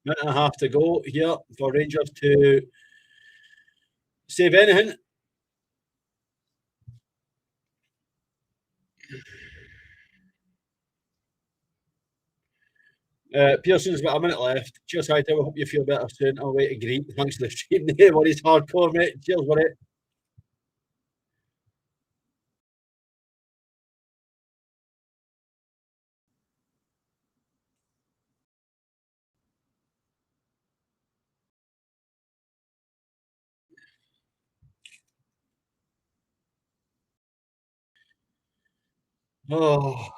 Minute and a half to go here for Rangers to save anything. Pearson's got a minute left. Cheers, Hightower. Hope you feel better soon. I'll wait to greet. Thanks for the stream. No worries, hardcore, mate. Cheers, buddy. Oh.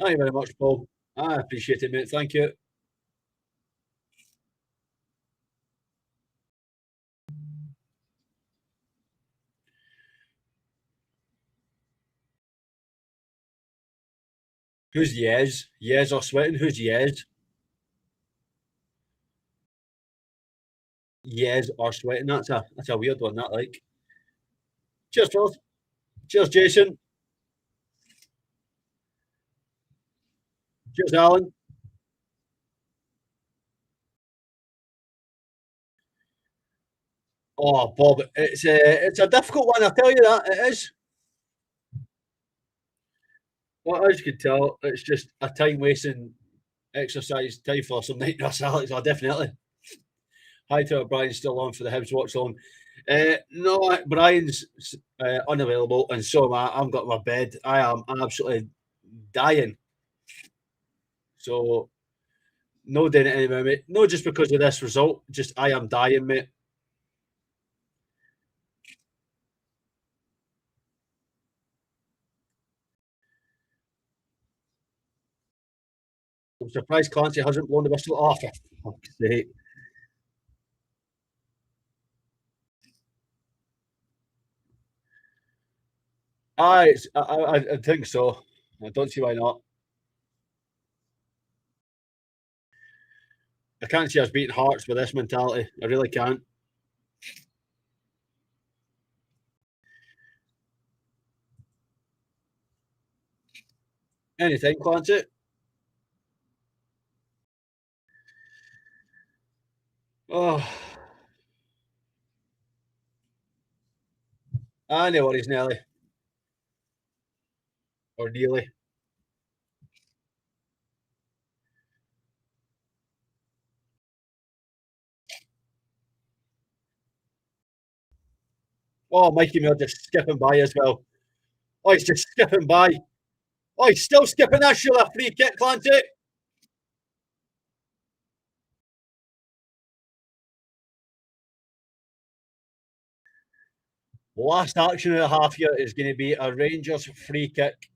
Thank you very much, Paul. I appreciate it, mate. Thank you. Who's Yes? Yes or Sweating? Who's Yes? Yes or Sweating? That's a weird one, that like. Cheers, fellas. Cheers, Jason. Cheers, Alan. Oh, Bob, it's a difficult one. I tell you that it is. Well, as you can tell, it's just a time wasting exercise time for some night nurse Alex. Oh, definitely. Hightower Brian's still on for the Hibs watch along. No, Brian's unavailable, and so am I. I've got my bed. I am absolutely dying. So, no doing it anymore, mate. No, just because of this result. Just I am dying, mate. I'm surprised Clancy hasn't blown the whistle off. For fuck's sake. I think so. I don't see why not. I can't see us beating Hearts with this mentality. I really can't. Anything, Clancy. Oh. No worries, Nelly. Or Nearly. Oh, Mikey Muir just skipping by as well. Oh, he's just skipping by. Oh, he's still skipping. That's still a free kick, Clancy. Last action of the half here is going to be a Rangers free kick.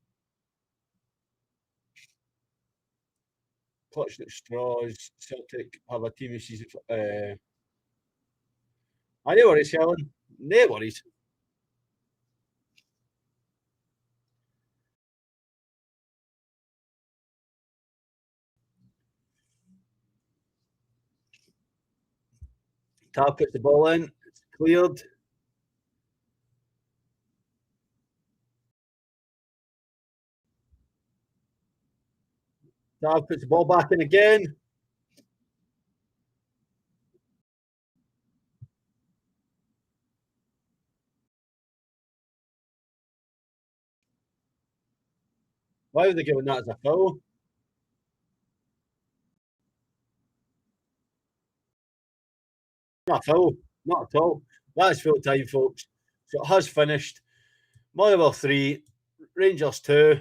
Clutched at straws. Celtic have a team of season. No worries, Helen. No worries. Tab puts the ball in. It's cleared. Tab puts the ball back in again. Why are they giving that as a foul? Not a foul. Not at all. That is full time, folks. So it has finished. Motherwell 3, Rangers 2.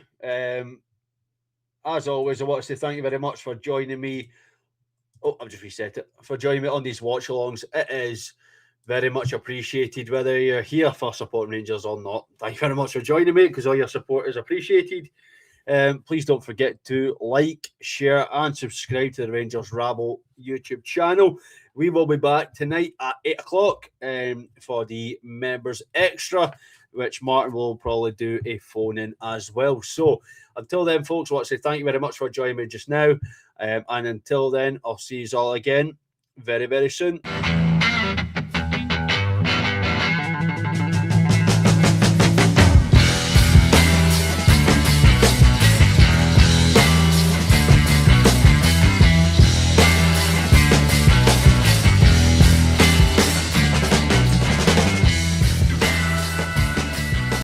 As always, I want to say thank you very much for joining me. Oh, I've just reset it. For joining me on these watch-alongs. It is very much appreciated, whether you're here for supporting Rangers or not. Thank you very much for joining me, because all your support is appreciated. Please don't forget to like, share, and subscribe to the Rangers Rabble YouTube channel. We will be back tonight at 8 o'clock for the Members Extra, which Martin will probably do a phone-in as well. So until then, folks, I want to say thank you very much for joining me just now. And until then, I'll see you all again very, very soon.